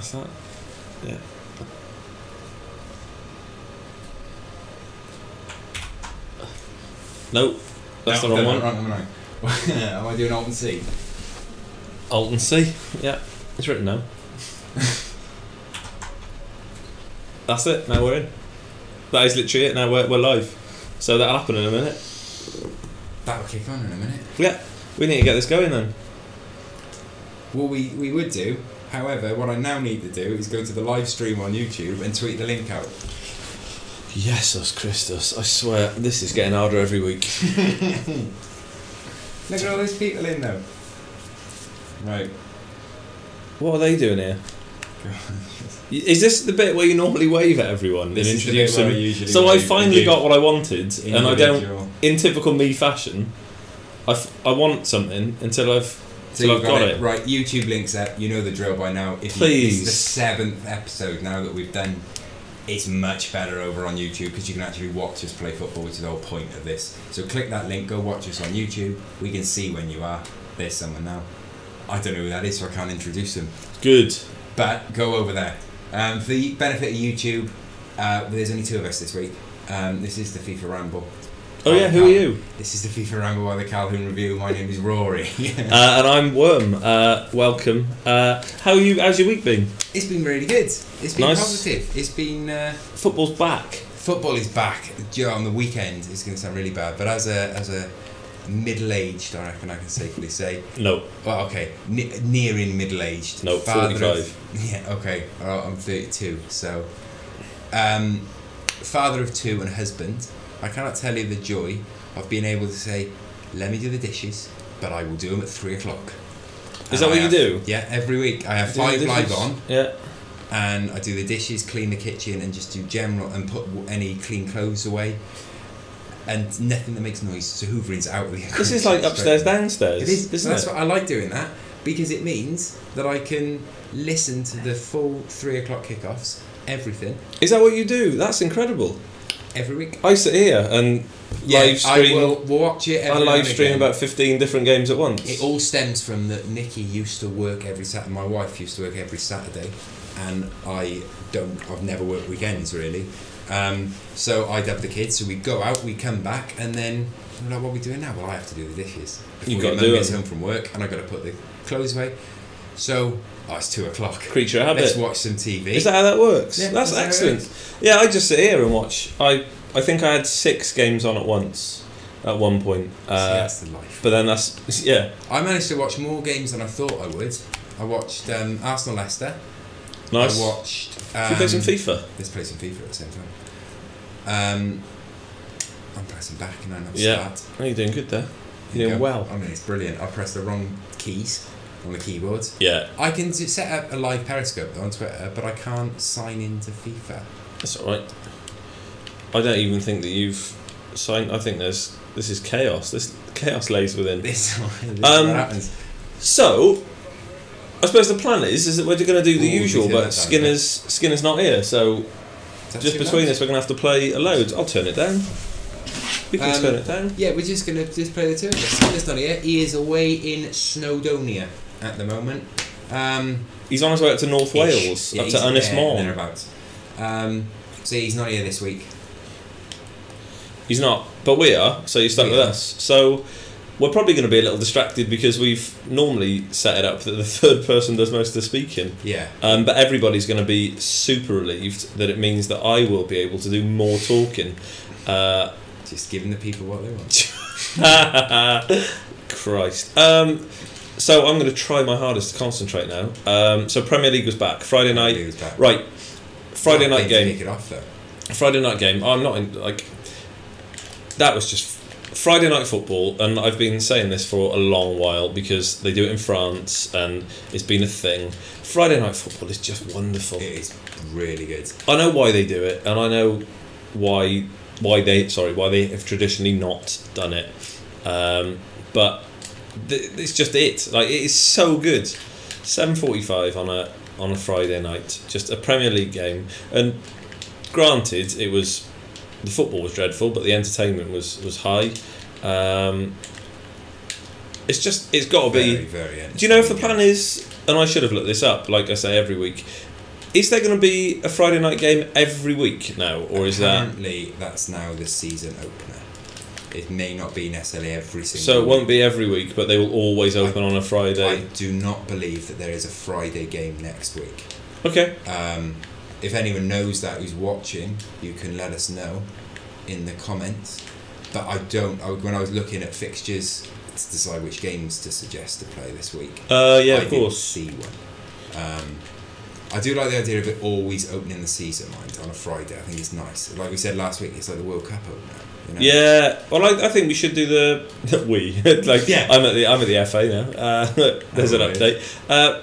That's that. Yeah. Nope. That's the wrong one. Right. Am I doing Alt and C? Alt and C. Yeah. It's written now. That's it. Now we're in. That is literally it. Now we're live. So that'll happen in a minute. That'll kick on in a minute. Yeah. We need to get this going then. Well, we would do. However, what I now need to do is go to the live stream on YouTube and tweet the link out. Jesus Christus, I swear, this is getting harder every week. Look at all those people in though. Right. What are they doing here? Is this the bit where you normally wave at everyone This and is the bit introduce where them? I usually So I wave finally and got what I wanted, and I don't, individual. in typical me fashion, I want something until I've got it. Right, YouTube links up. You know the drill by now. If Please. This is the 7th episode now that we've done. It's much better over on YouTube because you can actually watch us play football, which is the whole point of this. So click that link, go watch us on YouTube. We can see when you are. There's someone now. I don't know who that is, so I can't introduce them. Good. But go over there. For the benefit of YouTube, there's only 2 of us this week. This is the FIFA Ramble. Oh yeah, who are you? This is the FIFA Ramble by the Calhoun Review. My name is Rory. And I'm Worm. Welcome. How's your week been? It's been really good. It's been Nice. positive. It's been... Football's back. Football is back. On the weekend, it's going to sound really bad, but as a middle-aged, I reckon I can safely say... No. Well, okay, nearing middle-aged. No, 45. Yeah, okay. I'm 32, so... father of 2 and husband, I cannot tell you the joy of being able to say, let me do the dishes, but I will do them at 3 o'clock. Is that what you do? Yeah, every week. I have Do 5 the live dishes? on. Yeah. And I do the dishes, clean the kitchen, and just do general and put any clean clothes away, and nothing that makes noise. So hoovering's out of the. This is like upstairs, downstairs. It is. Isn't That's it? what I like doing that because it means that I can listen to the full 3 o'clock kickoffs, everything. Is that what you do? That's incredible. Every week. I sit here and live stream. I will watch it. I Every live now and stream again. about 15 different games at once. It all stems from that Nikki used to work every Saturday. My wife used to work every Saturday, and I've never worked weekends really. So I'd have the kids. So we'd go out, we'd come back, and then I'm like, what are we doing now? Well, I have to do the dishes. You've Before got to your do mum gets it. home from work, and I got to put the clothes away. So it's 2 o'clock. Creature of habit. Let's watch some TV. Is that how that works? Yeah, that's that's how it excellent. Yeah, I just sit here and watch. I think I had 6 games on at once at one point. See, that's the life. But then that's yeah. I managed to watch more games than I thought I would. I watched Arsenal Leicester. Nice. I watched. Should we play some FIFA? Let's play some FIFA at the same time. I'm pressing back and I'm not Yeah. start. Oh, you're doing good there. There You're you doing go. well. I mean, it's brilliant. I pressed the wrong keys on the keyboard. Yeah. I can set up a live Periscope on Twitter, but I can't sign into FIFA. That's all right. I don't even think that you've signed. I think this is chaos. This chaos lays within. This is what happens. So, I suppose the plan is that we're going to do the Ooh, usual, we did but that time, Skinner's not here, so Is that just too between loud? us we're going to have to play a load. I'll turn it down. We can turn it down. Yeah, we're just going to just play the 2 of us. Skinner's not here. He is away in Snowdonia at the moment. He's on his way up to North Wales, Yeah, up he's to Ynys there, Môn. thereabouts. So he's not here this week. He's not, but we are, so you're stuck We with are. us. So we're probably going to be a little distracted because we've normally set it up that the third person does most of the speaking. Yeah. But everybody's going to be super relieved that it means that I will be able to do more talking. Just giving the people what they want. Christ. So I'm going to try my hardest to concentrate now. So Premier League was back. Friday night. He was back. Right. Friday Well, night they game. Kick it off though. Friday night game. I'm not in, like. That was just Friday night football, and I've been saying this for a long while because they do it in France and it's been a thing. Friday night football is just wonderful. It is really good. I know why they do it, and I know why they have traditionally not done it. But it's just it. Like, it is so good. 7:45 on a Friday night, just a Premier League game. And granted, the football was dreadful, but the entertainment was high. It's got to be. Very, very Do you know if the plan is? And I should have looked this up, like I say every week. Is there going to be a Friday night game every week now, or is that... Apparently, that's now the season opener. It may not be necessarily every single So it week. won't be every week, but they will always open on a Friday. I do not believe that there is a Friday game next week. Okay. If anyone knows that who's watching, you can let us know in the comments. But when I was looking at fixtures to decide which games to suggest to play this week, Of course. didn't see one. I do like the idea of it always opening the season, on a Friday. I think it's nice. Like we said last week, it's like the World Cup opener. You know? Yeah, well, I think we should do the Yeah. I'm at the FA now. There's an update.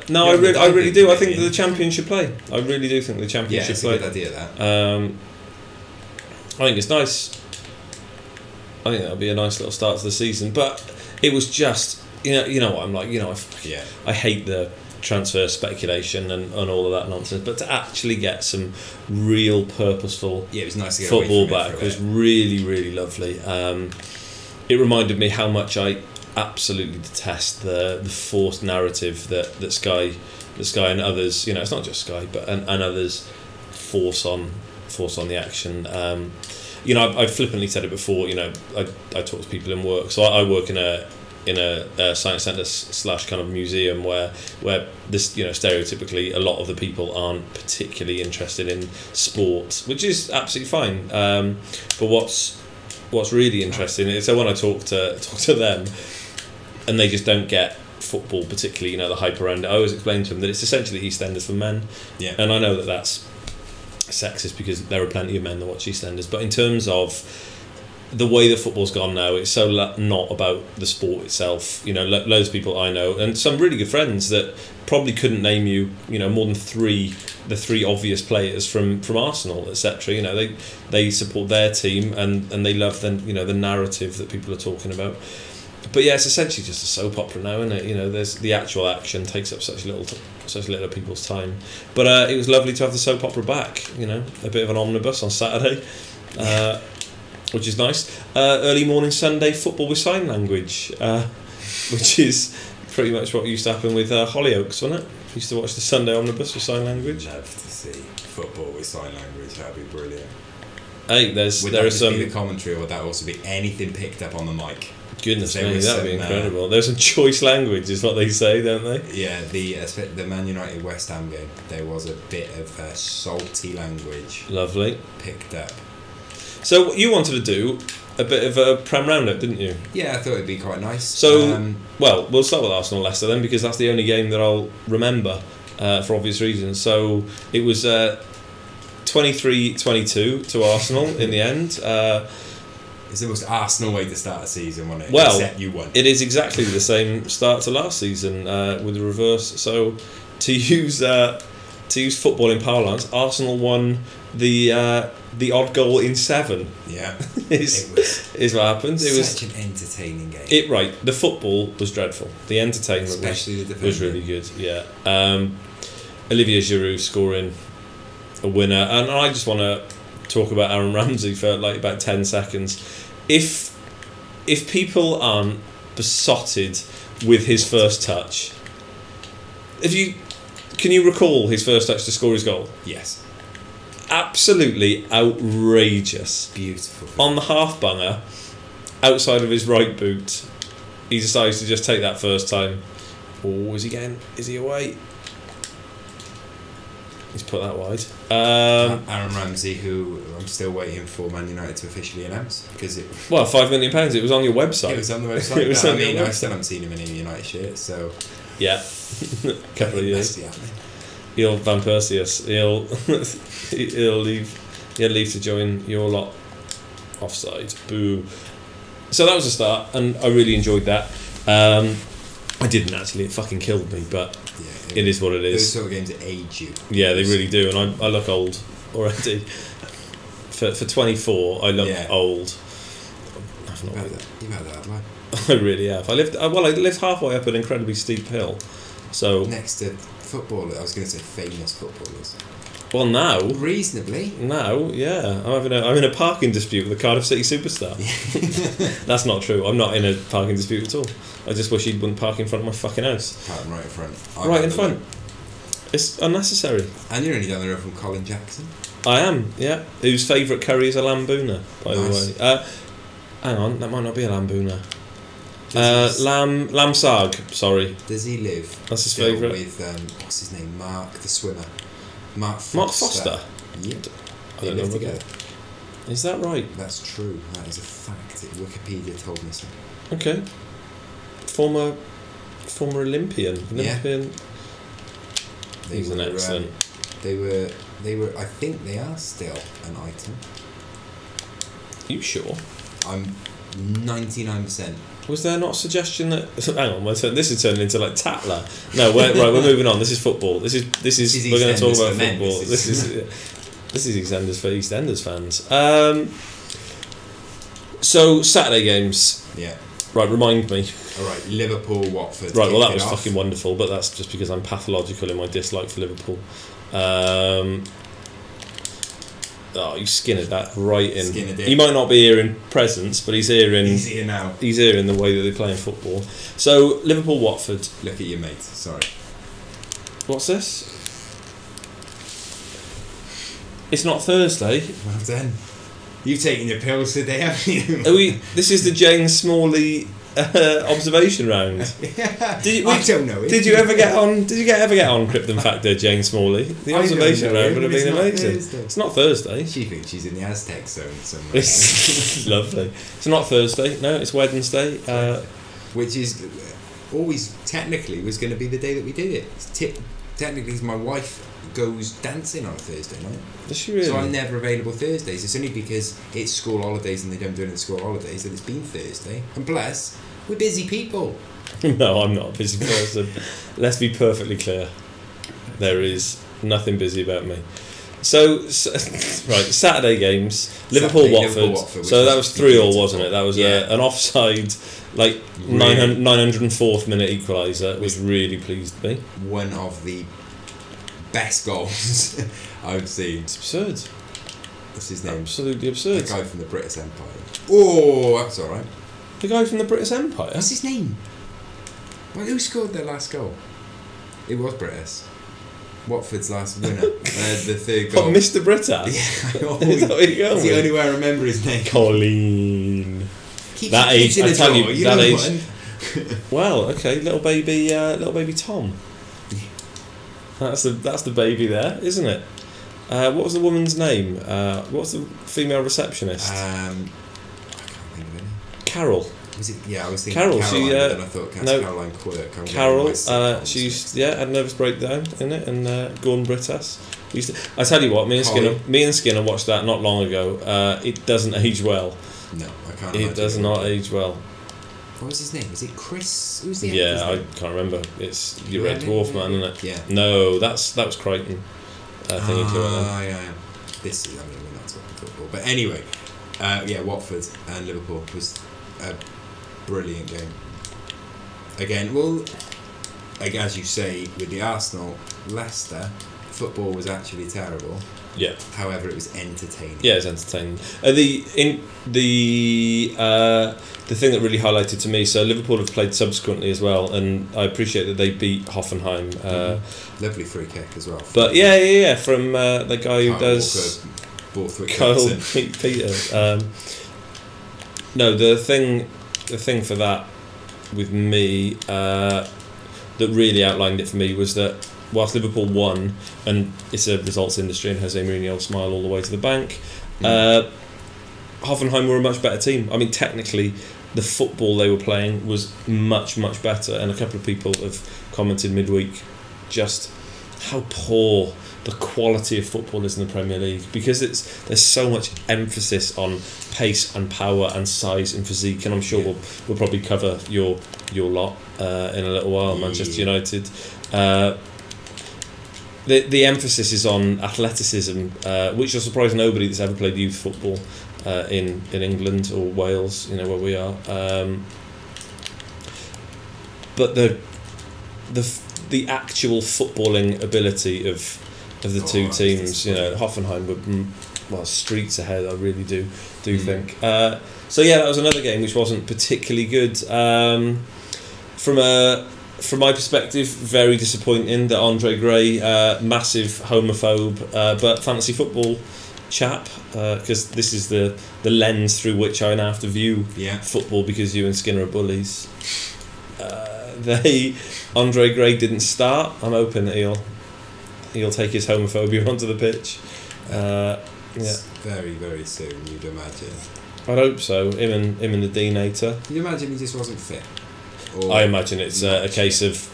No, Yeah, I really do. I think the champion should play. I really do think the champion should it's play. a good idea that. I think it's nice. I think that'll be a nice little start to the season. But it was just you know what I'm like. I hate the transfer speculation and all of that nonsense, but to actually get some real purposeful it was nice to get football away from it back for a was bit. really, really lovely. It reminded me how much I absolutely detest the forced narrative that Sky and others, it's not just Sky, but and others force on the action. I've flippantly said it before. I talk to people in work, so I work in a science centre / kind of museum where this stereotypically a lot of the people aren't particularly interested in sport, which is absolutely fine. But what's really interesting is, so when I talk to them, and they just don't get football particularly, the hyper end. I always explain to them that it's essentially EastEnders for men. Yeah. And I know that that's sexist because there are plenty of men that watch EastEnders, but in terms of the way that football's gone now, it's so not about the sport itself. Loads of people I know, and some really good friends that probably couldn't name you, more than the three obvious players from Arsenal, etc. They support their team and they love the narrative that people are talking about. But yeah, it's essentially just a soap opera now, isn't it? There's the actual action takes up such little of people's time. But it was lovely to have the soap opera back. A bit of an omnibus on Saturday. Which is nice. Early morning Sunday football with sign language, which is pretty much what used to happen with Hollyoaks, wasn't it? Used to watch the Sunday omnibus with sign language. Love to see football with sign language. That'd be brilliant. Hey, there are some. Be the commentary, or would that also be anything picked up on the mic? Goodness me, that'd be incredible. There's some choice language, is what they say, don't they? Yeah, the Man United West Ham game, there was a bit of salty language. Lovely. Picked up. So you wanted to do a bit of a Prem roundup, didn't you? Yeah, I thought it'd be quite nice. So, we'll start with Arsenal Leicester then, because that's the only game that I'll remember for obvious reasons. So it was 23-22 to Arsenal in the end. It's the most Arsenal way to start a season, wasn't it? Well, except you won. It is exactly the same start to last season with the reverse. So to use footballing parlance, Arsenal won the odd goal in 7. Yeah, is what happened. It was such an entertaining game. The football was dreadful. The entertainment Especially was really good. Yeah, Olivier Giroud scoring a winner, and I just want to talk about Aaron Ramsey for about 10 seconds. If people aren't besotted with his first touch, can you recall his first touch to score his goal? Yes. Absolutely outrageous. Beautiful. On the half bunger, outside of his right boot, he decides to just take that first time. Oh, is he away? He's put that wide. Aaron Ramsey, who I'm still waiting for Man United to officially announce, because £5 million. It was on your website. It was on the website. I still haven't seen him in a United shirt, so yeah, couple of years. He'll Van Persie us. He'll leave to join your lot. Offside. Boo. So that was a start, and I really enjoyed that. I didn't actually. It fucking killed me, but it is what it is. Those sort of games age you. Yeah, they really do, and I look old already. For 24, I look old. You've had that hard life. I really have. I lived halfway up an incredibly steep hill. So next to football, I was going to say famous footballers. Well, now reasonably. Now, yeah, I'm in a parking dispute with a Cardiff City superstar. That's not true. I'm not in a parking dispute at all. I just wish he wouldn't park in front of my fucking house. Park right in front. Right in front. It's unnecessary. And you're only down the road from Colin Jackson. I am, yeah. Whose favourite curry is a lambuna, by the way. Hang on, that might not be a lambuna. Lamb sag, sorry. Does he live? That's his favourite. With, what's his name? Mark, the swimmer. Mark Foster? Yeah. I don't know together. Is that right? That's true. That is a fact. Wikipedia told me so. Okay. Former Olympian. Yeah. He's an excellent. They were. I think they are still an item. You sure? I'm 99%. Was there not a suggestion that? Hang on, this is turning into like Tatler. No, we're moving on. This is football. This is. We're going to talk about football. This is EastEnders for EastEnders fans. So Saturday games. Yeah. Right, remind me. All right, Liverpool, Watford. Right, well that was fucking wonderful, but that's just because I'm pathological in my dislike for Liverpool. You skinned that right in. He might not be here in presence, but he's here now. He's here in the way that they play in football. So Liverpool, Watford. Look at your mate. Sorry. What's this? It's not Thursday. Well done. You've taken your pills today, haven't you? This is the Jane Smalley observation round. I don't know. Did you ever get on Krypton Factor, Jane Smalley? The observation round would have been amazing. It's not Thursday. She thinks she's in the Aztec zone somewhere. It's lovely. It's not Thursday. No, it's Wednesday. Which is always technically was going to be the day that we did it. Technically, my wife goes dancing on a Thursday night. Does she really? So I'm never available Thursdays. It's only because it's school holidays and they don't do it in school holidays that it's been Thursday. And plus, we're busy people. No, I'm not a busy person. Let's be perfectly clear. There is nothing busy about me. So right, Saturday games, Liverpool, Watford. So that was 3-3, wasn't it? That was an offside, like 904th minute equaliser, which really pleased me. One of the best goals I've seen. It's absurd. What's his name? Absolutely absurd. The guy from the British Empire. Oh, that's alright. The guy from the British Empire? What's his name? Well, who scored their last goal? It was British. Watford's last winner. The third goal. Mr. British? Yeah, Is that what you're going It's the only way I remember his name. Colleen. That age, I tell you, that age. Well, okay, little baby Tom. That's the baby there, isn't it? What was the woman's name? What was the female receptionist? I can't think of it. Carol. Was it? Yeah, I was thinking Carol. Caroline, but then I thought Caroline Quirk. Carol. She's had a nervous breakdown in it, and Gordon Brittas. I tell you what, me and Skinner watched that not long ago. It doesn't age well. No, I can't. It does not age well. What was his name? Was it Chris? Who's the actor's name? I can't remember. It's your Red Dwarf man, isn't it? Yeah. No, that was Crichton. Yeah. This is. I mean, we're not talking football, but anyway, Watford and Liverpool was a brilliant game. Again, well, as you say, with the Arsenal Leicester, football was actually terrible. Yeah. However, it was entertaining. Yeah, it was entertaining. The thing that really highlighted to me, so Liverpool have played subsequently as well, and I appreciate that they beat Hoffenheim. Lovely free kick as well. But from the guy who does Kyle Peter. No, the thing for that with me that really outlined it for me was that whilst Liverpool won, and it's a results industry and Jose Mourinho will smile all the way to the bank, Hoffenheim were a much better team. I mean, technically, the football they were playing was much, much better, and a couple of people have commented midweek just how poor the quality of football is in the Premier League, because there's so much emphasis on pace and power and size and physique, and I'm sure we'll probably cover your lot in a little while. Manchester United. The emphasis is on athleticism, which will surprise nobody that's ever played youth football in England or Wales, where we are. But the actual footballing ability of the two teams, Hoffenheim were streets ahead. I really do think. So that was another game which wasn't particularly good. From a from my perspective, very disappointing that Andre Gray, massive homophobe, but fantasy football chap, because this is the lens through which I now have to view football, because you and Skinner are bullies. Andre Gray didn't start. I'm hoping that he'll take his homophobia onto the pitch. Very, very soon, you'd imagine. I'd hope so. Him and the Deanator. Can you imagine he just wasn't fit? I imagine it's a case of,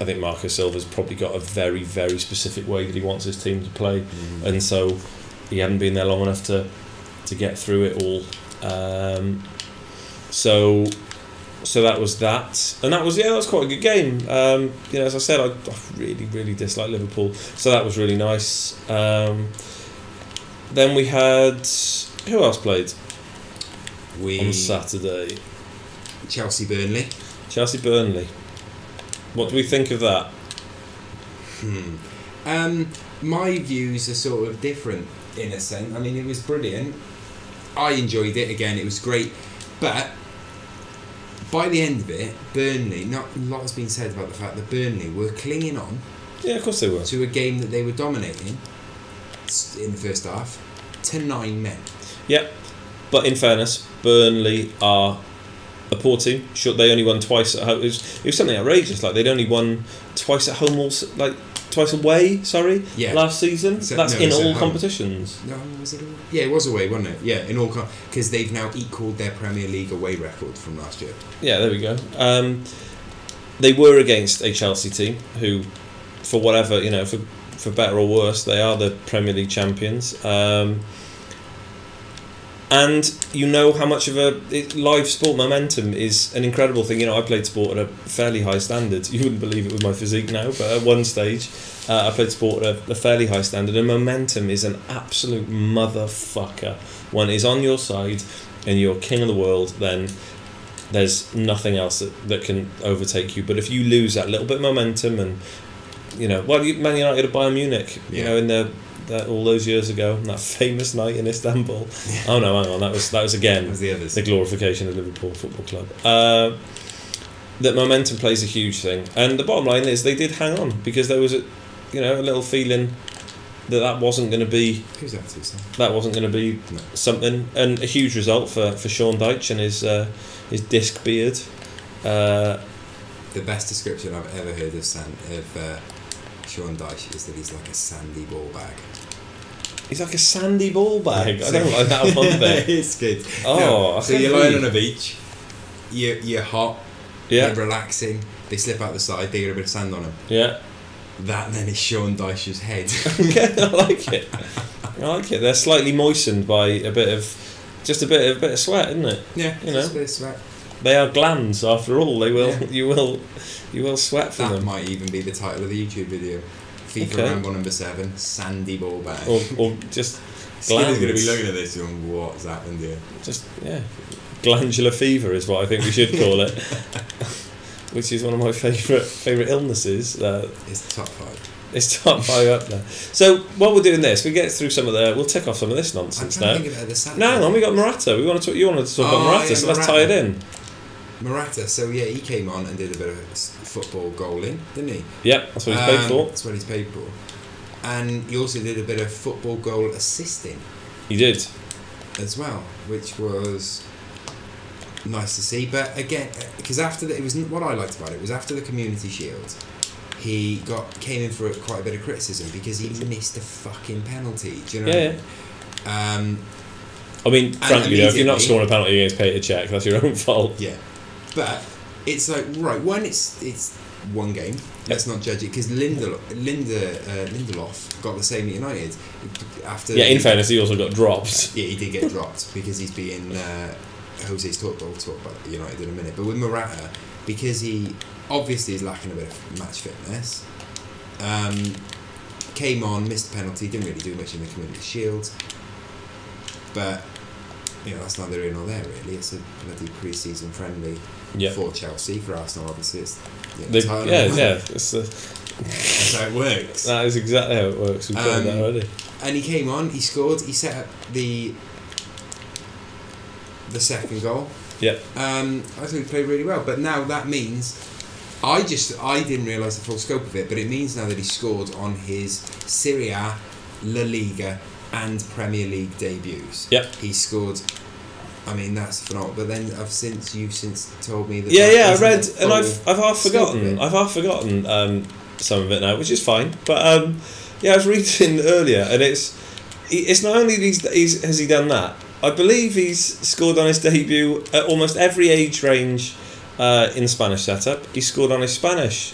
I think Marco Silva's probably got a very, very specific way that he wants his team to play, and so he hadn't been there long enough to get through it all. So that was that, and that was quite a good game. As I said, I really, really dislike Liverpool, so that was really nice. Then we had, who else played on Saturday? Chelsea Burnley. What do we think of that? My views are sort of different in a sense. I mean, it was brilliant. I enjoyed it. Again, it was great. But by the end of it, Burnley, not a lot has been said about the fact that Burnley were clinging on. Yeah, of course they were. To a game that they were dominating in the first half to 9 men. Yep. But in fairness, Burnley are a poor team. Sure, they only won twice at home. It was something outrageous. Like, they'd only won twice at home, twice away. Sorry, last season. That's in all competitions. No, was it? Yeah, it was away, wasn't it? Yeah, in all because they've now equalled their Premier League away record from last year. Yeah, there we go. They were against a Chelsea team who, for whatever for better or worse, they are the Premier League champions. And you know how much of live sport momentum is an incredible thing. I played sport at a fairly high standard. You wouldn't believe it with my physique now, but at one stage I played sport at a fairly high standard, and momentum is an absolute motherfucker. When it's on your side and you're king of the world, then there's nothing else that can overtake you. But if you lose that little bit of momentum, and Man United at Bayern Munich, in all those years ago, that famous night in Istanbul. Oh no, hang on, that was again the glorification of Liverpool Football Club. That momentum plays a huge thing, and the bottom line is they did hang on, because there was a little feeling that wasn't going to be. Who's that to say? That wasn't going to be something, and a huge result for Sean Dyche and his disc beard. The best description I've ever heard of Sean Dyche is that he's like a sandy ball bag. He's like a sandy ball bag. I don't like that one bit. It's good. Oh, so you're lying on a beach. You're hot. Yeah. You're relaxing. They slip out the side. They get a bit of sand on them. Yeah. That then is Sean Dyche's head. I like it. They're slightly moistened by a bit of sweat, isn't it? Yeah. Just a bit of sweat. They are glands, after all. They will. Yeah. You will sweat from them. That might even be the title of the YouTube video. FIFA Ramble number 7, sandy ball bag. Or just Skinner's going to be looking at this and what's happened here. Glandular fever is what I think we should call it. Which is one of my favourite illnesses. It's top 5. It's top 5 up there. So while we're doing this, we get through we'll tick off some of this nonsense now. No, hang on, we got Morata. You wanted to talk about Morata, so let's tie it in. Morata, so yeah, he came on and did a bit of football goaling, didn't he? Yep, that's what he's paid for. That's what he's paid for. And he also did a bit of football goal assisting. He did. As well, which was nice to see. But again, because what I liked about it was after the Community Shield, he came in for quite a bit of criticism because he missed a fucking penalty. Do you know? Yeah. I mean, frankly, if you're not scoring a penalty against Peter Cech, that's your own fault. Yeah. But it's like, right, when it's one game, let's not judge it, because Lindelof got the same at United. In fairness, he also got dropped. Yeah, he did get dropped because he's being Jose's talk about United in a minute. But with Morata, because he obviously is lacking a bit of match fitness, came on, missed the penalty, didn't really do much in the Community Shield. But that's neither here nor there really. It's a bloody pre-season friendly for Chelsea. For Arsenal, obviously, it's That's how it works. That is exactly how it works. We've done that already. And he came on. He scored. He set up the second goal. Yeah. I think he played really well. But now that means I didn't realise the full scope of it, but it means now that he scored on his Serie A, La Liga, and Premier League debuts. Yep. He scored. I mean, that's phenomenal. But then you've since told me that. I read, and I've half forgotten. I've half forgotten some of it now, which is fine. But I was reading earlier, and it's not only has he done that. I believe he's scored on his debut at almost every age range in the Spanish setup. He scored on his Spanish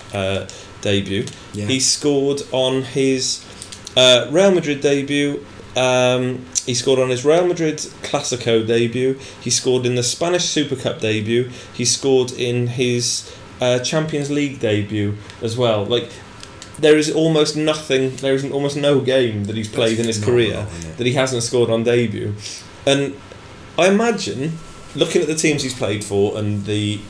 debut. Yeah. He scored on his Real Madrid debut. He scored on his Real Madrid Clásico debut. He scored in the Spanish Super Cup debut. He scored in his Champions League debut as well. Like, there is almost nothing. There is almost no game that he's played in his career that he hasn't scored on debut. And I imagine, looking at the teams he's played for and the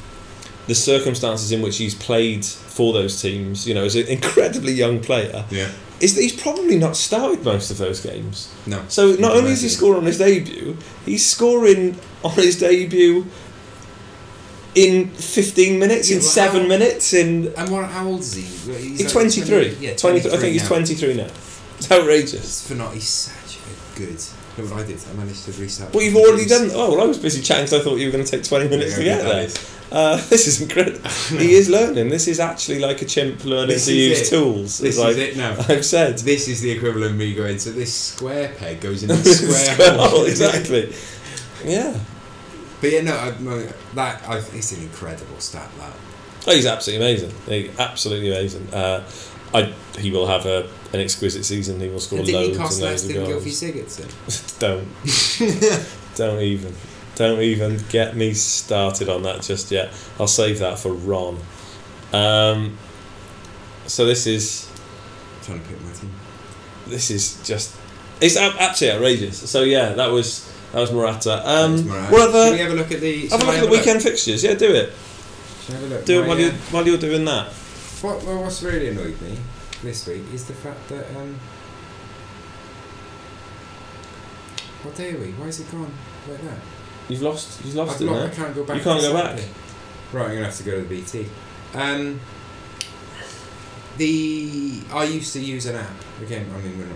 circumstances in which he's played for those teams, you know, as an incredibly young player, is that he's probably not started most of those games. No. So not only is he scoring on his debut, he's scoring on his debut in 15 minutes, in 7 minutes, in... And how old is he? He's 23. Yeah, 23. I think he's 23 now. It's outrageous. He's such a good... You know what I did? I managed to reset... Well, you've already done... Oh, well, I was busy chatting because I thought you were going to take 20 minutes to get there. This is incredible. He is learning. This is actually like a chimp learning to use tools. This is it now. I've said. This is the equivalent of me going, so this square peg goes in the square hole. Exactly. Yeah. But yeah, it's an incredible stat, that. Oh, he's absolutely amazing. Absolutely amazing. He will have an exquisite season. He will score loads and loads of goals. Gylfi Sigurdsson? Don't even get me started on that just yet. I'll save that for Ron. So this is... I'm trying to pick my team. This is just... It's absolutely outrageous. So yeah, that was Morata. What other... Should we have a look at the... Have a look at the weekend fixtures. Yeah, do it. Should I have a look? Do it while you're doing that. What's really annoyed me this week is the fact that... What day are we? Why is it gone like that? You've lost it now. I can't go back. You can't go back. Right, I'm going to have to go to the BT. I used to use an app. Again, I mean,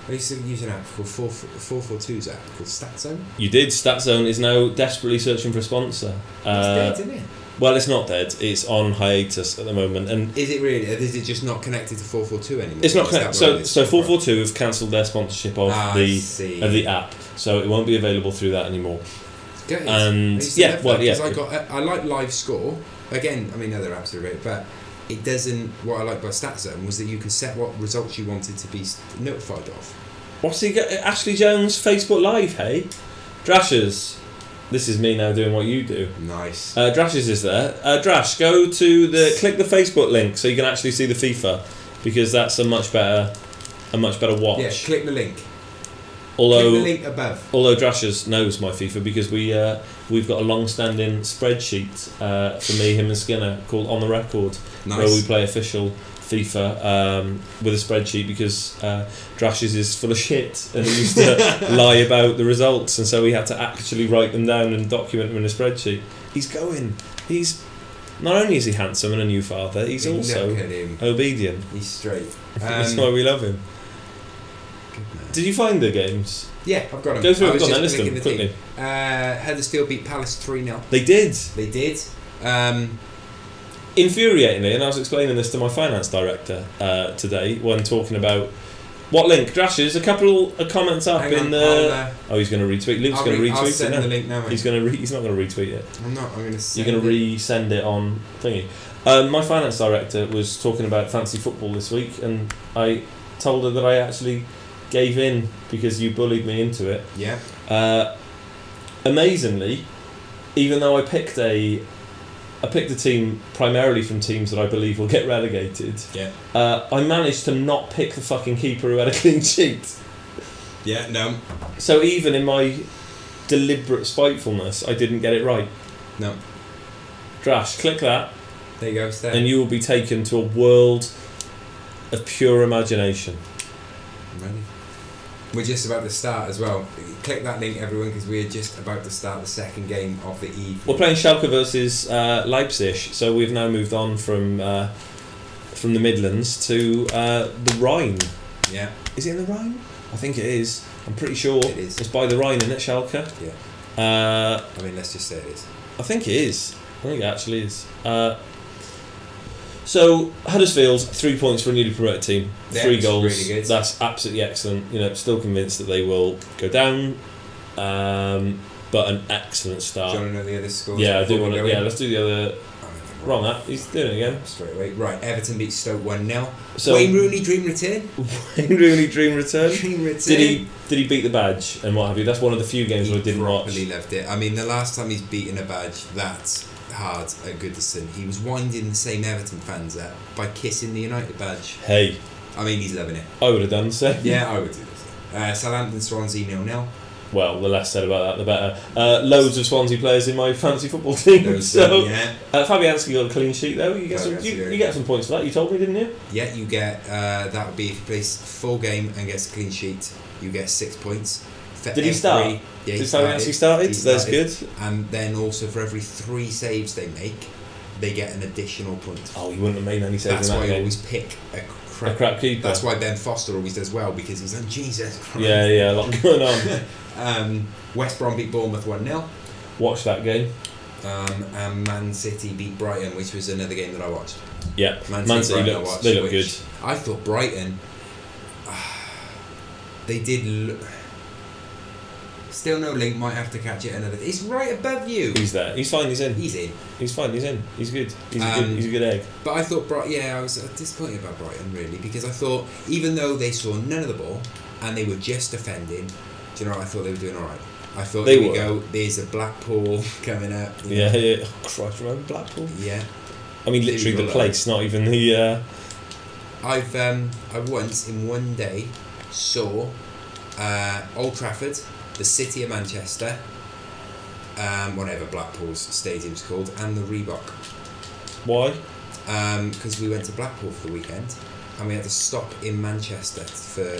I used to use an app called 442's app called StatZone. You did. StatZone is now desperately searching for a sponsor. It's dead, isn't it? Well, it's not dead. It's on hiatus at the moment. And is it really? Is it just not connected to 442 anymore? It's not connected. So 442 have cancelled their sponsorship of the app, so it won't be available through that anymore. Good. And I like Live Score. Again, I mean, other apps are great, but it doesn't. What I like about StatZone was that you could set what results you wanted to be notified of. What's he got? Ashley Jones Facebook Live, hey? Drashers. This is me now doing what you do. Nice. Drashers is there. Drash, go to click the Facebook link so you can actually see the FIFA, because that's a much better watch. Yeah, click the link. Click the link above. Although Drashers knows my FIFA because we've got a long-standing spreadsheet for me, him and Skinner called On The Record, where we play official FIFA with a spreadsheet because Drashers is full of shit and he used to lie about the results, and so we had to actually write them down and document them in a spreadsheet. He's not only is he handsome and a new father, he's also obedient. He's straight. That's why we love him. Did you find the games? Yeah, I've got them. Go through them, list them quickly. Huddersfield beat Palace 3-0. They did. Infuriatingly, and I was explaining this to my finance director today when talking about what link. Drashers, a couple of comments up in the... he's going to retweet. Luke's going to retweet it. I'll send the link now. He's not going to retweet it. I'm not. I'm going to send You're going to resend it on thingy. My finance director was talking about fantasy football this week, and I told her that I actually gave in because you bullied me into it. Yeah. Amazingly, even though I picked a team primarily from teams that I believe will get relegated. Yeah. I managed to not pick the fucking keeper who had a clean sheet. Yeah, no. So even in my deliberate spitefulness, I didn't get it right. No. Drash, click that. There you go, stay. And you will be taken to a world of pure imagination. I'm ready. We're just about to start as well. Click that link, everyone, because we're just about to start the second game of the evening. We're playing Schalke versus Leipzig, so we've now moved on from the Midlands to the Rhine. Yeah. Is it in the Rhine? I think it is. I'm pretty sure it is. It's by the Rhine, isn't it, Schalke? Yeah. I mean, let's just say it is. I think it is. I think it actually is. So Huddersfield, 3 points for a newly promoted team, 3 goals. Really good. That's absolutely excellent. You know, still convinced that they will go down, but an excellent start. Do you want to know the other scores? Yeah, I do want to. Yeah, let's do the other. Wrong, that he's doing it again straight away. Right, Everton beat Stoke 1-0. So Wayne Rooney dream return. Wayne Rooney dream return. Dream return. Did he beat the badge and what have you? That's one of the few games where I didn't watch. He loved it. I mean, the last time he's beaten a badge that hard at Goodison, he was winding the same Everton fans up by kissing the United badge. Hey, I mean, he's loving it. I would have done so. Yeah, I would do this. Southampton Swansea 0-0. Well, the less said about that, the better. Loads of Swansea players in my fantasy football team. So, yeah. Fabianski got a clean sheet though. You get you get some points for that. You told me, didn't you? Yeah, you get that would be if he plays full game and gets a clean sheet, you get 6 points. For Did he start? Yeah, Did Fabianski started? That's good. And then also for every 3 saves they make, they get an additional point. Oh, you wouldn't have made any saves. That's in that why game. I always pick a crap keeper. That's why Ben Foster always does well, because he's like, Jesus Christ. Yeah, a lot going on. West Brom beat Bournemouth 1-0. Watched that game. And Man City beat Brighton, which was another game that I watched. Yeah, Man City looked good. I thought Brighton, they did look... Still no link, might have to catch it another... It's right above you. He's there. He's fine, he's in. He's in. He's fine, he's in. He's good. He's a good egg. But I thought... I was disappointed about Brighton, really, because I thought, even though they saw none of the ball, and they were just defending, do you know what? I thought they were doing alright. I thought, here we go, there's a Blackpool coming up. Yeah. Oh, Christ, remember Blackpool? Yeah. I mean, literally the place, not even the... I once, in one day, saw Old Trafford, the City of Manchester, whatever Blackpool's stadium's called, and the Reebok. Why? Because we went to Blackpool for the weekend, and we had to stop in Manchester for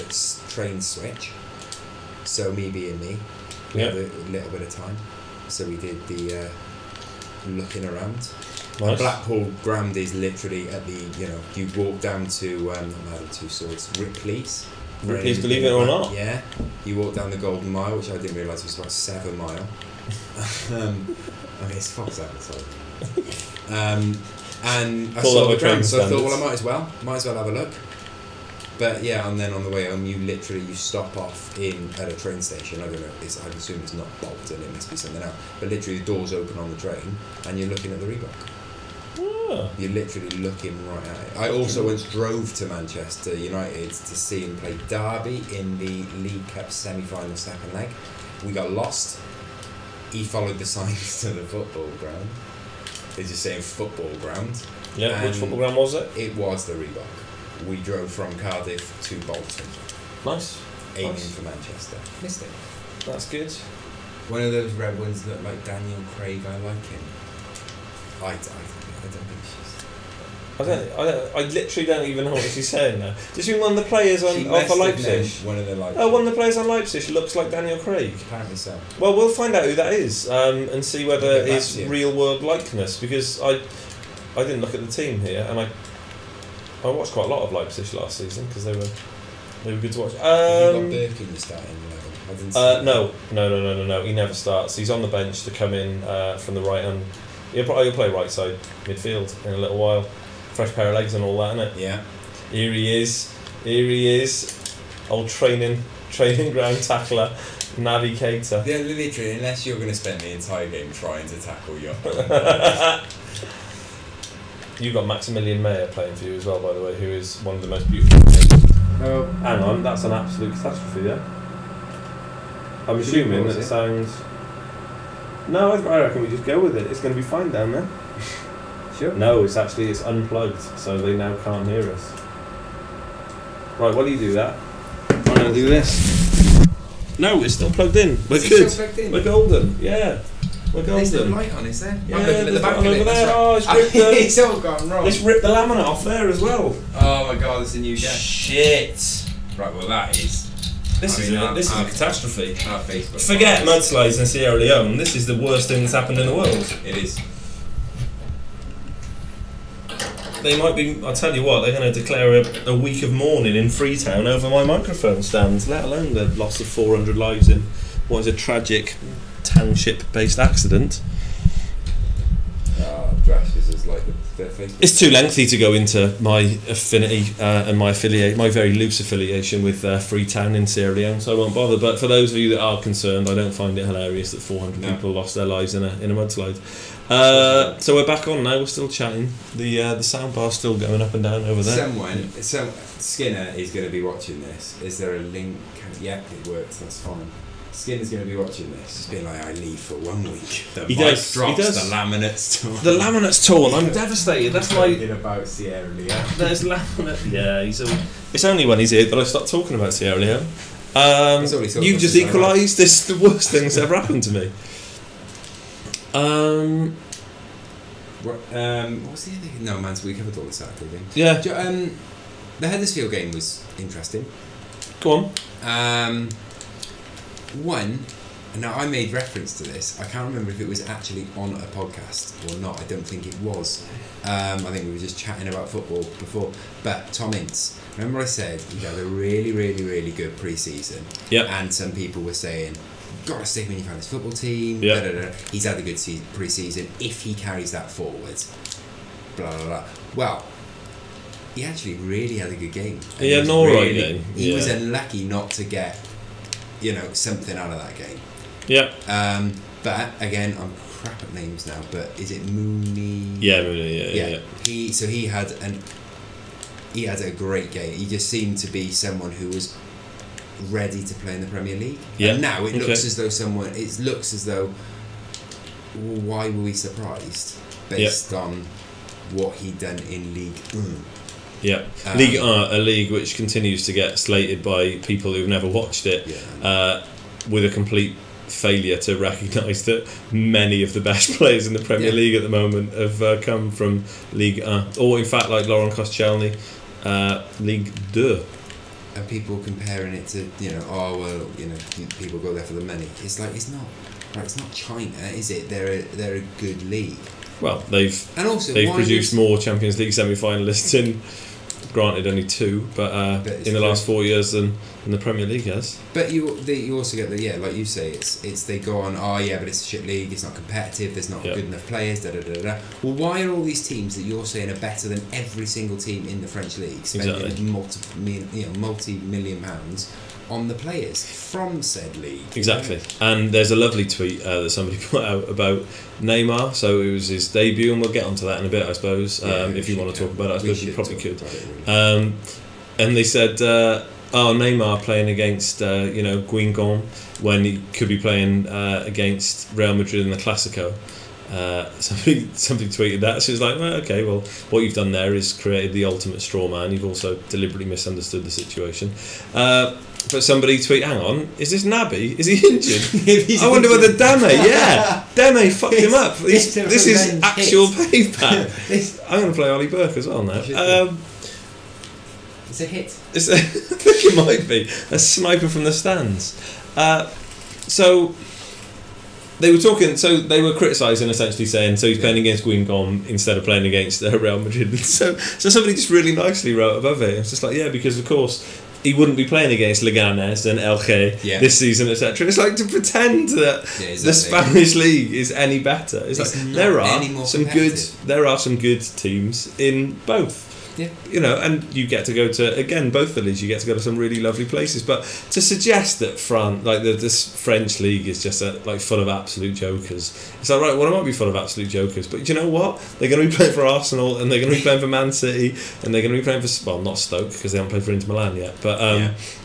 train switch. So me being me, we had a little bit of time, so we did the looking around. Nice. Blackpool ground is literally at the, you walk down to not Madden Two Swords, Ripley's. Ripley's, believe it or not. Yeah, you walk down the Golden Mile, which I didn't realise was about 7 mile. I mean, it's Fox advertising. And I saw the ground, so I thought, well, I might as well have a look. But yeah, and then on the way home, you stop off at a train station. I don't know, I assume it's not Bolton, it must be something else. But literally, the doors open on the train, and you're looking at the Reebok. Oh. You're literally looking right at it. I also once drove to Manchester United to see him play Derby in the League Cup semi-final second leg. We got lost. He followed the signs to the football ground. They're just saying football ground. Yeah, which football ground was it? It was the Reebok. We drove from Cardiff to Bolton. Nice. Aiming for Manchester. Missed it. That's good. One of those red ones looked like Daniel Craig. I like him. I don't think she's... I literally don't even know what she's saying now. Does she mean one of the players for Leipzig? One of the Leipzig. Oh, one of the players on Leipzig looks like Daniel Craig. Apparently so. Well, we'll find out who that is and see whether it's real world likeness, because I didn't look at the team here, and I watched quite a lot of Leipzig last season because they were good to watch. You got Birkin starting 11. I didn't see No. He never starts. He's on the bench to come in from the right hand. He'll play right side midfield in a little while. Fresh pair of legs and all that, innit? Yeah. Here he is. Old training ground tackler, navigator. Yeah, literally, unless you're going to spend the entire game trying to tackle your opponent. You've got Maximilian Mayer playing for you as well, by the way, who is one of the most beautiful players. Oh, hang on, that's an absolute catastrophe there. I'm assuming that it sounds... No, I reckon we just go with it. It's going to be fine down there. Sure. No, it's unplugged, so they now can't hear us. Right, while you do that, I'm going to do this. No, it's still plugged in. We're good. We're golden. Yeah. We're golden. There's no light on, is there? Yeah, I'm looking at the back of it. Over there. Right. Oh, it's ripped. It's all gone wrong. Let's rip the laminate off there as well. Oh my god, it's a new game. Shit. Right, well that is This is a catastrophe. Our Facebook Forget mudslides in Sierra Leone. This is the worst thing that's happened in the world. It is. They might be. I'll tell you what. They're going to declare a week of mourning in Freetown over my microphone stands. Let alone the loss of 400 lives in what is a tragic township-based accident. Drashes is like their Facebook. It's too lengthy to go into my affinity and my very loose affiliation with Freetown in Sierra Leone, so I won't bother. But for those of you that are concerned, I don't find it hilarious that 400 people lost their lives in a mudslide. So we're back on now. We're still chatting. The soundbar's still going up and down over there. Skinner is going to be watching this. Is there a link? Yeah, it works. That's fine. Skinner's going to be watching this. Just being like, I leave for 1 week. The mic drops. The laminate's torn. The laminate's torn. I'm devastated. That's my. About Sierra Leone. There's laminate. Yeah, it's only when he's here that I start talking about Sierra Leone. You've just equalised. This is the worst thing that's ever happened to me. What's the other thing? No, man, we covered all the Saturday thing. Yeah. The Huddersfield game was interesting. Go on. One, now I made reference to this. I can't remember if it was actually on a podcast or not. I don't think it was. I think we were just chatting about football before. But Tom Ince, remember I said he had a really, really, really good pre-season. Yeah. And some people were saying, got to stick him in your fantasy football team. Yeah. Da, da, da. He's had a good pre-season. If he carries that forward, blah blah blah. Well, he actually really had a good game. He had an alright game. He was unlucky not to get, something out of that game. Yeah. But again, I'm crap at names now. But is it Mooney? Yeah, Mooney. Yeah. He had a great game. He just seemed to be someone who was ready to play in the Premier League. Yeah. And now it looks as though why were we surprised based on what he'd done in League 1? Yeah, League 1, a league which continues to get slated by people who've never watched it, with a complete failure to recognise that many of the best players in the Premier League at the moment have come from League 1, or in fact, like Laurent Koscielny, League 2. And people comparing it to, people go there for the money. It's like it's not China, is it? They're a good league. Well, they've produced more Champions League semi-finalists in, granted only 2, but in the last 4 years than the Premier League has. But you also get like you say, it's they go on, but it's a shit league, it's not competitive, there's not good enough players, da da da da. Well, why are all these teams that you're saying are better than every single team in the French league spending multi-million pounds on the players from said league? Exactly. And there's a lovely tweet that somebody put out about Neymar. So it was his debut, and we'll get onto that in a bit, I suppose. If you want to talk about it, I suppose we probably could. And they said, Neymar playing against Guingamp when he could be playing against Real Madrid in the Clasico. Somebody tweeted that. So it's like, well, okay, well, what you've done there is created the ultimate straw man. You've also deliberately misunderstood the situation. But somebody tweet, hang on, is this Naby? Is he injured? I wonder whether Deme fucked him up. This is actual payback. I'm going to play Ollie Burke as well now. It's a hit. I think it might be a sniper from the stands. So they were talking. So they were criticising, essentially saying, so he's playing against Guingamp instead of playing against Real Madrid. So somebody just really nicely wrote above it. It's just like, because of course he wouldn't be playing against Leganés and Elche this season, etc. It's like to pretend that the Spanish league is any better. It's like there are some good teams in both. Yeah. And you get to go to both the leagues. You get to go to some really lovely places. But to suggest that France, like this French league, is just full of absolute jokers. It's like, right, well, it might be full of absolute jokers, but you know what? They're going to be playing for Arsenal, and they're going to be playing for Man City, and they're going to be playing for not Stoke because they haven't played for Inter Milan yet. But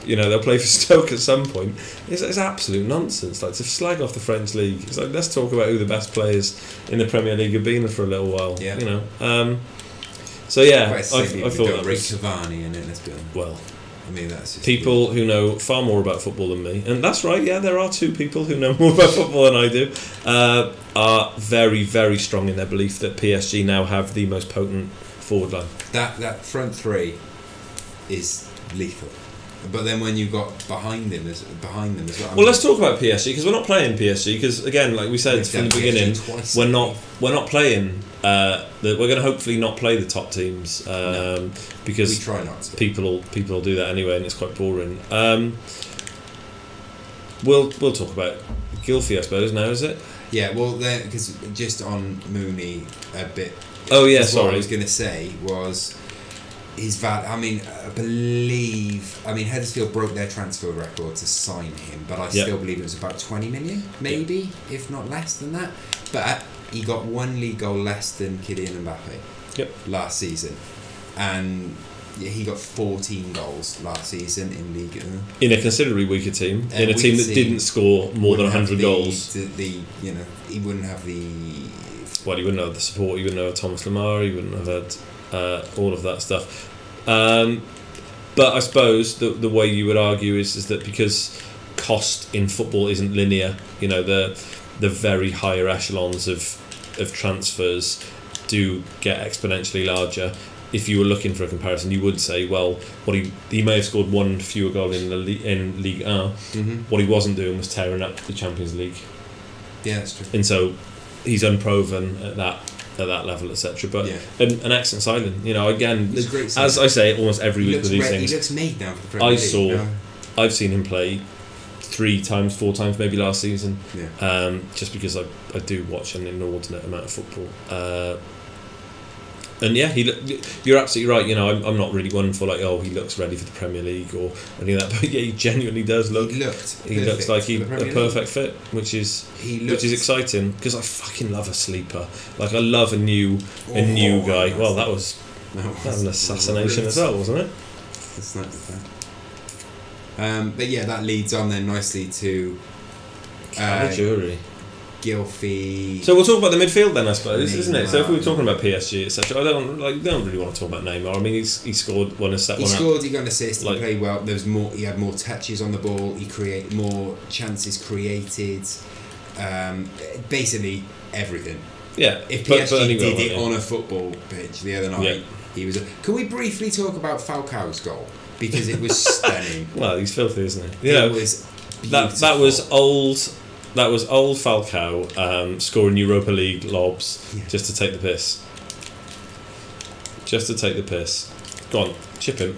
they'll play for Stoke at some point. It's absolute nonsense. Like to slag off the French league. It's like, let's talk about who the best players in the Premier League have been for a little while. Yeah. So I thought that was Cavani in it. Let's be honest. Well, I mean, that's just people who know far more about football than me, and that's right. Yeah, there are 2 people who know more about football than I do. Are very, very strong in their belief that PSG now have the most potent forward line. That front 3 is lethal. But then when you got behind them as well. Well, let's talk about PSG because we're not playing PSG because again, like we said from the beginning, we're not playing. We're going to hopefully not play the top teams because we try not to. People will do that anyway, and it's quite boring. We'll talk about Gylfi, I suppose. Now is it? Yeah. Well, because just on Mooney a bit. Oh yeah, sorry. What I was going to say was. His value. I mean, Huddersfield broke their transfer record to sign him, but I still believe it was about 20 million, maybe, if not less than that. But he got one league goal less than Kylian Mbappe last season, and he got 14 goals last season in Ligue 1. In a considerably weaker team, in a team that didn't score more than 100 goals. He wouldn't have the. Well, he wouldn't have the support. He wouldn't have Thomas Lemar. He wouldn't have had. All of that stuff, but I suppose the way you would argue is that because cost in football isn't linear, the very higher echelons of transfers do get exponentially larger. If you were looking for a comparison, you would say, well, he may have scored one fewer goal in Ligue 1. Mm-hmm. What he wasn't doing was tearing up the Champions League. Yeah, that's true. And so he's unproven at that level, etc. But an excellent signing. Again, as I say almost every week with these things. He looks made now for the Premier League. I've seen him play 3 times, 4 times maybe last season. Yeah. Just because I do watch an inordinate amount of football. And yeah, you're absolutely right. I'm not really one for he looks ready for the Premier League or any of that. But yeah, he genuinely does look. He looks like a perfect fit, which is exciting because I fucking love a sleeper. Like I love a new guy. Well, that was an assassination as well, wasn't it? It's not but yeah, that leads on then nicely to jury. Gylfi. So we'll talk about the midfield then, I suppose, isn't it? So if we were talking about PSG, etc., I don't really want to talk about Neymar. I mean, he scored one and set one up. He got an assist. He played well. There was more. He had more touches on the ball. He created more chances created. Basically everything. Yeah. If PSG did it on a football pitch the other night, he was. Can we briefly talk about Falcao's goal because it was stunning? Well, he's filthy, isn't he? It was beautiful. That was old. That was old Falcao scoring Europa League lobs just to take the piss. Go on, chip him.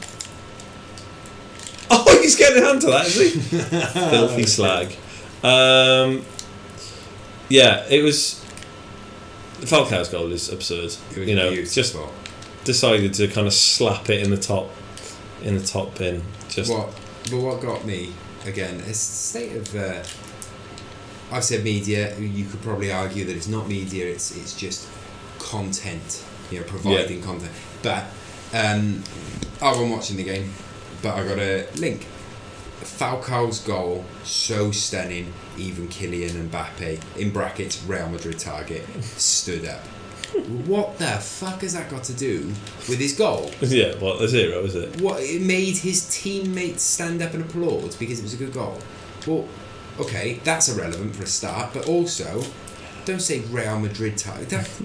Oh, he's getting a hand to that, is he? Filthy slag. It was. Falcao's goal is absurd. Just decided to kind of slap it in the top pin. What got me again? It's state of. I've said media. You could probably argue that it's not media. It's just content. Providing content. But I wasn't watching the game, but I got a link. Falcao's goal, so stunning. Even Kylian Mbappe, in brackets Real Madrid target, stood up. What the fuck has that got to do with his goal? Yeah, well, a 0, is it? What, it made his teammates stand up and applaud because it was a good goal. Well, okay, that's irrelevant for a start, but also, don't say Real Madrid target. That's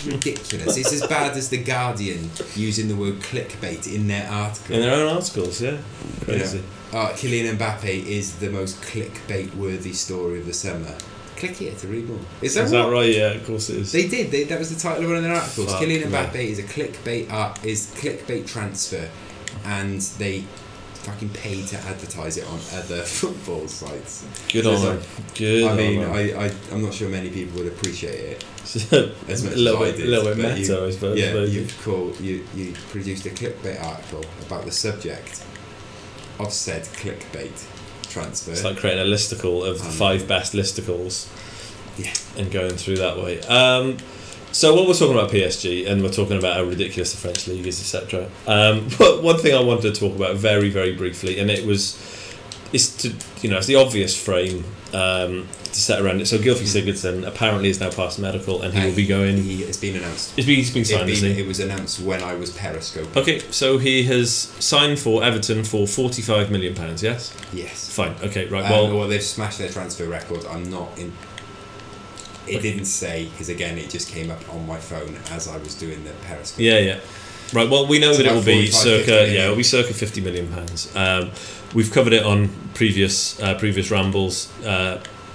ridiculous. It's as bad as The Guardian using the word clickbait in their article. In their own articles, yeah. Crazy. Kylian Mbappe is the most clickbait-worthy story of the summer. Click here to read more. Is that right? Yeah, of course it is. They did. That was the title of one of their articles. Kylian Mbappe is a clickbait transfer, and they fucking pay to advertise it on other football sites. Good on them. Good. I mean, I'm not sure many people would appreciate it as much a little as I did. A little bit meta, I suppose. Yeah, you produced a clickbait article about the subject of said clickbait transfer. It's like creating a listicle of the 5 best listicles. Yeah. And going through that way. So what we're talking about PSG, and we're talking about how ridiculous the French league is, etc. But one thing I wanted to talk about very, very briefly, and it's the obvious frame to set around it. So Gylfi Sigurdsson apparently is now past medical, and he will be going. It's been announced. He's been signed. It was announced when I was periscoping. Okay, so he has signed for Everton for £45 million. Yes. Yes. Fine. Okay. Right. Well, they've smashed their transfer record. I'm not in. It didn't say because again, it just came up on my phone as I was doing the periscope. Yeah. Right. Well, we know that it will be 45, circa it'll be circa £50 million. We've covered it on previous rambles.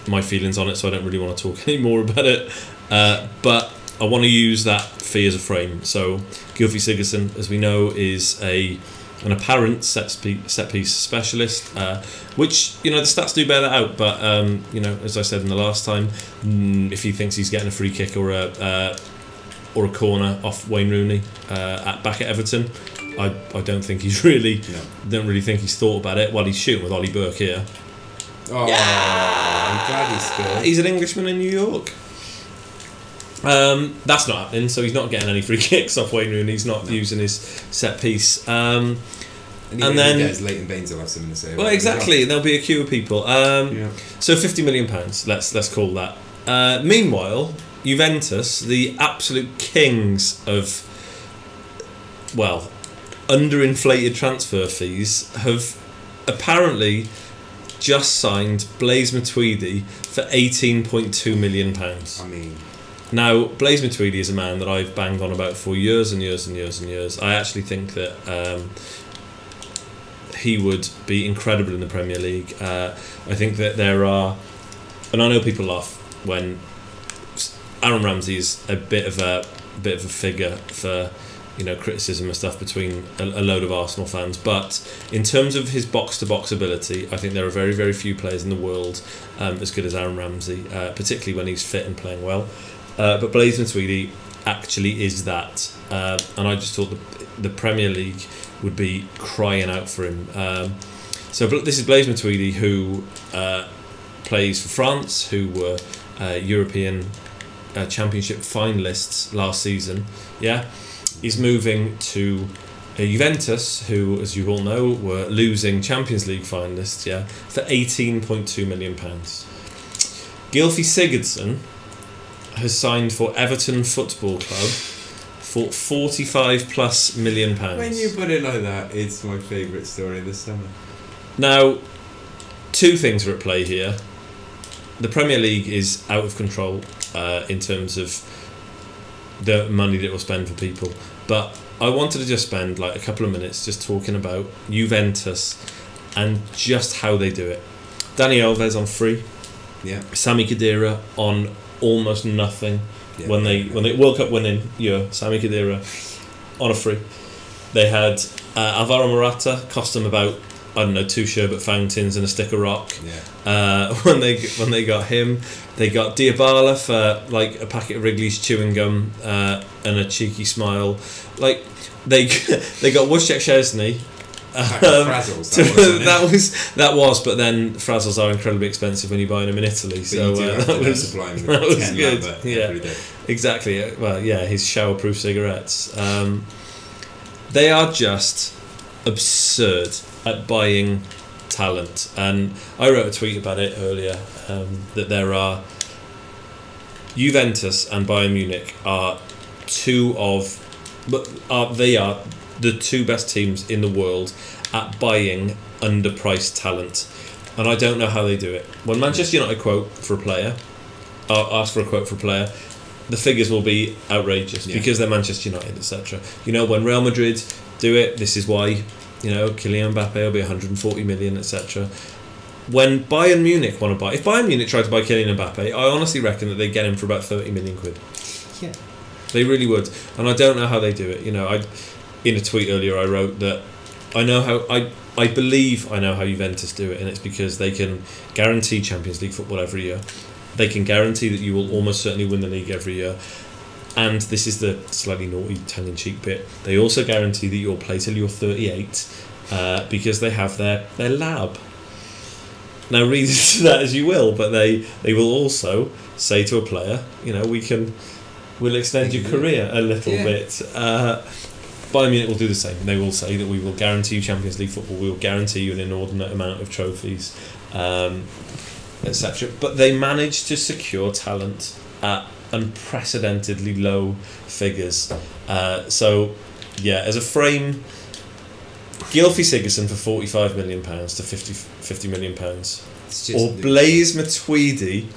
My feelings on it, so I don't really want to talk any more about it. But I want to use that fee as a frame. So Gylfi Sigurdsson, as we know, is an apparent set piece specialist, which the stats do bear that out. But as I said in the last time, if he thinks he's getting a free kick or a corner off Wayne Rooney back at Everton, I don't think he's really don't really think he's thought about it while he's shooting with Ollie Burke here. Oh, yeah! I'm glad he scored. He's an Englishman in New York. That's not happening, so he's not getting any free kicks off Wayne Rooney. He's not using his set piece. And then Leighton Baines will have something to say. Well, exactly. There'll be a queue of people. So £50 million. Let's call that. Meanwhile, Juventus, the absolute kings of underinflated transfer fees, have apparently just signed Blaise Matuidi for £18.2 million. I mean, now Blaise Matuidi is a man that I've banged on about for years and years and years and years. I actually think that he would be incredible in the Premier League. I think that there are, and I know people laugh when Aaron Ramsey is a bit of a figure for criticism and stuff between a load of Arsenal fans, but in terms of his box-to-box ability, I think there are very, very few players in the world as good as Aaron Ramsey, particularly when he's fit and playing well. But Blaise Matuidi actually is that, and I just thought the Premier League would be crying out for him. So this is Blaise Matuidi, who plays for France, who were European Championship finalists last season. He's moving to Juventus, who, as you all know, were losing Champions League finalists, for £18.2 million. Gylfi Sigurdsson has signed for Everton Football Club for £45+ million. When you put it like that, it's my favourite story of the summer. Now, two things are at play here. The Premier League is out of control in terms of the money that it will spend for people, but I wanted to just spend a couple of minutes just talking about Juventus and just how they do it. Dani Alves on free, Sami Khedira on almost nothing. When they World Cup winning year, Sami Khedira on a free. They had Alvaro Morata, cost them about, I don't know, 2 sherbet fountains and a stick of rock. When they got him, they got Diabala for a packet of Wrigley's chewing gum and a cheeky smile. They got Wojciech Szczesny. That was, but then Frazzles are incredibly expensive when you buy them in Italy. So that was good. Every day. Exactly. Well, his showerproof cigarettes. They are just absurd at buying talent, and I wrote a tweet about it earlier, that there are Juventus and Bayern Munich are they are the two best teams in the world at buying underpriced talent, and I don't know how they do it. When Manchester United ask for a quote for a player, the figures will be outrageous because they're Manchester United, etc. When Real Madrid do it, this is why. Kylian Mbappe will be 140 million, etc. When Bayern Munich want to buy, if Bayern Munich tried to buy Kylian Mbappe, I honestly reckon that they get him for about 30 million quid. Yeah, they really would, and I don't know how they do it. In a tweet earlier, I wrote that I believe I know how Juventus do it, and it's because they can guarantee Champions League football every year. They can guarantee that you will almost certainly win the league every year. And this is the slightly naughty tongue-in-cheek bit. They also guarantee that you'll play till you're 38 because they have their lab. Now read into that as you will, but they will also say to a player, we'll extend your career a little bit. Bayern Munich will do the same. They will say that we will guarantee you Champions League football, we will guarantee you an inordinate amount of trophies, etc. But they manage to secure talent at unprecedentedly low figures. As a frame, Gylfi Sigurdsson for £45 million to £50 million, or Blaise Matuidi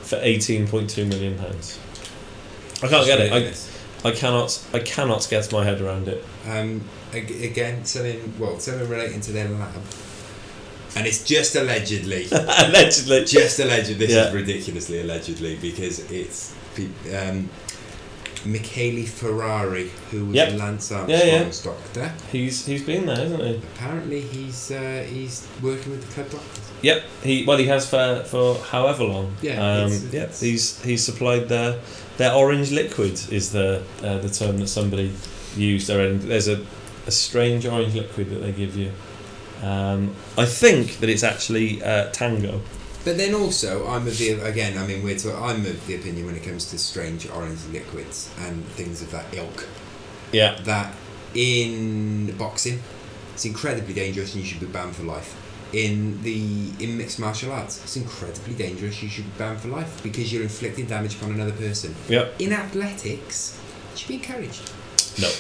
for £18.2 million. I can't get it. I cannot get my head around it. Again, something relating to their lab, and it's just allegedly. Allegedly. Just alleged. This is ridiculously allegedly because it's Michele Ferrari, who was Lance Armstrong's doctor. He's been there, hasn't he? Apparently, he's working with the club doctors. Yep. He has for however long. Yeah. He's supplied their orange liquid is the term that somebody used. There's a strange orange liquid that they give you. I think that it's actually Tango. But then also, I'm of the opinion when it comes to strange orange liquids and things of that ilk. Yeah. That in boxing, it's incredibly dangerous and you should be banned for life. In mixed martial arts, it's incredibly dangerous. You should be banned for life because you're inflicting damage upon another person. Yep. In athletics, it should be encouraged. No.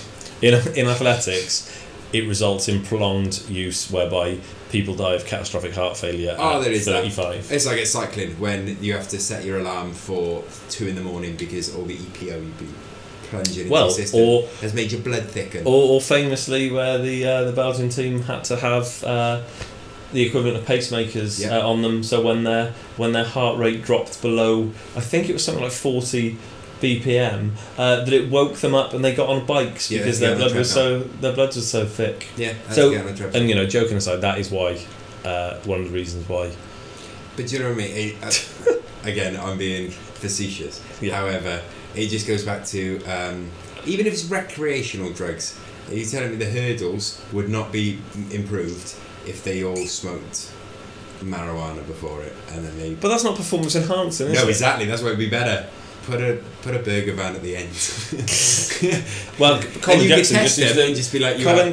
In athletics, it results in prolonged use whereby people die of catastrophic heart failure at 35. It's like at cycling when you have to set your alarm for 2 a.m. because all the EPO you've been plunging into the system has made your blood thicken. Or famously where the Belgian team had to have the equivalent of pacemakers on them, so when their heart rate dropped below, I think it was something like 40 BPM, that it woke them up and they got on bikes because their blood was so thick. Yeah. And joking aside, that is why one of the reasons why. But do you know what I mean? Again, I'm being facetious. Yeah. However, it just goes back to even if it's recreational drugs, are you telling me the hurdles would not be improved if they all smoked marijuana before it and then they? But that's not performance enhancing, is it? No, exactly. That's why it'd be better. Put a burger van at the end. Well, Colin Jackson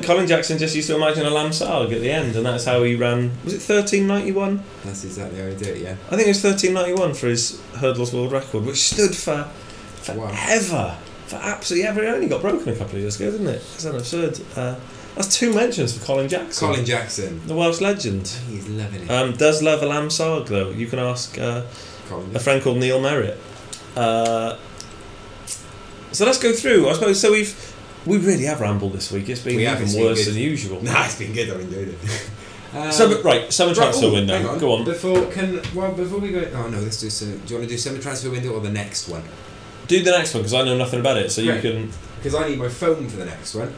Colin Jackson just used to imagine a lamb sarg at the end, and that's how he ran. Was it 1391? That's exactly how he did it. Yeah. I think it was 1391 for his hurdles world record, which stood for ever, for absolutely ever. It only got broken a couple of years ago, didn't it? It's absurd. That's 2 mentions for Colin Jackson. Colin Jackson, the Welsh legend. He's loving it. Does love a lamb sarg though. You can ask a friend called Neil Merritt. So let's go through. I suppose we really have rambled this week. It's been even worse than usual. Nah, it's been good. I've enjoyed it. Summer transfer window. Hang on. Go on. Before we go. Oh no, let's do some. Do you want to do summer transfer window or the next one? Do the next one because I know nothing about it. So you can. Because I need my phone for the next one.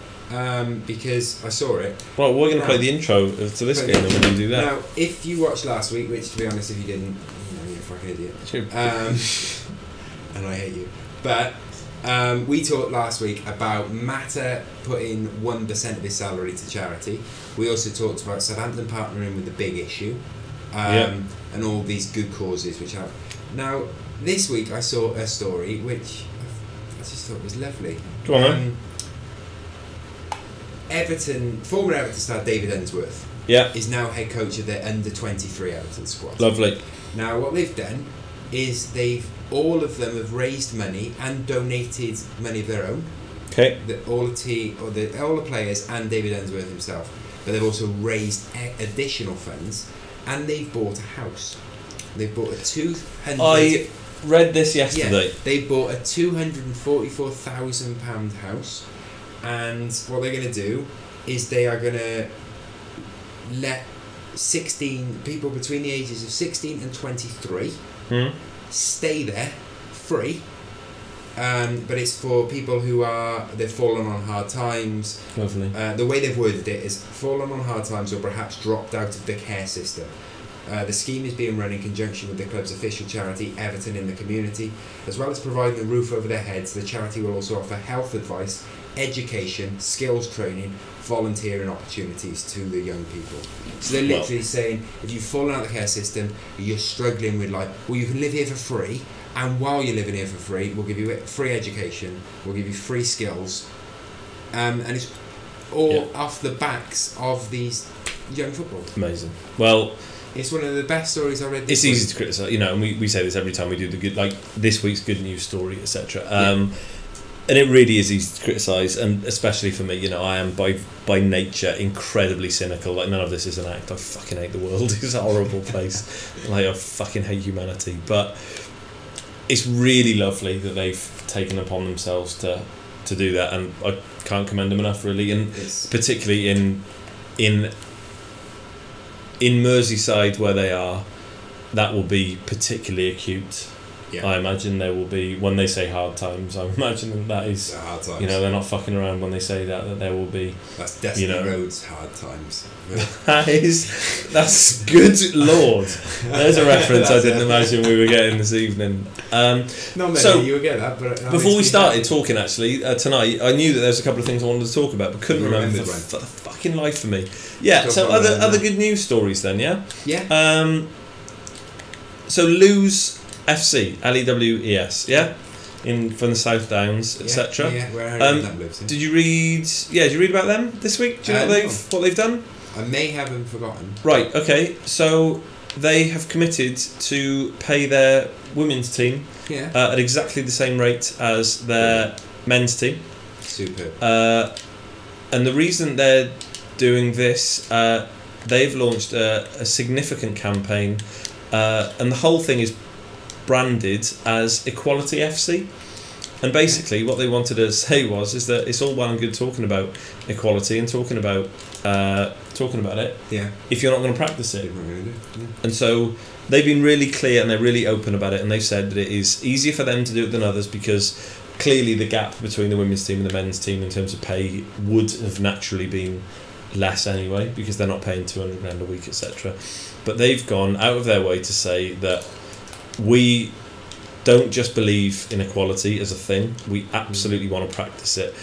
Because I saw it. Well, we're going to play the intro to this game, and we're going to do that. Now, if you watched last week, which to be honest, if you didn't, you're a fucking idiot. True. And I hate you. But we talked last week about Mata putting 1% of his salary to charity. We also talked about Southampton partnering with the Big Issue, and all these good causes which have. Now, this week I saw a story which I just thought was lovely. Go on then. Former Everton star David Unsworth is now head coach of their under-23 Everton squad. Lovely. Now, what they've done is all of them have raised money and donated money of their own. Okay. All the players and David Unsworth himself, but they've also raised additional funds, and they've bought a house. They've bought a 200. I read this yesterday. Yeah, they bought a £244,000 house, and what they're going to do is they are going to let 16 people between the ages of 16 and 23 stay there free, but it's for people they've fallen on hard times. Lovely. The way they've worded it is fallen on hard times or perhaps dropped out of the care system. The scheme is being run in conjunction with the club's official charity, Everton in the Community. As well as providing a roof over their heads, the charity will also offer health advice, education, skills training, volunteering opportunities to the young people. So they're literally saying, if you've fallen out of the care system, you're struggling with you can live here for free, and while you're living here for free, we'll give you free education, we'll give you free skills, and it's all off the backs of these young footballers. Amazing. Well, it's one of the best stories I read. It's easy to criticise, and we say this every time we do the good, this week's good news story, etc. And it really is easy to criticise, and especially for me, I am by nature incredibly cynical. None of this is an act. I fucking hate the world. It's a horrible place. I fucking hate humanity. But it's really lovely that they've taken upon themselves to to do that, and I can't commend them enough, really, and It's- particularly in Merseyside where they are, that will be particularly acute. Yeah. I imagine there will be, when they say hard times, I'm imagining that is, They're hard times. you know, they're not fucking around when they say that there will be. That's Destiny you know. Road's hard times. That's good lord. There's a reference I didn't imagine we were getting this evening. Not many So, you would get that, but Before we started talking, actually, tonight, I knew that there was a couple of things I wanted to talk about, but couldn't You remember remembered for the fucking life of me. Yeah, Go so for it, other then. good news stories then, yeah? Yeah. So Lewes FC, Lewes, yeah? From the South Downs, etc. Yeah, where Harry lives. Yeah. Did you read about them this week? Do you know No. what they've done? I may have them forgotten. Right, okay. So they have committed to pay their women's team Yeah. at exactly the same rate as their men's team. Superb. And the reason they're doing this, they've launched a significant campaign, and the whole thing is branded as Equality FC. And basically, what they wanted to say is that it's all well and good talking about equality and talking about it Yeah. if you're not going to practice it. Didn't really do. Yeah. And so they've been really clear and they're really open about it, and they've said that it is easier for them to do it than others because clearly the gap between the women's team and the men's team in terms of pay would have naturally been less anyway because they're not paying 200 grand a week, etc. But they've gone out of their way to say that we don't just believe in equality as a thing, we absolutely want to practice it.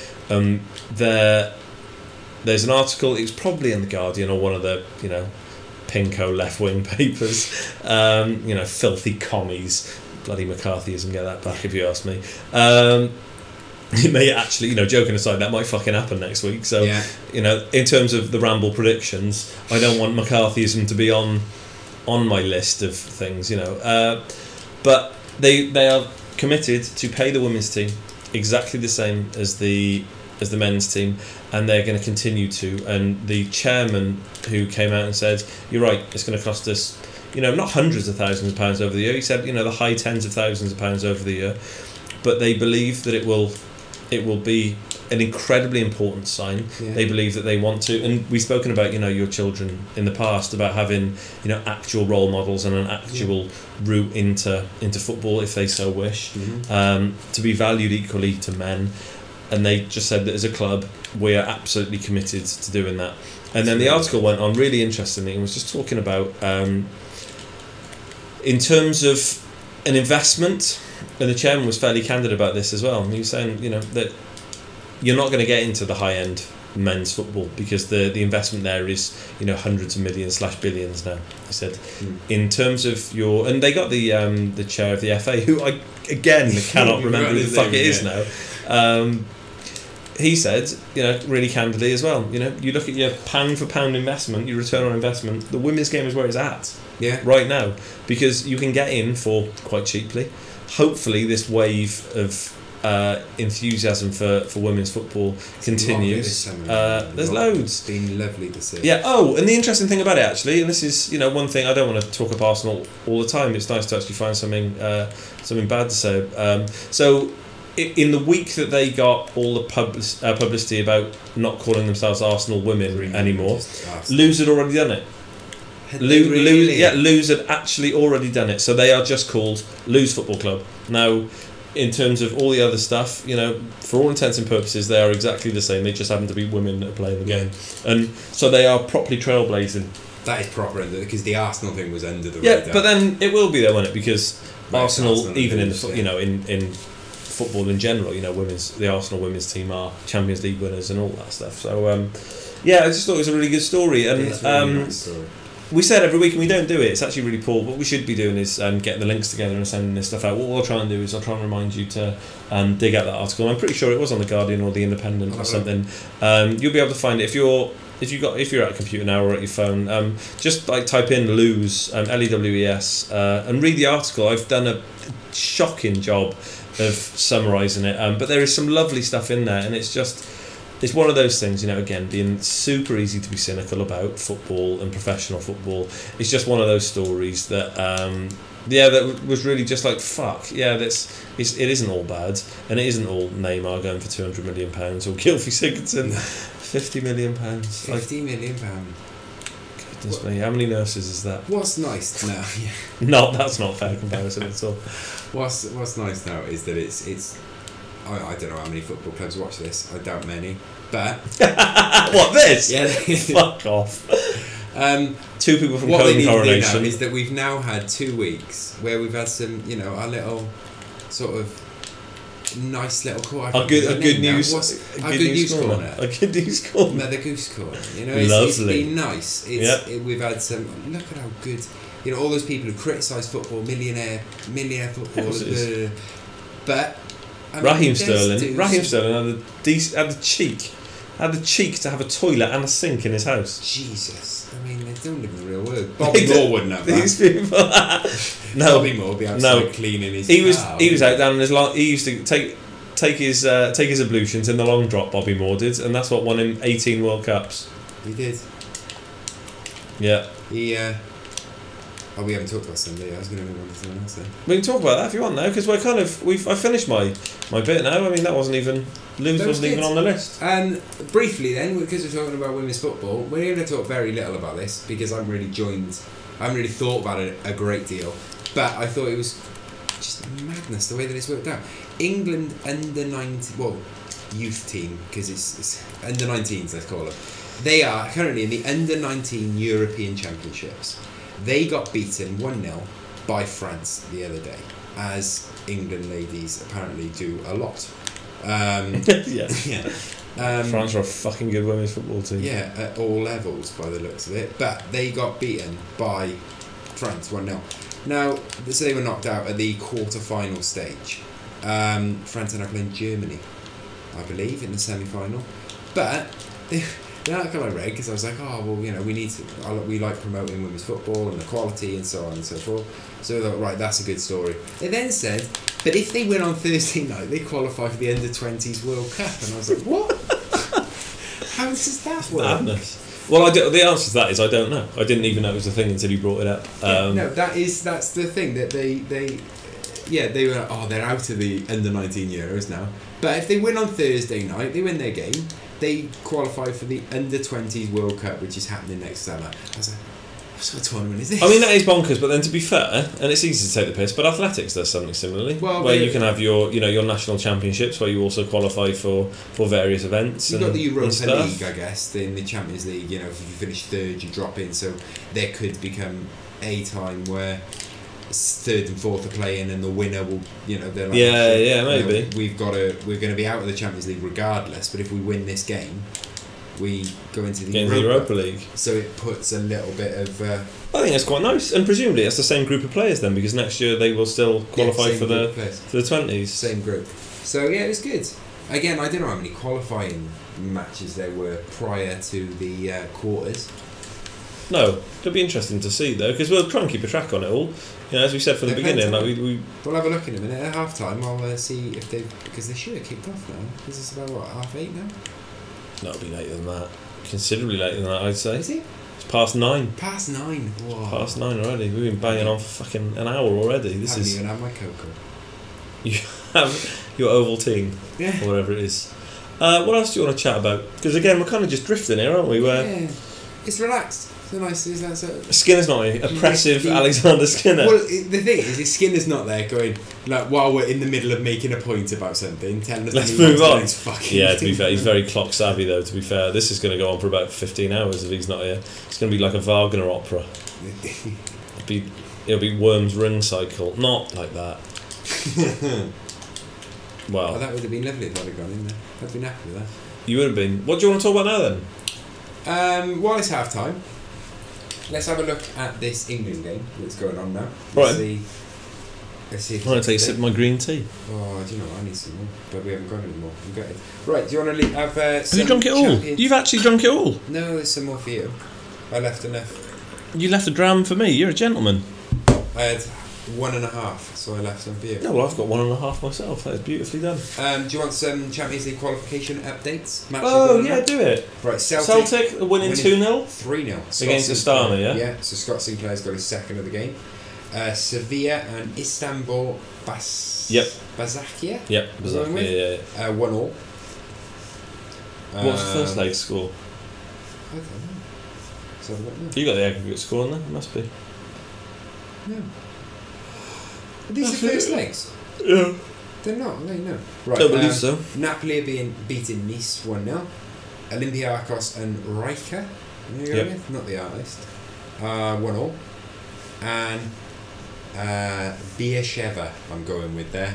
There's an article, it's probably in The Guardian or one of the, pinko left-wing papers, filthy commies, bloody McCarthyism, get that back if you ask me. It may actually, joking aside, that might fucking happen next week. So, Yeah. In terms of the Ramble predictions, I don't want McCarthyism to be on my list of things, but they are committed to pay the women's team exactly the same as the men's team, and they're going to continue to. And the chairman who came out and said, "You're right, it's going to cost us, not hundreds of thousands of pounds over the year." He said, the high tens of thousands of pounds over the year, but they believe that it will be an incredibly important sign. Yeah. They believe that they want to, and we've spoken about your children in the past about having actual role models and an actual route into football if they so wish, to be valued equally to men. And they just said that as a club we are absolutely committed to doing that. And then the article went on really interestingly and was just talking about in terms of an investment, and the chairman was fairly candid about this as well. And he was saying that you're not going to get into the high end men's football because the investment there is hundreds of millions / billions now. He said in terms of and they got the chair of the FA, who I again cannot remember who the fuck it is now. He said, really candidly as well, you look at your pound for pound investment, your return on investment, the women's game is where it's at right now because you can get in for quite cheaply. Hopefully this wave of enthusiasm for women's football continues. There's loads. It's been lovely to see. Yeah. Oh, and the interesting thing about it actually, and this is one thing, I don't want to talk up Arsenal all the time. It's nice to actually find something bad to say. So in the week that they got all the publicity about not calling themselves Arsenal women anymore, Lewes had already done it. Lewes had actually already done it, so they are just called Lewes Football Club now. In terms of all the other stuff, for all intents and purposes, they are exactly the same. They just happen to be women that are playing the game, and so they are properly trailblazing. That is proper, because the Arsenal thing was under the radar. radar. But then it will be there, won't it? Because Arsenal, even in Lewes, in football in general, the Arsenal women's team are Champions League winners and all that stuff. So I just thought it was a really good story, and it's a really nice story. We said every week and we don't do it. It's actually really poor. What we should be doing is getting the links together and sending this stuff out. What I'll try and do is I'll try and remind you to dig out that article. I'm pretty sure it was on The Guardian or The Independent or something. You'll be able to find it if you're at a computer now or at your phone. Just type in Lewes, Lewes, and read the article. I've done a shocking job of summarising it, but there is some lovely stuff in there, and it's one of those things, again, being super easy to be cynical about football and professional football. It's just one of those stories that Yeah, that was really just like, fuck. Yeah, it isn't all bad, and it isn't all Neymar going for £200 million or Gylfi Sigurdsson £50 million. £50 million. Goodness me, how many nurses is that? What's nice now? No, that's not a fair comparison at all. What's nice now is that it's. I don't know how many football clubs watch this. I doubt many, but what this? Yeah, fuck off. Two people from what they need Coronation. to do now is that we've now had 2 weeks where we've had some, our little sort of nice little corner. A good news corner. A good news corner. Mother Goose corner. It's been nice. We've had some. Look at how good. All those people who criticise football, millionaire footballers, but. Raheem Sterling had the cheek to have a toilet and a sink in his house. Jesus, they don't live in the real world. Bobby Moore wouldn't have that. These people, no, Bobby Moore would be outside cleaning his. He was out down in his long. He used to take his ablutions in the long drop. Bobby Moore did, and that's what won him 18 World Cups. He did. Yeah. We haven't talked about Sunday. I was going to move on to something else then. We can talk about that if you want now, because I finished my bit now. I mean, that wasn't even on the list. Briefly then, because we're talking about women's football, we're going to talk very little about this because I haven't really thought about it a great deal, but I thought it was just madness the way that it's worked out. England under 19, youth team, because it's under 19s, let's call it. They are currently in the under 19 European Championships. They got beaten 1-0 by France the other day, as England ladies apparently do a lot. France are a fucking good women's football team. Yeah, at all levels by the looks of it. But they got beaten by France 1-0. Now, so they were knocked out at the quarter-final stage. France are now playing Germany, I believe, in the semi-final. But the article I read, because I was like, we like promoting women's football and equality and so on and so forth. So I thought, right, that's a good story. They then said, but if they win on Thursday night, they qualify for the under-20s World Cup. And I was like, what? How does that work? Madness. Well, the answer to that is I don't know. I didn't even know it was a thing until you brought it up. That's the thing, that they were, they're out of the under-19 Euros now. But if they win on Thursday night, they win their game, they qualify for the under-20s World Cup, which is happening next summer. I was like, what sort of tournament is this? I mean, that is bonkers, but then to be fair, and it's easy to take the piss, but athletics does something similarly, where you can have your national championships, where you also qualify for various events. You've got the Europa League, I guess, in the Champions League. If you finish third, you drop in, so there could become a time where third and fourth are playing, and the winner will, they're like, maybe we're going to be out of the Champions League regardless, but if we win this game, we go into the Europa League. So it puts a little bit of. I think that's quite nice, and presumably it's the same group of players then, because next year they will still qualify for the 20s. Same group. So yeah, it was good. Again, I don't know how many qualifying matches there were prior to the quarters. No, it'll be interesting to see though, because we'll try and keep a track on it all. As we said from the beginning, we'll have a look in a minute. At half time, I'll see if because they should have kicked off now. Because it's about 8:30 now. No, it'll be later than that. Considerably later than that, I'd say. Is it? It's past 9. Past 9. Whoa. Past 9 already. We've been banging on for fucking an hour already. I haven't even had my cocoa. You have your Ovaltine, or whatever it is. What else do you want to chat about? Because again, we're kind of just drifting here, aren't we? It's relaxed. Skinner's not here. Oppressive Alexander Skinner. Well, the thing is Skinner's not there going, like, while we're in the middle of making a point about something, telling us let's move on. To be fair, he's very clock savvy though, to be fair. This is going to go on for about 15 hours if he's not here. It's going to be like a Wagner opera. It'll be Worm's Ring Cycle. Not like that. Well, that would have been lovely if I'd have gone in there. I'd been happy with that. You would have been. What do you want to talk about now then? While it's half time, let's have a look at this England game that's going on now. Let's see if I'm going to take a sip of my green tea. Oh, do you know what? I need some more, but we haven't got any more. I'm gutted. Right, do you want to have Have you drunk it all? You've actually drunk it all? No, there's some more for you. I left enough. You left a dram for me. You're a gentleman. I had 1.5, so I left some for you. No, well, I've got 1.5 myself. That is beautifully done. Do you want some Champions League qualification updates? Do it. Right, Celtic winning 2-0? 3-0. Against Astana, yeah? Yeah, so Scott Sinclair's got his second of the game. Sevilla and Istanbul Basakia. Yep. Basakia, yeah. 1-1. What's the first leg score? I don't know. So I don't know. You got the aggregate score on there? It must be. No. Are these the first legs? Yeah. They're not, no. Right, Don't believe so. Napoli are being beaten Nice 1-0. Olympiacos and Rijeka. Yep. Not the artist. 1-1. And Beersheva I'm going with there.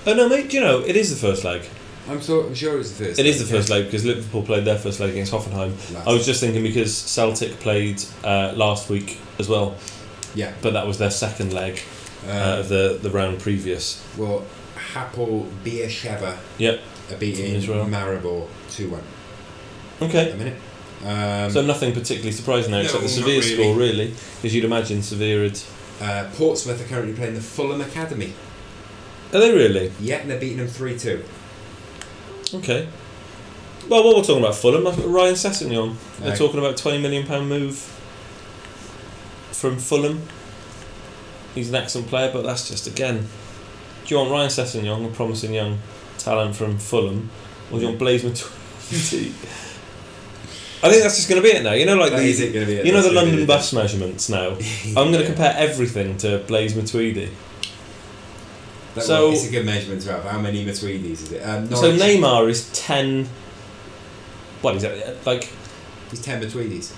Oh no, mate, do you know, it is the first leg. I'm sure it's the first leg. It is the first leg because Liverpool played their first leg against Hoffenheim. I was just thinking because Celtic played last week as well. Yeah. But that was their second leg of the round previous. Well, Hapoel Beersheva are beating Maribor 2-1. Okay. A minute. So nothing particularly surprising there except the Sevilla score, really, because you'd imagine Sevilla had... Portsmouth are currently playing the Fulham Academy. Are they really? Yeah, and they're beating them 3-2. Okay. Well, while we're talking about Fulham, Ryan Sessegnon, they're talking about £20 million move from Fulham. He's an excellent player, but that's just, again, do you want Ryan Sessegnon, a promising young talent from Fulham, or do you want Blaise Matuidi? I think that's just going to be it now. You know, like the London bus measurements now. I'm going to compare everything to Blaise Matuidi. So it's a good measurement to have. How many Matuidis is it? So Neymar is 10. What is that? Like he's 10 Matuidis.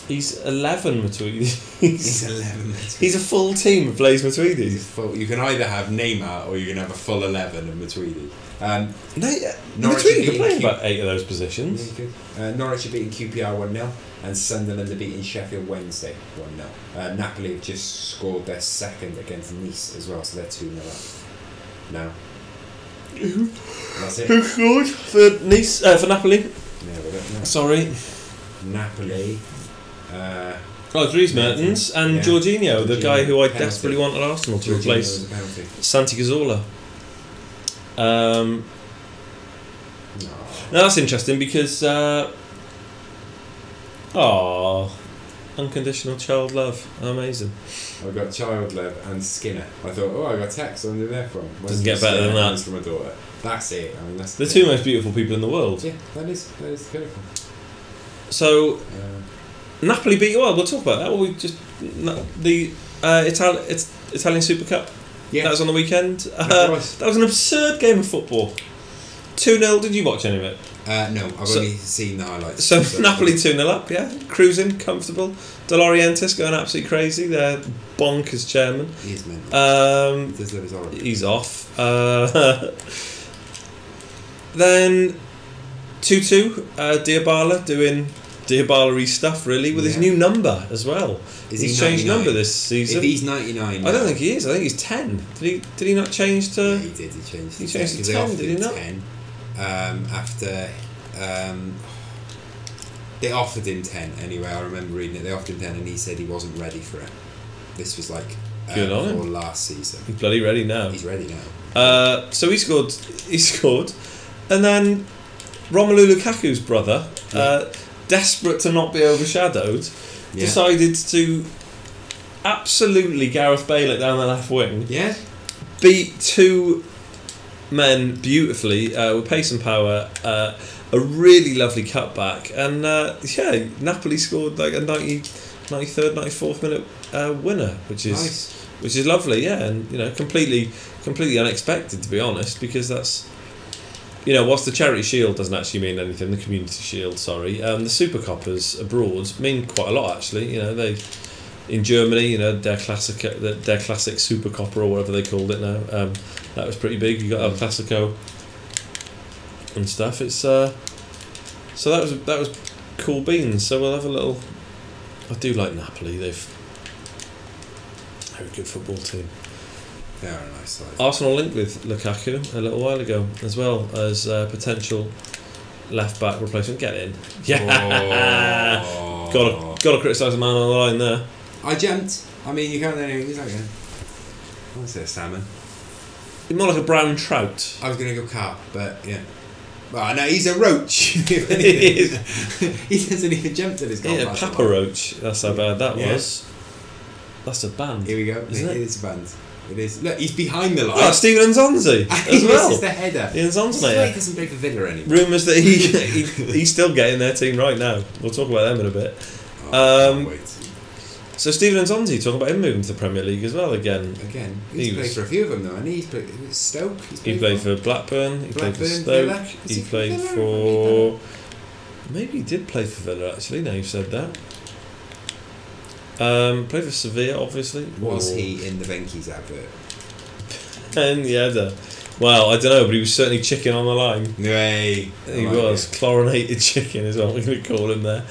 He's 11 Matuidis. He's 11 Matuidis. He's a full team of Blaise Matuidis. You can either have Neymar or you can have a full 11 of Matuidi. Matuidi could play about 8 of those positions. Yeah, Norwich are beating QPR 1-0 and Sunderland are beating Sheffield Wednesday 1-0. Napoli have just scored their second against Nice as well, so they're 2-0 up now. That's it. Who scored for Nice? For Napoli? Yeah, we don't know. Sorry. Napoli. Dries Mertens and Jorginho, the guy who I desperately wanted Arsenal to replace Santi Cazorla. Now that's interesting because unconditional child love, amazing. I got child love and Skinner. I thought, I got text under there from. Doesn't get better than that. From a daughter. That's it. I mean, that's the two most beautiful people in the world. Yeah, that is beautiful. So Napoli beat. Well, we'll talk about that. The Italian Super Cup. Yeah, that was on the weekend. That was an absurd game of football. 2-0. Did you watch any of it? No, I've only seen the highlights. So Napoli 2-0 up, cruising, comfortable. De Laurentiis going absolutely crazy. They're bonkers chairman. He is mental. He's off. Then 2-2. Dybala doing Dybala-y stuff really with his new number as well. He's changed number this season. If he's 99 now. I don't think he is. I think he's 10. Did he not change to... Yeah, he did. He changed to 10, did he not? 10 after... they offered him 10 anyway. I remember reading it. They offered him 10 and he said he wasn't ready for it. This was like before last season. He's bloody ready now. He's ready now. So he scored. And then Romelu Lukaku's brother, desperate to not be overshadowed, decided to absolutely Gareth Bale it down the left wing. Yeah. Beat two men beautifully with pace and power. A really lovely cutback, and Napoli scored like a 93rd, 94th minute winner, which is nice. Which is lovely. Yeah, and completely unexpected, to be honest, because that's. Whilst the Charity Shield doesn't actually mean anything, the Community Shield, sorry, the Super Coppers abroad mean quite a lot actually. They in Germany, their classic Super Copper or whatever they called it now. That was pretty big. You got El Clasico and stuff. It's so that was cool beans. So we'll have a little. I do like Napoli. They're a good football team. They are a nice side. Arsenal linked with Lukaku a little while ago, as well as potential left back replacement. Get in, yeah. Got to criticise the man on the line there. I jumped. I mean, you can't do anything. He's like, what's it, salmon? More like a brown trout. I was going to go carp, but yeah. Well, no, he's a roach. He doesn't even jump to this goal. Yeah, Papa Roach. That's how bad that was. That's a band. Here we go. Isn't it? It is a band. It is. Look, he's behind the line. Oh, Stephen Nzonzi as well. This is the header. The Nzonzi, mate. He doesn't play for Villa anymore. Rumours that he's still getting their team right now. We'll talk about them in a bit. Can't wait. So Stephen Nzonzi, talking about him moving to the Premier League as well again. He's played for a few of them though, and he's played Stoke. He played for Blackburn. He played for Stoke. Villa. He played for. Maybe he did play for Villa actually. Now you've said that. Played for Sevilla, obviously. Was he in the Venky's advert? And yeah, well, I don't know, but he was certainly chicken on the line. Hey, he was chlorinated chicken, is what we're going to call him there.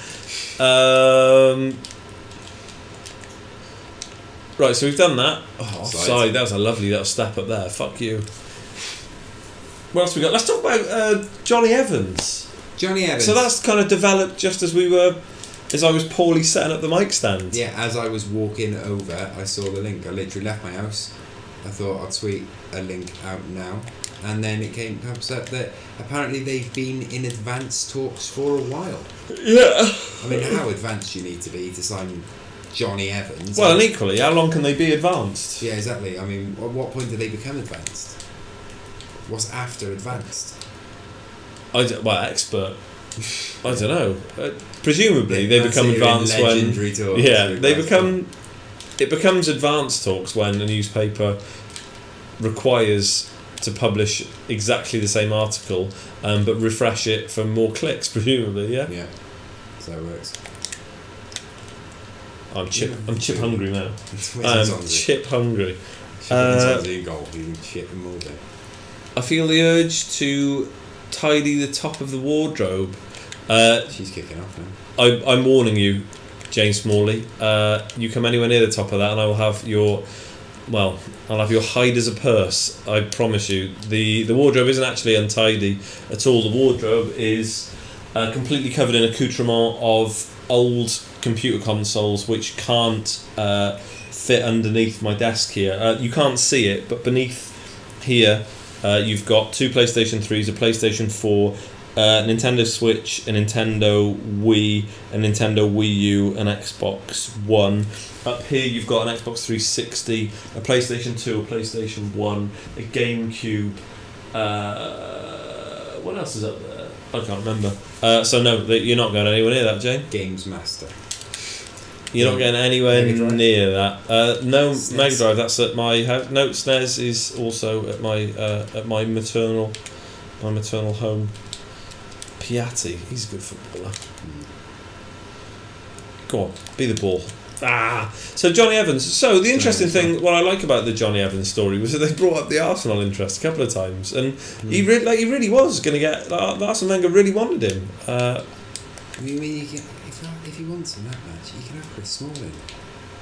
Right, so we've done that. Oh, offside. That was a lovely little step up there. Fuck you. What else we got? Let's talk about Johnny Evans. Johnny Evans. So that's kind of developed just as I was poorly setting up the mic stand. Yeah, as I was walking over, I saw the link. I literally left my house. I thought I'd tweet a link out now, and then it comes up that apparently they've been in advanced talks for a while. Yeah. I mean, how advanced do you need to be to sign Johnny Evans? Well, and equally, how long can they be advanced? Yeah, exactly. I mean, at what point do they become advanced? What's after advanced? Expert. I don't know. Presumably, they become advanced when. Talks, It becomes advanced talks when a newspaper requires to publish exactly the same article, but refresh it for more clicks. Presumably, yeah. Yeah. So it works. I'm chip hungry now. I'm chip hungry. I feel the urge to tidy the top of the wardrobe. She's kicking off now. I'm warning you, James Smalley. You come anywhere near the top of that, and I will have your. Well, I'll have your hide as a purse. I promise you. The wardrobe isn't actually untidy at all. The wardrobe is completely covered in accoutrement of old computer consoles which can't fit underneath my desk here. You can't see it, but beneath here you've got 2 PlayStation 3s, a PlayStation 4, Nintendo Switch, a Nintendo Wii, a Nintendo Wii U, an Xbox One. Up here you've got an Xbox 360, a PlayStation 2, a PlayStation 1, a GameCube. What else is up there? I can't remember. So no, you're not going anywhere near that, Jane. Games Master. You're not getting anywhere near that. No, SNES. Mega Drive. That's at my house. No, SNES is also at my maternal home. Piatti, he's a good footballer. Go on, be the ball. So Johnny Evans. So the interesting thing, what I like about the Johnny Evans story was that they brought up the Arsenal interest a couple of times, and he really was going to get. Arsene Wenger really wanted him. I mean, if he wants him that much, you can have Chris Smalling.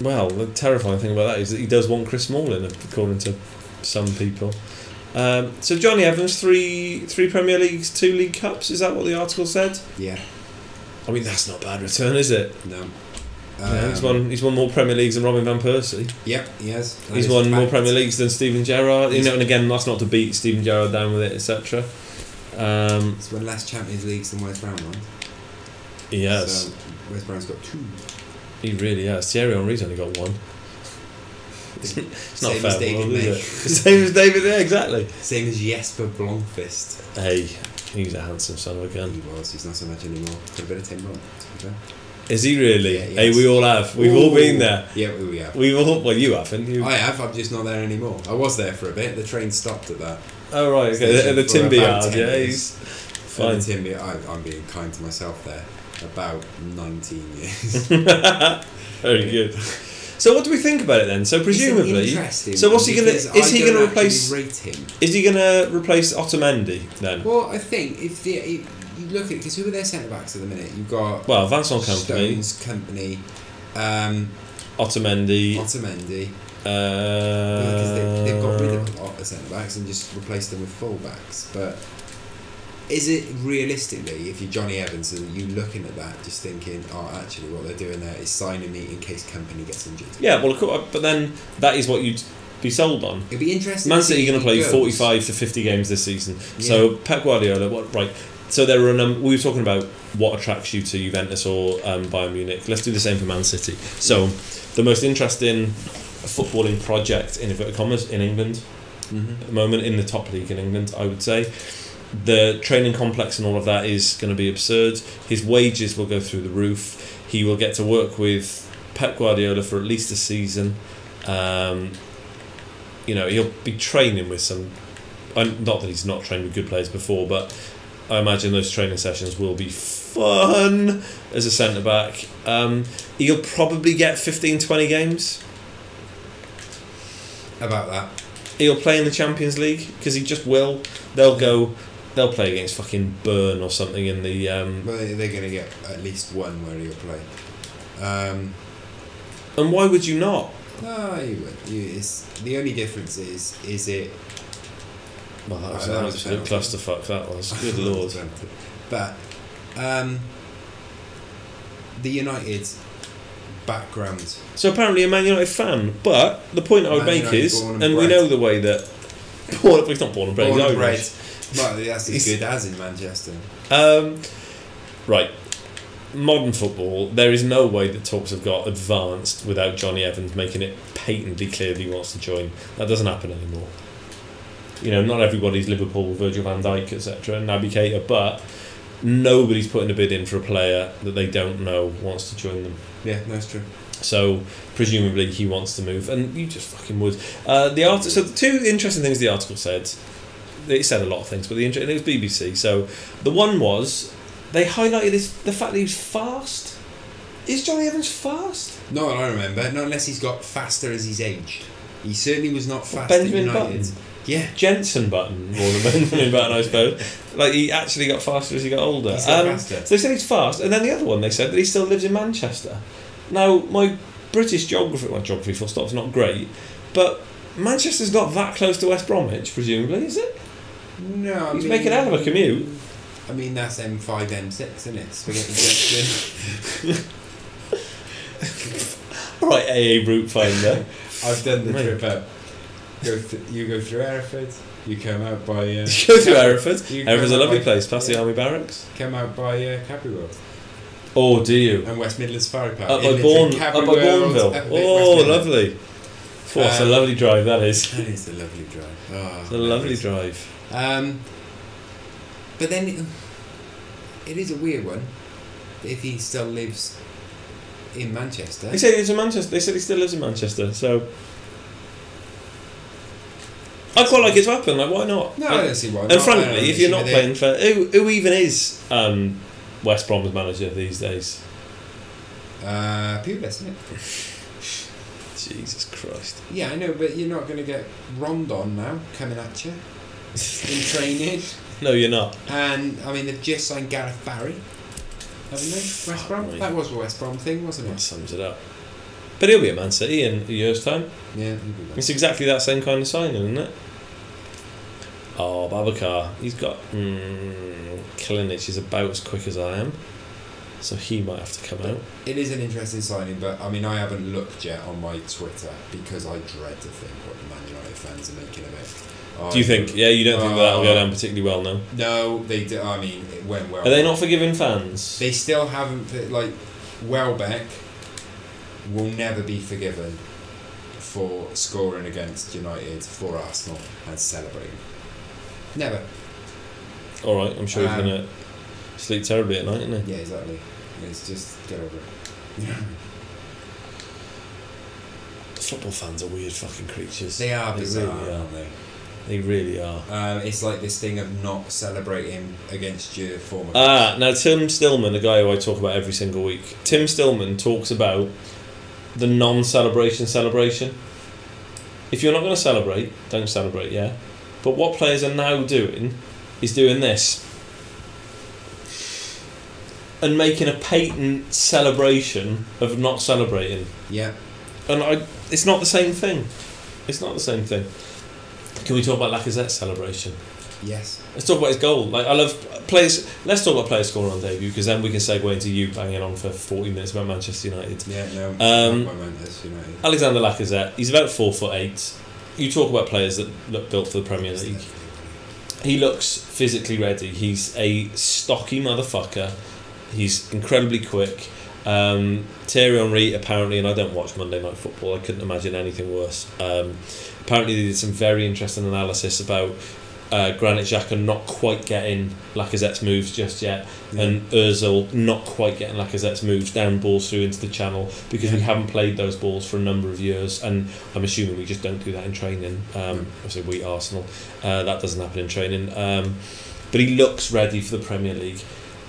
Well, the terrifying thing about that is that he does want Chris Smalling, according to some people. So Johnny Evans, three Premier Leagues, 2 League Cups. Is that what the article said? Yeah. I mean, that's not a bad return, is it? No. He's won more Premier Leagues than Robin van Persie. Yep, he has. He's won more Premier Leagues than Steven Gerrard. And again, that's not to beat Steven Gerrard down with it, etc. He's won less Champions Leagues than West Brom won. He has. So West Brom's got 2. He really has. Thierry Henry's only got 1. It's not Same fair, as David May. is it? Same as David, yeah, exactly. Same as Jesper Blomqvist. Hey, he's a handsome son of a gun. He was. He's not so much anymore. Got a bit of Tim Roth, to be fair. Is he really? Yeah, hey, we all have. We've all been there. Yeah, we have. We've all. Well, you haven't. I have. I'm just not there anymore. I was there for a bit. The train stopped at that. Oh right, okay. The Timber Yard. Yeah, he's fine. Timber. I'm being kind to myself there. About 19 years. Very good. So what do we think about it then? So presumably, so what's he gonna? Is he gonna replace? Rate him. Is he gonna replace Otamendi then? Well, I think if you look at it, because who are their centre backs at the minute? You've got Vincent Kompany, Stones Company, Otamendi. Because they've got rid of a lot of centre backs and just replaced them with full backs. But is it realistically, if you're Johnny Evans, and you looking at that, just thinking, actually, what they're doing there is signing me in case Company gets injured? Yeah, well, but then that is what you'd be sold on. It'd be interesting. Man City are going to play goes. 45 to 50 games this season. So Pep Guardiola, right? So there are we were talking about what attracts you to Juventus or Bayern Munich. Let's do the same for Man City. So the most interesting footballing project in inverted commas in England at the moment, in the top league in England, I would say. The training complex and all of that is going to be absurd. His wages will go through the roof. He will get to work with Pep Guardiola for at least a season. He'll be training with some... Not that he's not trained with good players before, but I imagine those training sessions will be fun as a centre-back. He'll probably get 15-20 games. About that. He'll play in the Champions League, because he just will. They'll play against fucking Bern or something in the... Well, they're going to get at least one where he'll play. And why would you not? No, you would. The only difference is it... Well, that was an absolute clusterfuck, that was. Good lord. But the United background... So apparently a Man United fan, but the point I would make is, and we know the way that... He's not born and bred, he's Irish. Well, that's as good as in Manchester. Right. Modern football, there is no way that talks have got advanced without Johnny Evans making it patently clear that he wants to join. That doesn't happen anymore. Not everybody's Liverpool, Virgil van Dijk, etc., and Naby Keita, but nobody's putting a bid in for a player that they don't know wants to join them. Yeah, that's true. So presumably he wants to move, and you just fucking would. So the two interesting things the article said. It said a lot of things, but it was BBC. So the one was they highlighted the fact that he was fast. Is Johnny Evans fast? No, I remember. Not unless he's got faster as his age. He certainly was not fast. Benjamin at United. Button. Yeah, Jensen Button more than Benjamin Button, I suppose. Like he actually got faster as he got older. He's faster. So they said he's fast, and then the other one they said that he still lives in Manchester. Now my British geography full stop's not great, but Manchester's not that close to West Bromwich, presumably, is it? No, he's making a hell of a commute. I mean, that's M5, M6, isn't it? Spaghetti junction. Right, AA route finder. I've done the trip out. You go through Hereford. You come out by. You go through Hereford. Hereford's a lovely place, past the Army Barracks. Come out by Cadbury. Oh, do you? And West Midlands Ferry Park. Up by Bourneville. Oh, lovely. It's a lovely drive, that is. That is a lovely drive. Oh, it's a lovely drive. But then it is a weird one. If he still lives in Manchester. They said he lives in Manchester. They said he still lives in Manchester. So I'd quite like it to happen. Like, why not? No, I don't see why not. And frankly, if you're not playing for who even is West Brom's manager these days? Pulis, isn't it? Jesus Christ. Yeah, I know, but you're not going to get Rondon now coming at you in training. No, you're not. And I mean, they've just signed Gareth Barry, haven't they? West Brom. Me. That was a West Brom thing, wasn't it? That sums it up. But he'll be at Man City in a year's time. Yeah, he'll be back. It's exactly that same kind of signing, isn't it? Oh, Babacar. He's got Kalinic is about as quick as I am, so he might have to come out. It is an interesting signing, but I mean, I haven't looked yet on my Twitter because I dread to think what the Man United fans are making of it. Do you think? Yeah, you don't think that'll go down particularly well, no? No, they do. I mean, it went well. Are they not forgiving fans? They still haven't. Like, Welbeck will never be forgiven for scoring against United for Arsenal and celebrating. Never. All right, I'm sure he's gonna sleep terribly at night, isn't he? Yeah, exactly. It's just get over it. Football fans are weird fucking creatures. They are bizarre, really aren't they? They really are. It's like this thing of not celebrating against your former. Now Tim Stillman, a guy who I talk about every single week, Tim Stillman talks about the non-celebration celebration. If you're not going to celebrate, don't celebrate, yeah? But what players are now doing is doing this. And making a patent celebration of not celebrating. Yeah. And it's not the same thing. It's not the same thing. Can we talk about Lacazette's celebration? Yes. Let's talk about his goal. Like, I love players. Let's talk about players scoring on debut, because then we can segue into you banging on for 40 minutes about Manchester United. Yeah, no. Manchester United. Alexander Lacazette. He's about 4'8". you talk about players that look built for the Premier League. He looks physically ready. He's a stocky motherfucker. He's incredibly quick. Thierry Henry apparently, and I don't watch Monday Night Football, I couldn't imagine anything worse. Apparently they did some very interesting analysis about Granit Xhaka not quite getting Lacazette's moves just yet, and Ozil not quite getting Lacazette's moves down balls through into the channel, because we haven't played those balls for a number of years, and I'm assuming we just don't do that in training. Obviously we Arsenal, that doesn't happen in training, but he looks ready for the Premier League.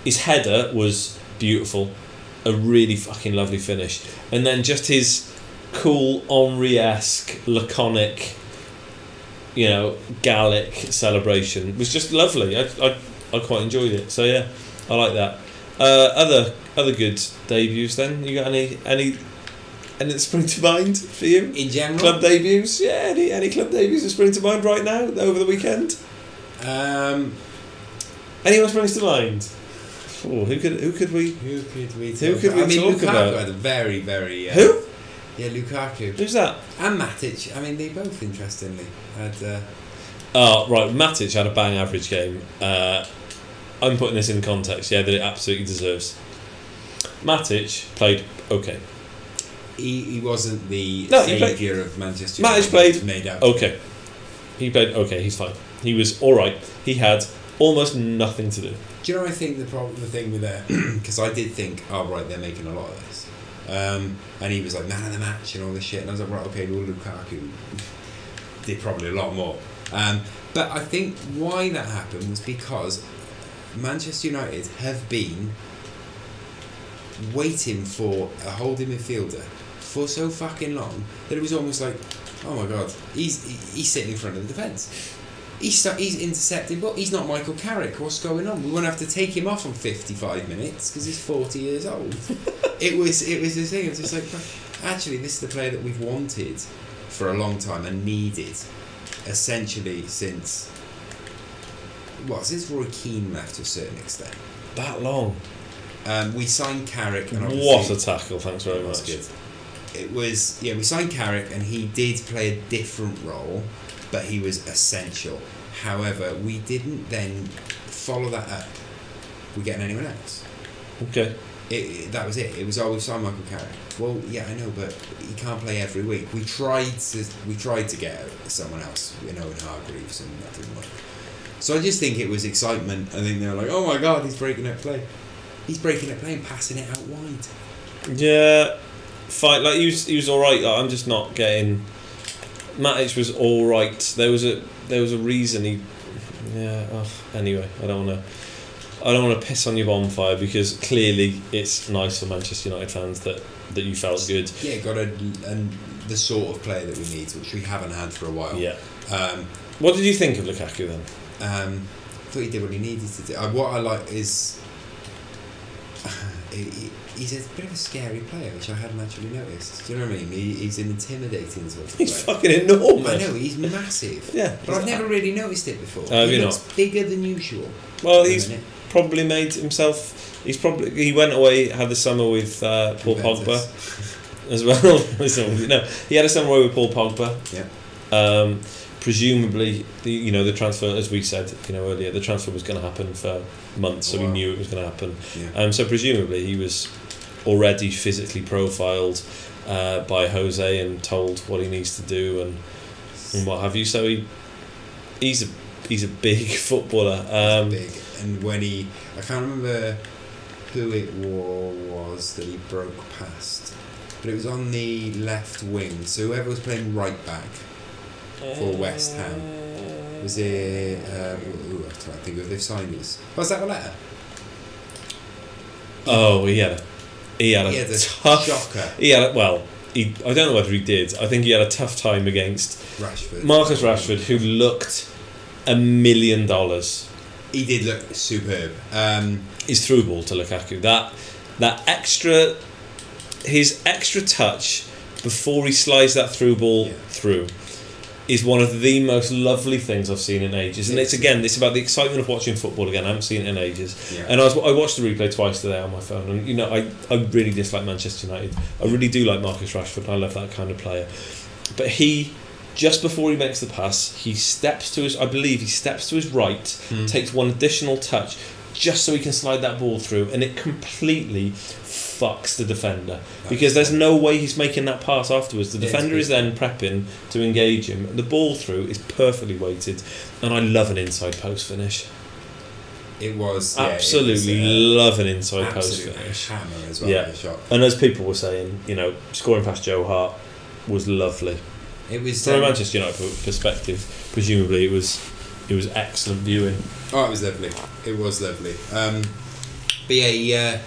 His header was beautiful, a really fucking lovely finish, and then just his cool Henry-esque, laconic, Gallic celebration was just lovely. I quite enjoyed it. So yeah, I like that. Other good debuts then? You got any that spring to mind for you? In general? Club debuts? Yeah, any club debuts that spring to mind right now, over the weekend? Anyone springs to mind? Oh, who could we talk about? Lukaku had a very, very... Who? Yeah, Lukaku. Who's that? And Matic. I mean, they both, interestingly, had... Right, Matic had a bang average game. I'm putting this in context, that it absolutely deserves. Matic played okay. He wasn't the saviour of Manchester United. Matic played made out. Okay. He played okay, he's fine. He was alright. He had almost nothing to do. Do you know, I think the thing with that, because I did think, oh right, they're making a lot of this. And he was like man of the match and all this shit, and I was like, right, okay, well, Lukaku did probably a lot more. But I think why that happened was because Manchester United have been waiting for a holding midfielder for so fucking long that it was almost like, oh my god, he's sitting in front of the defence. He's intercepting, but he's not Michael Carrick. What's going on? We won't have to take him off on 55 minutes because he's 40 years old. it was this thing. It's just like, actually, this is the player that we've wanted for a long time and needed, essentially since Roy Keane left to a certain extent. That long. We signed Carrick, and what a tackle! Thanks very much. Good. It was we signed Carrick, and he did play a different role, but he was essential. However, we didn't then follow that up with getting anyone else. Okay. That was it. It was always signed Michael Carrick. Well, yeah, I know, but he can't play every week. We tried to get someone else, in Hargreaves, and that didn't work. So I just think it was excitement. I think they were like, oh my god, he's breaking up play. He's breaking up play and passing it out wide. Yeah, fine. Like he was all right. Like, I'm just not getting. Matic was all right. There was a reason he. Yeah. Oh, anyway, I don't want to piss on your bonfire, because clearly it's nice for Manchester United fans that you felt good. Yeah, and the sort of player that we need, which we haven't had for a while. Yeah. What did you think of Lukaku then? I thought he did what he needed to do. What I like is he's a bit of a scary player, which I hadn't actually noticed. Do you know what I mean? He's an intimidating sort of player. He's fucking enormous. I know, he's massive. Yeah. But I've never really noticed it before. He looks bigger than usual. Well, he's probably made himself... He went away, had the summer with Paul Pogba as well. He had a summer away with Paul Pogba. Yeah. Presumably, the transfer, as we said earlier, the transfer was going to happen for months, so we knew it was going to happen. Yeah. So presumably he was already physically profiled by Jose and told what he needs to do and what have you. So he's a big footballer. Big, and when I can't remember who it was that he broke past, but it was on the left wing. So whoever was playing right back for West Ham, was it? I'm trying to think of their signings. Was that Morata? Oh, he had a tough shocker. I don't know whether he did. I think he had a tough time against Marcus Rashford, who looked $1 million. He did look superb. His through ball to Lukaku, his extra touch before he slides that through ball through, is one of the most lovely things I've seen in ages. And it's about the excitement of watching football again. I haven't seen it in ages. Yeah. And I watched the replay twice today on my phone, and I really dislike Manchester United. I really do like Marcus Rashford. I love that kind of player. But he just before he makes the pass, he steps to his, I believe he steps to his right, takes one additional touch, just so he can slide that ball through, and it completely fucks the defender. Because there's no way he's making that pass afterwards. The defender is then prepping to engage him. The ball through is perfectly weighted, and I love an inside post finish. It was absolutely love an inside post finish. Hammer as well. The shot. And as people were saying, you know, scoring past Joe Hart was lovely. It was from a Manchester United perspective. Presumably, it was excellent viewing. Oh, it was lovely. It was lovely. But yeah,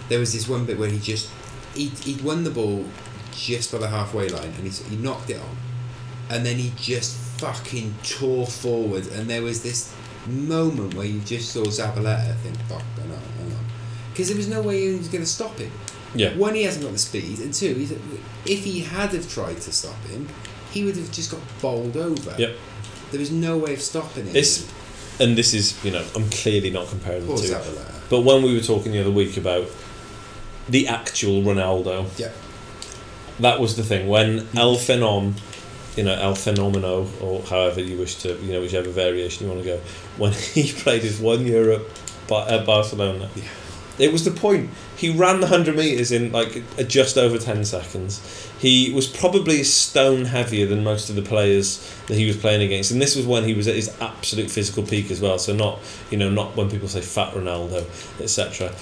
there was this one bit where he'd won the ball just by the halfway line, and he knocked it on, and then he just fucking tore forward, and there was this moment where you just saw Zabaleta think, fuck, hang on. Because there was no way he was going to stop him. Yeah. One, he hasn't got the speed, and two, if he had have tried to stop him, he would have just got bowled over. Yep. There was no way of stopping him. And this is, you know, I'm clearly not comparing the two. Zabaleta. But when we were talking the other week about the actual Ronaldo, that was the thing. When El Phenomeno, or however you wish to, you know, whichever variation you want to go, when he played his 1 year at Barcelona, it was the point. He ran the 100 metres in like just over 10 seconds. He was probably a stone heavier than most of the players that he was playing against, and this was when he was at his absolute physical peak as well. So not when people say fat Ronaldo, etc.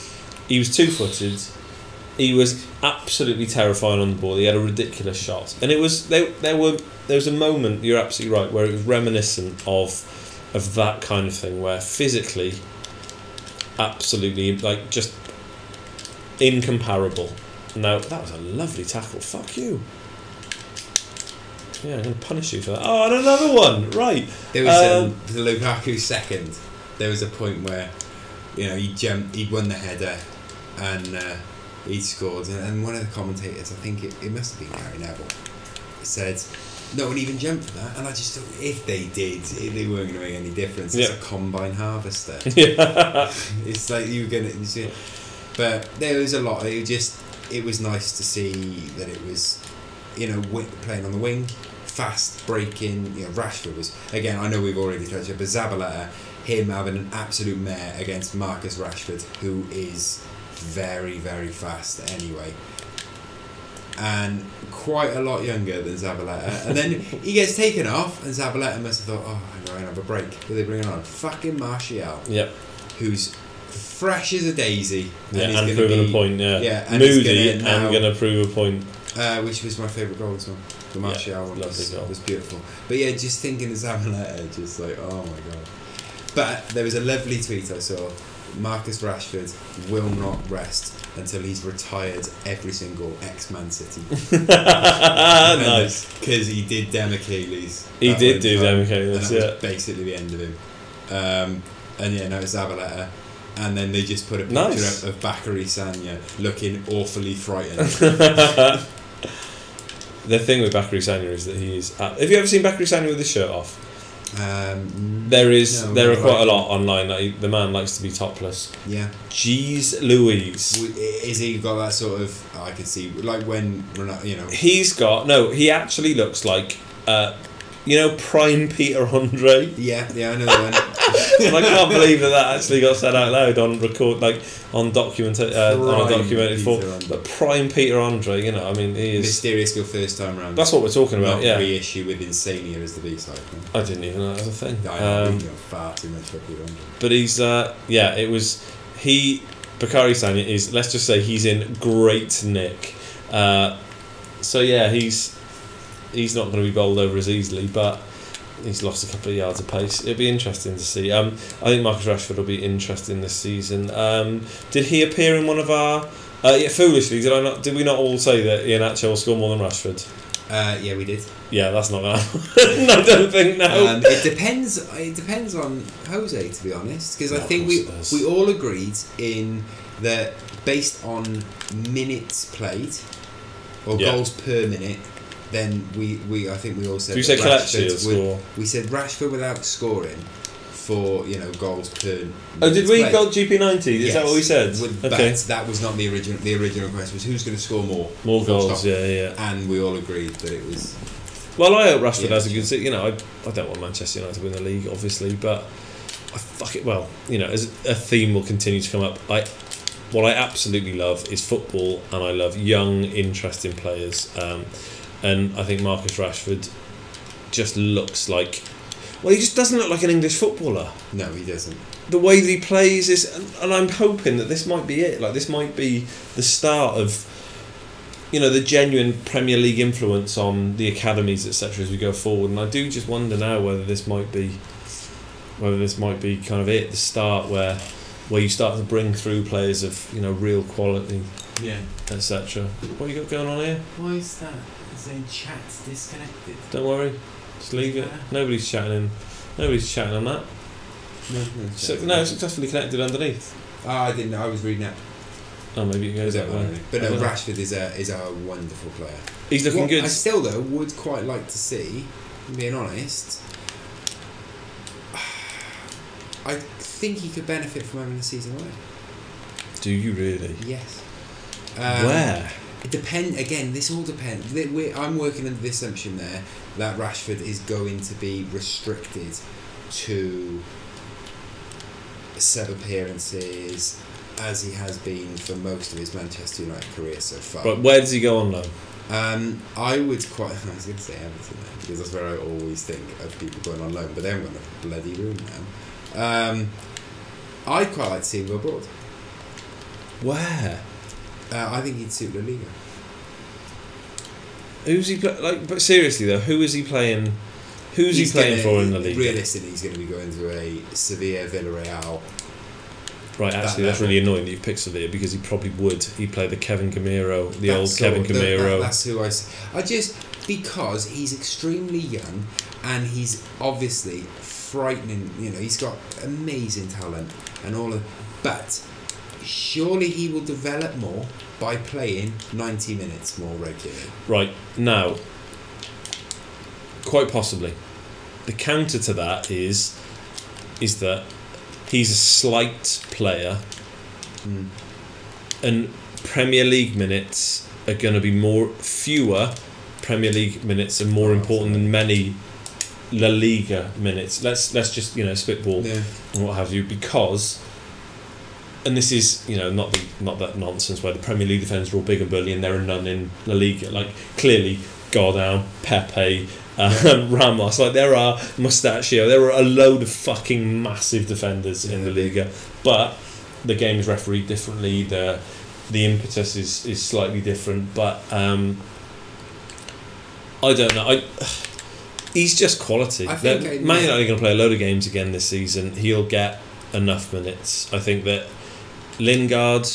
He was 2-footed. He was absolutely terrifying on the ball. He had a ridiculous shot, and it was there was a moment, you're absolutely right, where it was reminiscent of that kind of thing, where physically, absolutely, like, just incomparable. Now, that was a lovely tackle. Fuck you. Yeah, I'm going to punish you for that. Oh, and another one. Right. There was the Lukaku second. There was a point where, you know, he'd won the header, and he'd scored, and one of the commentators, I think it must have been Gary Neville, said, no one even jumped for that. And I just thought, if they did, they weren't going to make any difference. It's a combine harvester. It's like you were going to... But there was a lot. It was nice to see that it was, you know, playing on the wing, fast breaking. You know, Rashford was, again, I know we've already touched it, but Zabaleta, him having an absolute mare against Marcus Rashford, who is very, very fast anyway, and quite a lot younger than Zabaleta. And then he gets taken off, and Zabaleta must have thought, oh, I'm going to have a break. Who are they bringing on? Fucking Martial. Yep. Who's fresh as a daisy, and proving a point. And moody and going to prove a point. Which was my favourite goal as well. The Martial one was beautiful. But yeah, just thinking of Zabaleta, just like, oh my god. But there was a lovely tweet I saw. Marcus Rashford will not rest until he's retired every single ex-Man City. Nice. Because he did Dem Achilles. He did do Dem Achilles, and that was basically the end of him. And yeah, no, it's Zabaleta. And then they just put a picture up of Bakary Sagna looking awfully frightened. The thing with Bakary Sagna is that he is... have you ever seen Bakary Sagna with his shirt off? There are quite a lot online that the man likes to be topless. Yeah. Jeez Louise. Is he got that sort of... I can see, like when, you know... He actually looks like... you know, prime Peter Andre? Yeah, I know the one. And I can't believe that actually got said out loud on record, like on a documented form. But prime Peter Andre, you know, I mean, he is... Mysterious Girl first time round. That's what we're talking about, Not reissue with Insania as the B-side. I didn't even know that was a thing. I know, far too much for Peter Andre. But he's, it was... Bakary Sagna is, let's just say, he's in great nick. So yeah, he's not going to be bowled over as easily, but he's lost a couple of yards of pace. It'll be interesting to see. I think Marcus Rashford will be interesting this season. Did he appear in one of our... foolishly, did we not all say that Iheanacho will score more than Rashford? Yeah, we did. Yeah, that's not going to happen. I don't think, no. It depends on Jose, to be honest, because I think we all agreed in that based on minutes played, or goals per minute, then I think we all said... Did you say Kelechi? We said Rashford without scoring for, you know, goals per... Oh, did we go GP90? Is that what we said? Okay. That was not the original. The original question was who's going to score more? More goals, yeah. And we all agreed that it was Well, I hope Rashford has a good season. You know, I don't want Manchester United to win the league, obviously, but well, you know, as a theme will continue to come up. What I absolutely love is football, and I love young, interesting players. And I think Marcus Rashford just looks like... Well, he just doesn't look like an English footballer. No, he doesn't. The way that he plays is... And I'm hoping that this might be it. Like, this might be the start of, you know, the genuine Premier League influence on the academies, etc., as we go forward. And I do just wonder now whether this might be kind of it, the start where you start to bring through players of, you know, real quality, etc. What you got going on here? Why is that? Is the chat's disconnected? Don't worry, just leave it. Nobody's chatting on that. No, successfully connected underneath. I didn't know. I was reading that. Oh, maybe it goes that way. But no, Rashford is a wonderful player. He's looking good. I still, though, would quite like to see, being honest, I think he could benefit from having the season away. Do you really? Yes. Where? It depends. Again, this all depends. I'm working under the assumption there that Rashford is going to be restricted to sub appearances, as he has been for most of his Manchester United career so far. But where does he go on loan? I was going to say Everton then, because that's where I always think of people going on loan, but they haven't got a bloody room now. I'd quite like to see him go abroad. Where? I think he'd suit La Liga. Who's he but seriously though, who is he playing? Who's he playing for in the league? Realistically, he's going to be going to a Sevilla, Villarreal. Right, actually, that's really annoying that you picked Sevilla, because he probably would. He played the Kevin Gamero, Kevin Gamero. That's who I just because he's extremely young and he's obviously frightening. You know, he's got amazing talent and all of, but surely he will develop more by playing 90 minutes more regularly. Right, now, quite possibly. The counter to that is that he's a slight player, and Premier League minutes are going to be fewer Premier League minutes are more important than many La Liga minutes. Let's just, you know, spitball and what have you, because, and this is, you know, not that nonsense where the Premier League defenders are all big and burly and there are none in La Liga. Like, clearly Godin, Pepe, Ramos, like there are Mustachio, there are a load of fucking massive defenders in the Liga, but the game is refereed differently, the impetus is slightly different, but I don't know, he's just quality. I think Man United are going to play a load of games again this season. He'll get enough minutes. I think that Lingard,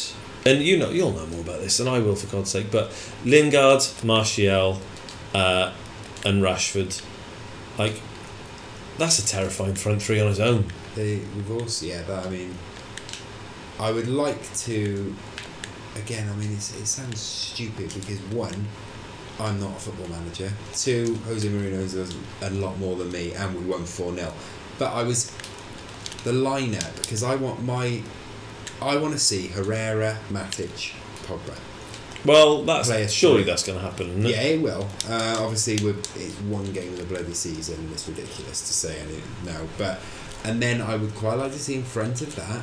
and you'll know more about this than I will, for God's sake, but Lingard, Martial, and Rashford, like, that's a terrifying front three on his own. We've also, but I mean, I would like to, again, I mean, it sounds stupid because one, I'm not a football manager. Two, Jose Mourinho does a lot more than me, and we won 4-0. But the lineup, because I want to see Herrera, Matic, Pogba. Well, surely that's going to happen, isn't it? Yeah, it will. Obviously, it's one game of the bloody season, and it's ridiculous to say anything now. And then I would quite like to see in front of that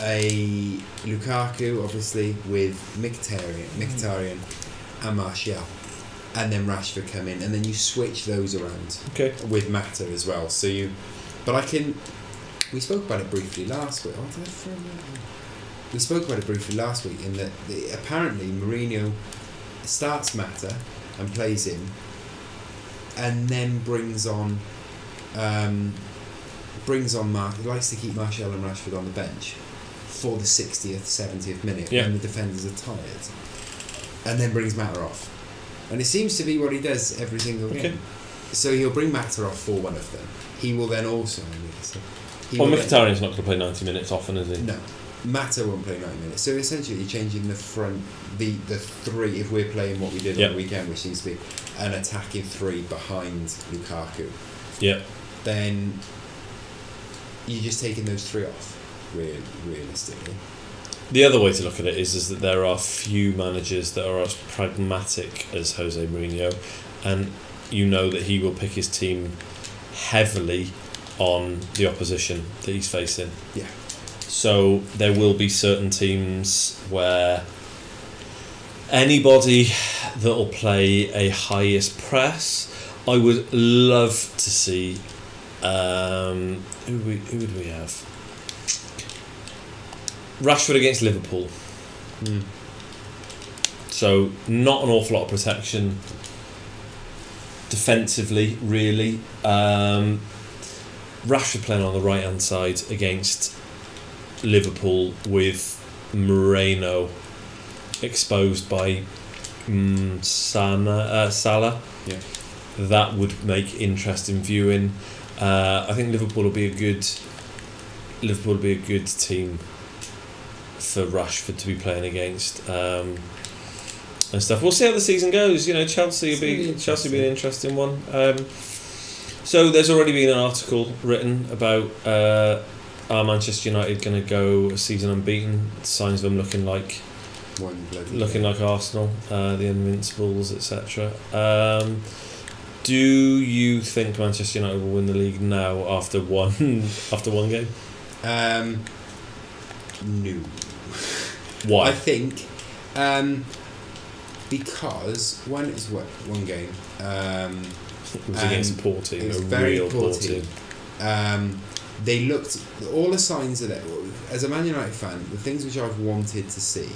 a Lukaku, obviously, with Mkhitaryan and Martial, and then Rashford come in, and then you switch those around. Okay. With Mata as well. We spoke about it briefly last week. We spoke about it briefly last week in that apparently Mourinho starts Mata and plays him, and then brings on he likes to keep Martial and Rashford on the bench for the 60th, 70th minute when the defenders are tired, and then brings Mata off. And it seems to be what he does every single game. So he'll bring Mata off for one of them. He will then also... Mkhitaryan's not going to play 90 minutes often, is he? No. Mata won't play 90 minutes. So essentially you're changing the front, the three, if we're playing what we did on the weekend, which seems to be an attacking three behind Lukaku. Yeah. Then you're just taking those three off, realistically. The other way to look at it is that there are few managers that are as pragmatic as Jose Mourinho, and you know that he will pick his team heavily on the opposition that he's facing. Yeah. So there will be certain teams where anybody that will play a highest press, I would love to see. Who would we have? Rashford against Liverpool. So not an awful lot of protection defensively, really. Rashford playing on the right hand side against Liverpool with Moreno exposed by Salah. Yeah. That would make interesting viewing. I think Liverpool will be a good team for Rashford to be playing against, and stuff. We'll see how the season goes. Chelsea will be an interesting one. So there's already been an article written about are Manchester United going to go a season unbeaten? Signs of them looking like Arsenal, the Invincibles, etc. Do you think Manchester United will win the league now after one game? No. Why? I think because one is one game. It was against a poor team, it was a very real poor team. They looked, all the signs of it. As a Man United fan, the things which I've wanted to see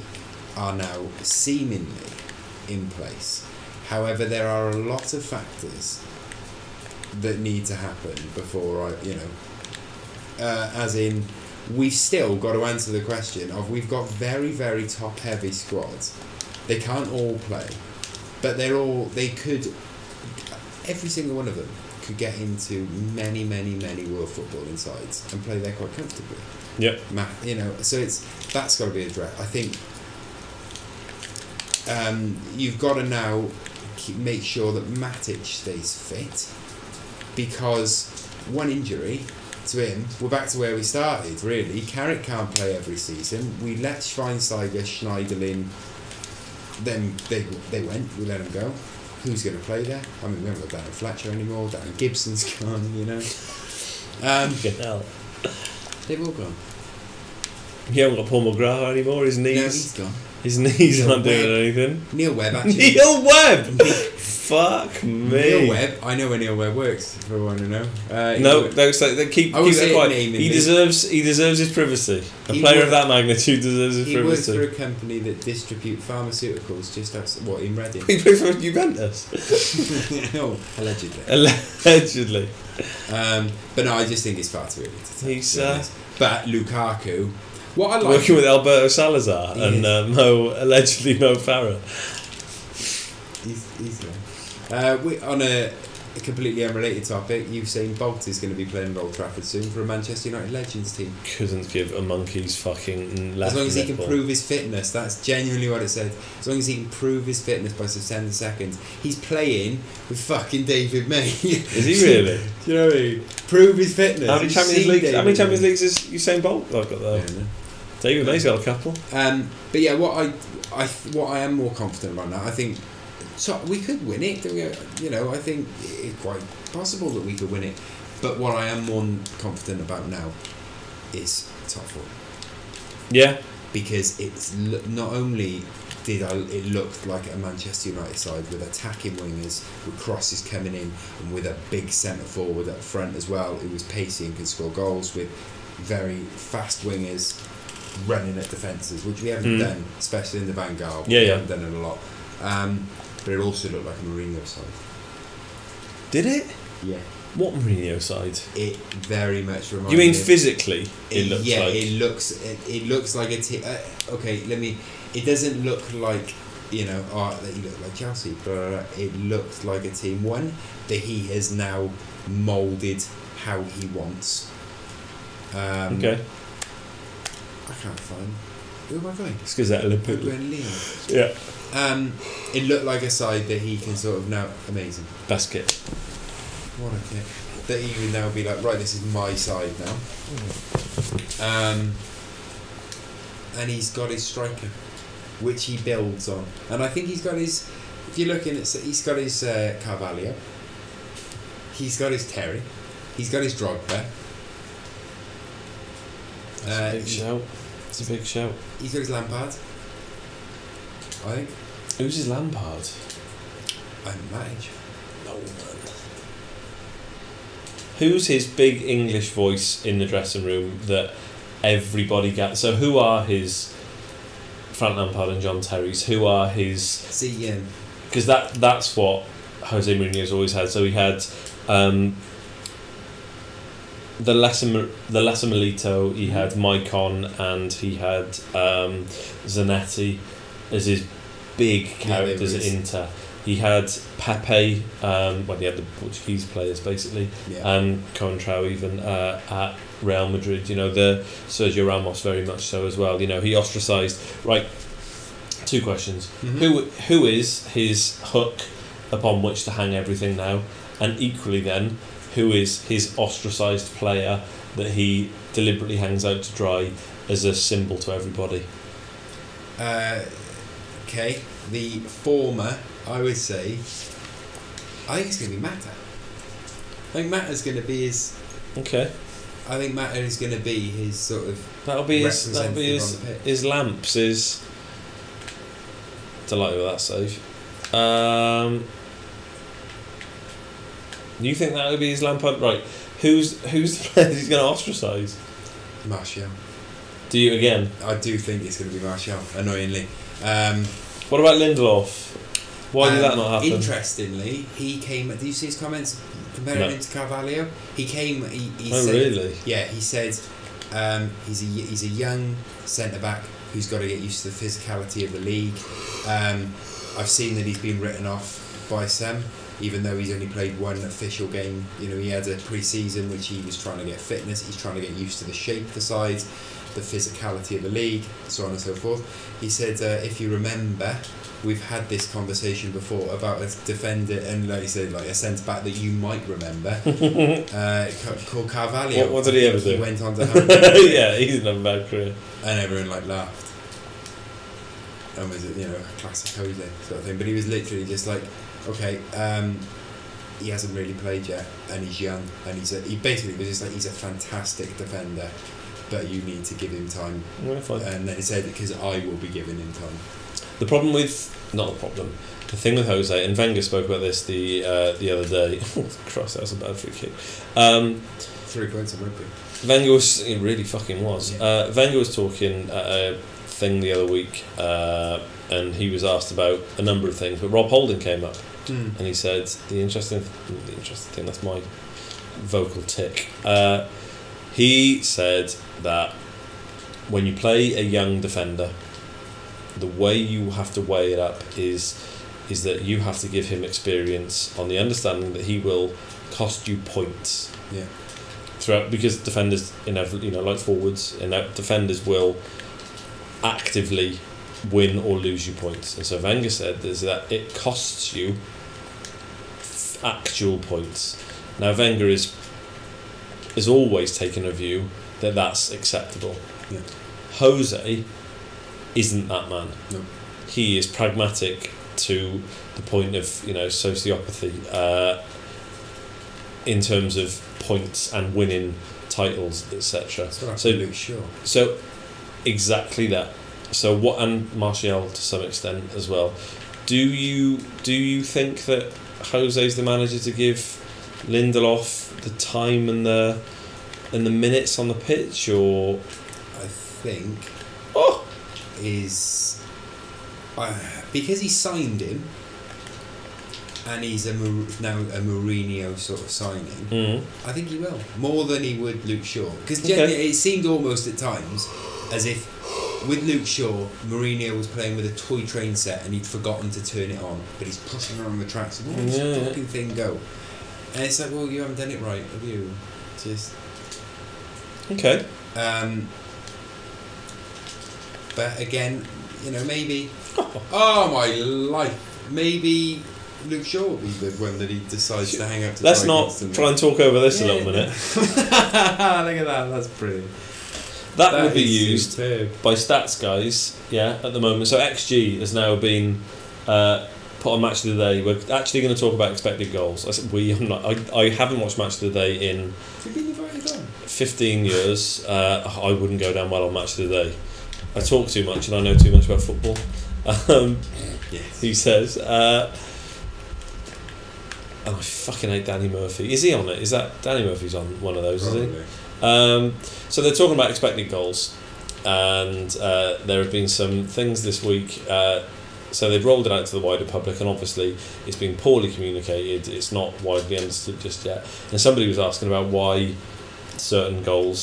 are now seemingly in place. However, there are a lot of factors that need to happen before as in, we've still got to answer the question of, we've got very, very top heavy squads. They can't all play, but they could, every single one of them could get into many, many, many world footballing sides and play there quite comfortably. Yep. So that's got to be addressed. I think you've got to now make sure that Matic stays fit, because one injury to him, we're back to where we started, really. Carrick can't play every season. We let Schweinsteiger, Schneiderlin, then they went, we let them go. Who's going to play there? I mean, we haven't got Darren Fletcher anymore, Darren Gibson's gone, Hell. They've all gone. You haven't got Paul McGrath anymore, his knees. No, he's gone. His knees aren't doing anything. Neil Webb, actually. Neil Webb! Fuck me. Neil Webb, I know where Neil Webb works, if I want to know. Keep that quiet. He deserves his privacy. A player of that magnitude deserves his privacy. He works for a company that distribute pharmauticals just outside, in Reading? He plays for Juventus. No, allegedly. Allegedly. But no, I just think it's far too early to tell. But Lukaku, what I like, working with Alberto Salazar and allegedly Mo Farah. He's on a completely unrelated topic, Usain Bolt is going to be playing at Old Trafford soon for a Manchester United Legends team. Couldn't give a monkey's fucking left. As long as he can nipple. prove his fitness, that's genuinely what it said. As long as he can prove his fitness by September 2nd, he's playing with fucking David May. Is he really? Do you know what I mean? Prove his fitness. How many Champions Leagues has Usain Bolt got though? Yeah, no. David May's got a couple. But yeah, what I am more confident about now, I think. So we could win it. I think it's quite possible that we could win it. But what I am more confident about now is top four. Yeah. Because it's not only it looked like a Manchester United side with attacking wingers, with crosses coming in, and with a big centre forward up front as well, who was pacey and could score goals, with very fast wingers running at defences, which we haven't done, especially in the Vanguard. We haven't done it a lot. But it also looked like a Mourinho side. Did it? Yeah. What Mourinho side? It very much reminds. You mean physically? It looks like. It looks like a team. It doesn't look like that he looked like Chelsea, but it looks like a team that he has now moulded how he wants. Okay. I can't find. Where am I going? It's because that Olympic. I'm going Lyon. Yeah. It looked like a side that he can sort of now amazing. Basket. What a kid. That he would now be like, right, this is my side now. and he's got his striker, which he builds on. And I think he's got his. If you're looking at, he's got his Carvalho. He's got his Terry. He's got his Drogba. It's a big shout. It's a big shout. He's got his Lampard. I think. Who's his Lampard? Matic. No man. Who's his big English voice in the dressing room that everybody gets? So who are his Frank Lampard and John Terry's? Who are his? See, because that's what Jose Mourinho's always had. So he had the lesser Milito, he had Maicon, and he had Zanetti as his big characters at Inter. He had Pepe, he had the Portuguese players basically, Coentrao even at Real Madrid. You know, the Sergio Ramos very much so as well. You know, he ostracised. Right, 2 questions. Mm-hmm. Who is his hook upon which to hang everything now? And equally then, who is his ostracised player that he deliberately hangs out to dry as a symbol to everybody? Okay, the former, I would say, I think it's going to be Mata. I think Mata's going to be his... Okay. I think Mata is going to be his sort of... That'll be his lamps, his... Delighted with that save. You think that would be his Lampard? Right. Who's the player he's going to ostracise? Martial. Do you again? I do think it's going to be Martial, annoyingly. What about Lindelof? Why did that not happen? Interestingly, he came... Did you see his comments comparing him to Carvalho? He came... He oh, said, really? Yeah, he said he's a young centre-back who's got to get used to the physicality of the league. I've seen that he's been written off by some, even though he's only played one official game. You know, he had a pre-season which he was trying to get fitness, he's trying to get used to the shape of the side, the physicality of the league, so on and so forth. He said, if you remember, we've had this conversation before about a defender, and like you said, like a centre-back that you might remember, called Carvalho. What did he ever do? He went on to have yeah, he's had a bad career. And everyone laughed. And was, a classic Jose sort of thing. But he was literally just like, okay, he hasn't really played yet, and he's young, and he basically was just like, he's a fantastic defender, but you need to give him time. Yeah, fine. And then he said, because I will be giving him time. The problem with... Not the problem. The thing with Jose, and Wenger spoke about this the other day. Christ, that was a bad free kick. 3 points in rugby. Wenger was... It really fucking was. Yeah. Wenger was talking at a thing the other week, and he was asked about a number of things, but Rob Holding came up, and he said, the interesting thing, that's my vocal tick. He said that when you play a young defender, the way you have to weigh it up is that you have to give him experience on the understanding that he will cost you points. Yeah. Throughout, because defenders, like forwards, defenders will actively win or lose you points. And so Wenger said is that it costs you actual points. Now Wenger is always taken a view that that's acceptable. Yeah. Jose isn't that man. No. He is pragmatic to the point of sociopathy in terms of points and winning titles, etc. So exactly that. So what, and Martial to some extent as well. Do you think that Jose's the manager to give Lindelof the time and the minutes on the pitch, or? I think is because he signed him, and he's now a Mourinho sort of signing. I think he will more than he would Luke Shaw, because it seemed almost at times as if with Luke Shaw, Mourinho was playing with a toy train set and he'd forgotten to turn it on, but he's pushing around the tracks and what's the fucking thing go? And it's like, well, you haven't done it right, have you? Just okay. But again, maybe. Oh my life! Maybe Luke Shaw will be the one that he decides to hang out to. Let's not try and talk over this a little minute. Look at that! That's brilliant. That would be is used superb. by stats guys, at the moment. So XG has now been put on Match of the Day. We're actually going to talk about expected goals. I said I'm not. I haven't watched Match of the Day in 15 years. I wouldn't go down well on Match of the Day. I talk too much and I know too much about football. Yes. He says. And I fucking hate Danny Murphy. Is he on it? Is that Danny Murphy's on one of those? Probably. Is he? So they're talking about expected goals, and there have been some things this week. So they've rolled it out to the wider public, and obviously it's been poorly communicated. It's not widely understood just yet. And somebody was asking about why certain goal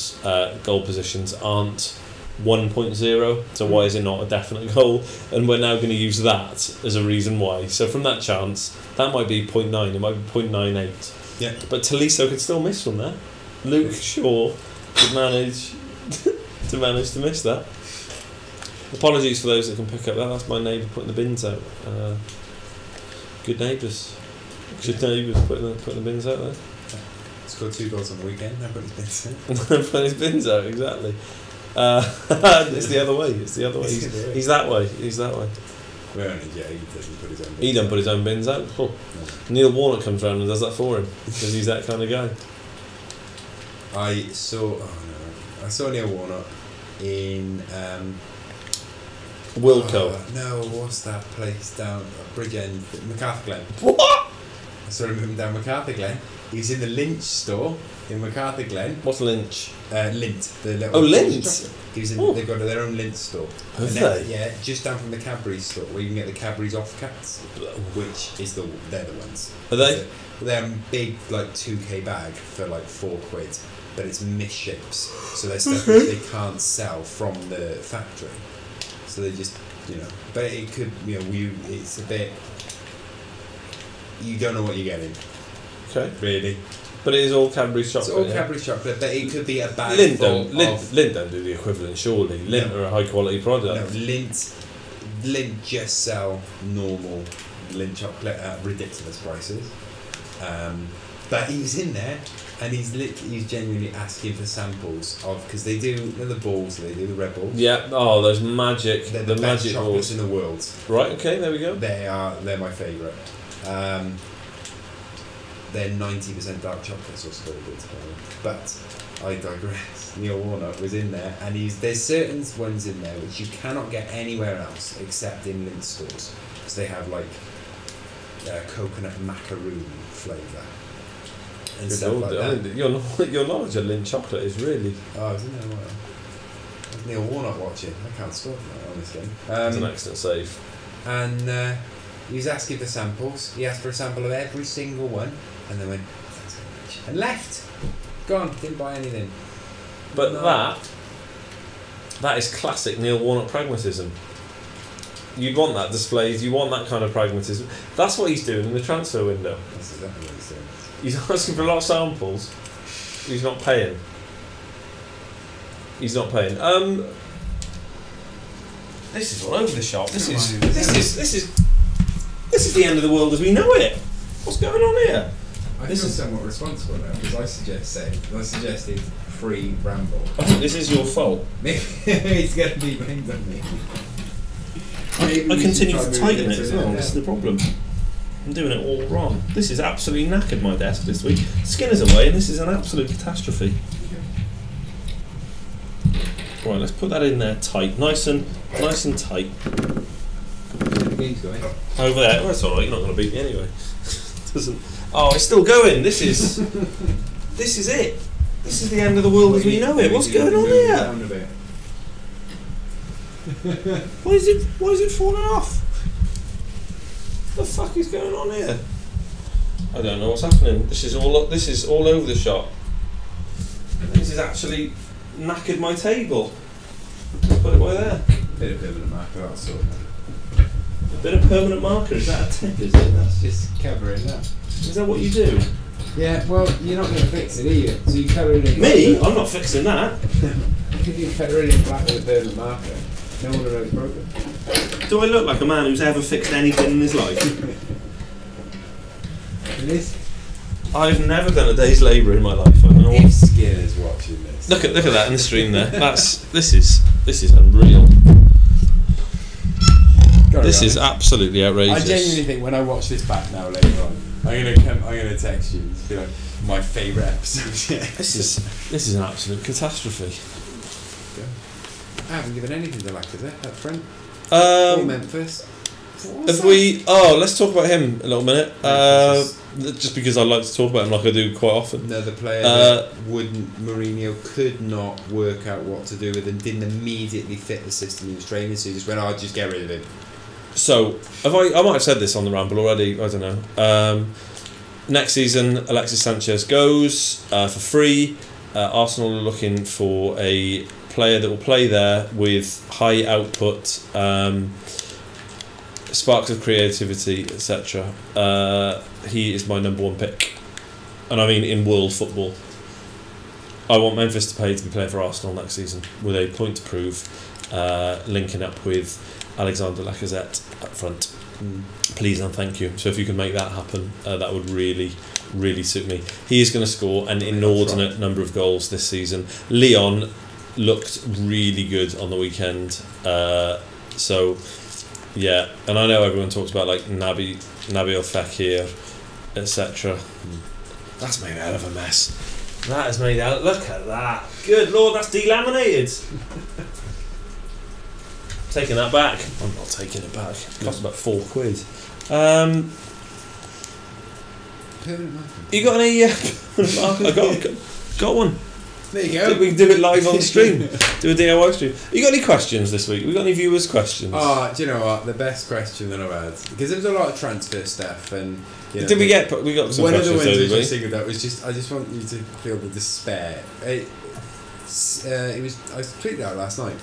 positions aren't 1.0. So why is it not a definite goal? And we're now going to use that as a reason why. So from that chance, that might be 0.9. It might be 0.98. Yeah. But Taliso could still miss from there. Luke Shaw could manage to miss that. Apologies for those that can pick up that. That's my neighbour putting the bins out. Good neighbours. Good neighbours putting the bins out there. Scored 2 goals on the weekend. Now put his bins out. Putting his bins out, exactly. It's the other way. He's that way. Well, yeah, he doesn't put his own bins He don't put his own bins out. Oh. No. Neil Warnock comes round and does that for him because he's that kind of guy. I saw Neil Warnock in Wilco. no, what's that place down Bridgend, MacArthur Glen. What? I saw him down MacArthur Glen. He's in the Lynch store in MacArthur Glen. What's Lynch? Lint. The little Lint. He's in. Oh. They've got their own Lint store. Have And they? Yeah, just down from the Cadbury's store where you can get the Cadbury's offcuts, which is they're the ones. Are they? They're big, like 2k bag for like £4, but it's misships, so they're stuff which they can't sell from the factory. So they just, but it could, it's a bit. You don't know what you're getting. Okay. Really. But it is all Cadbury's chocolate. It's all Cadbury's chocolate, but it could be a bag Lindt full don't do the equivalent, surely. Lindt are a high quality product. No, Lindt just sell normal Lindt chocolate at ridiculous prices. But he was in there, and he's genuinely asking for samples of, because they do the balls, they do the Red Balls. Yeah. Oh, those magic. They're the the best magic chocolates balls. in the world. Right. Okay. There we go. They're my favourite. They're 90% dark chocolate, so it's very good. But I digress. Neil Warnock was in there, and there's certain ones in there which you cannot get anywhere else except in Lindt stores, because they have like coconut macaroon flavour and stuff like that. I mean, your knowledge of Lindt chocolate is really. Oh, isn't there? Well, there's Neil Warnock watching. I can't stop that, honestly. It's an excellent save. And he was asking for samples. He asked for a sample of every single one, and then went, thanks very much, and left. Gone. Didn't buy anything. But that is classic Neil Warnock pragmatism. You'd want that displayed. You want that kind of pragmatism. That's what he's doing in the transfer window. That's exactly what he's doing. He's asking for a lot of samples. He's not paying. This is all over the shop. This is the end of the world as we know it. What's going on here? I feel somewhat responsible now because I suggested free Ramble. I think this is your fault. Maybe he's going to be blamed on me. I continue to tighten it as well. This is the problem. I'm doing it all wrong. This is absolutely knackered, my desk this week. Skinner's away, and this is an absolute catastrophe. Right, let's put that in there tight, nice and tight. The game's going. Over there. Well, that's all right. You're not going to beat me anyway. Doesn't. Oh, it's still going. This is it. This is the end of the world as we know it. What's going on here? Why is it falling off? What the fuck is going on here? I don't know what's happening. This is all over the shop. This is actually knackered my table. Put it by there. Bit of permanent marker, that's all. A bit of permanent marker. Is that a tip? Is it? That's just covering that. Is that what you do? Yeah, well, you're not going to fix it, are you? So you colour it in. Me? I'm not fixing that. You colour it in black with a permanent marker. No one will know it's broken. Do I look like a man who's ever fixed anything in his life? It is. I've never done a day's labour in my life. I don't know If what. Skinner's watching this. Look at that in the stream there. This is unreal. This is absolutely outrageous. I genuinely think when I watch this back now later on, I'm gonna text you and be like, my favourite episode. This is an absolute catastrophe. I haven't given anything to Lacazette up front. Or Memphis. If we, let's talk about him a little minute. Just because I like to talk about him like I do quite often. Another player that Mourinho could not work out what to do with and didn't immediately fit the system he was training, so he just went, just get rid of him. So, I might have said this on the Ramble already, I don't know. Next season, Alexis Sanchez goes for free. Arsenal are looking for a player that will play there with high output, sparks of creativity, etc. He is my number one pick, and I mean in world football. I want Memphis to be playing for Arsenal next season with a point to prove, linking up with Alexander Lacazette up front. Please and thank you. So if you can make that happen, that would really, really suit me. He is going to score an inordinate number of goals this season. Leon looked really good on the weekend. So yeah, and I know everyone talks about like Nabil Fekir, etc. That's made a hell of a mess. That is made out. Look at that. Good Lord, that's delaminated. Taking that back. I'm not taking it back. It cost about £4. You got any? I got one. There you go. We can do it live on stream. Do a DIY stream. You got any questions this week? We got any viewers' questions? Do you know what? The best question that I've had, because there was a lot of transfer stuff, and you know, we got some one questions? One of the ones I was thinking that was just, I just want you to feel the despair. I tweeted out last night.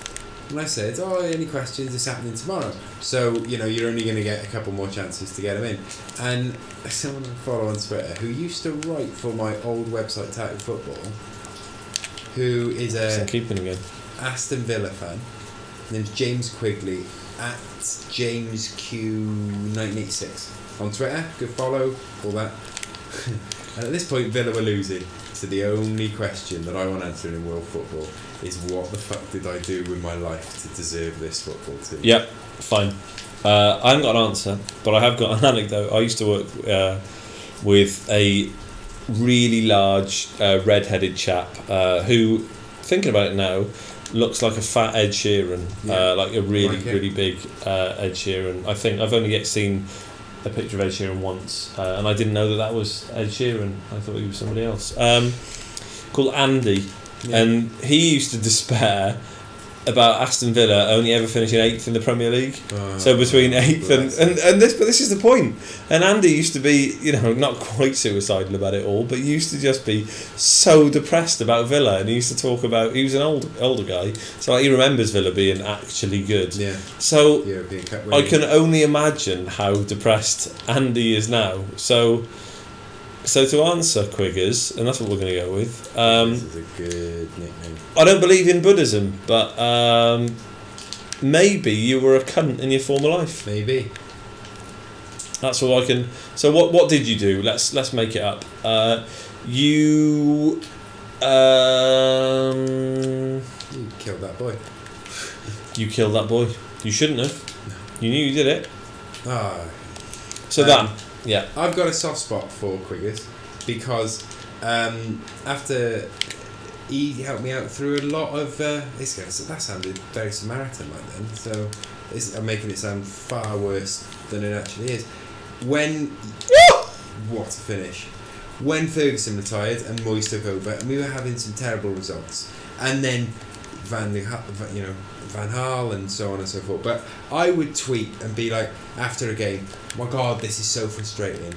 And I said, any questions? It's happening tomorrow. So, you're only going to get a couple more chances to get them in. And someone I follow on Twitter who used to write for my old website, Title Football, who is a Aston Villa fan. His name's James Quigley, at JamesQ1986 on Twitter. Good follow, all that. And at this point, Villa were losing. So the only question that I want answered in world football is, what the fuck did I do with my life to deserve this football team? Yep, fine. I haven't got an answer, but I have got an anecdote. I used to work with a really large red-headed chap who, thinking about it now, looks like a fat Ed Sheeran, like a really big Ed Sheeran. I think I've only yet seen a picture of Ed Sheeran once, and I didn't know that was Ed Sheeran. I thought he was somebody else. Called Andy, and he used to despair about Aston Villa only ever finishing 8th in the Premier League. So between 8th and this, but this is the point. And Andy used to be, not quite suicidal about it all, but he used to just be so depressed about Villa, and he used to talk about, he was an older guy, so he remembers Villa being actually good. Yeah. So I can only imagine how depressed Andy is now. So to answer Quiggers, and that's what we're going to go with. This is a good nickname. I don't believe in Buddhism, but maybe you were a cunt in your former life. Maybe. That's all I can. So what did you do? Let's make it up. You killed that boy. You killed that boy. You shouldn't have. You knew you did it. So yeah. I've got a soft spot for Quiggers because after he helped me out through a lot of that sounded very Samaritan like then, so I'm making it sound far worse than it actually is. What a finish. When Ferguson retired and Moyes took over, and we were having some terrible results, and then Van Gaal and so on and so forth. But I would tweet and be like, after a game, my God, this is so frustrating.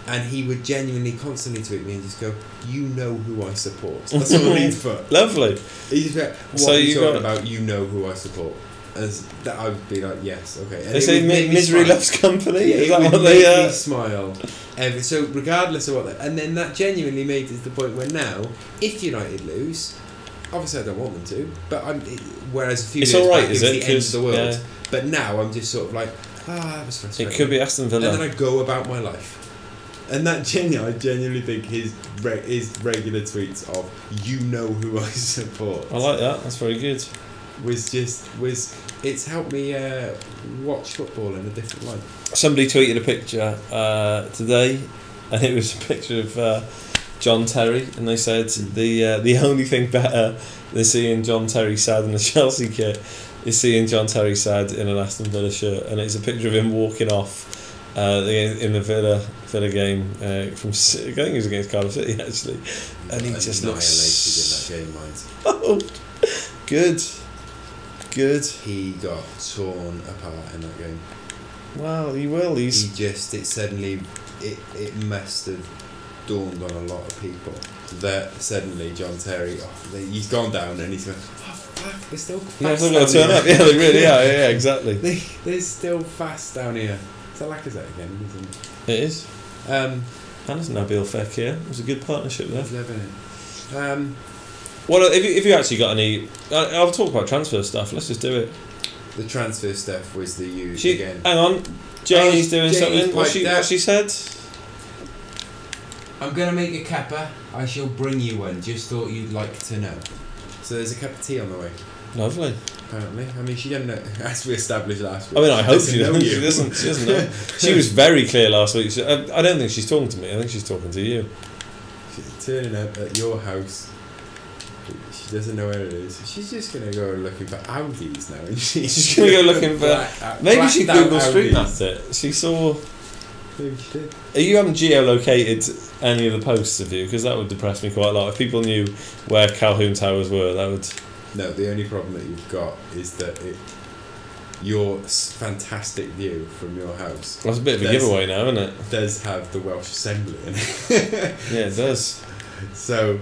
And he would genuinely constantly tweet me and just go, you know who I support. That's all he'd put. Lovely. He just went, what are you talking about? You know who I support. As that, I would be like, yes, okay. And they say misery loves company. Yeah, is that what would they make me smile. So regardless of what, and then that genuinely made it to the point where now, if United lose, obviously I don't want them to, but whereas a few years back it was the end of the world. Yeah. But now I'm just sort of like, that was frustrating. It could be Aston Villa. And then I go about my life. And that I genuinely think his regular tweets of "you know who I support." I like that. That's very good. It's helped me watch football in a different light. Somebody tweeted a picture today, and it was a picture of John Terry, and they said the only thing better than seeing John Terry sad in a Chelsea kit is seeing John Terry sad in an Aston Villa shirt, and it's a picture of him walking off in the Villa game from I think it was against Cardiff City actually, and he just looks in that game, mind. Oh, good. He got torn apart in that game. Well, he will. It suddenly it must have dawned on a lot of people that suddenly John Terry, he's gone down and he's going, oh fuck, they're still fast. Yeah, they're going to turn up. Yeah, they really are. Yeah, exactly. They're still fast down here. Is that Lacazette again? Isn't it? It is. And there's Nabil Fekir. It was a good partnership there. He's living it. Well, if you actually got any, I'll talk about transfer stuff. Let's just do it. The transfer stuff was the use again. Hang on, Janie's doing something. What she said? I'm gonna make a cuppa. I shall bring you one. Just thought you'd like to know. So there's a cup of tea on the way. Lovely. Apparently, I mean, she didn't know, as we established last week. I mean, I hope she doesn't. She doesn't know. She was very clear last week. I don't think she's talking to me. I think she's talking to you. She's turning up at your house. She doesn't know where it is. She's just going to go looking for Audis now, isn't she? She's going to go looking for... Maybe she Google Street Mapped it. She saw... Maybe she did. You haven't geolocated any of the posts of you, because that would depress me quite a lot. If people knew where Calhoun Towers were, that would... No, the only problem that you've got is that your fantastic view from your house... That's a bit of a giveaway now, isn't it? Does have the Welsh Assembly in it. Yeah, it does. So...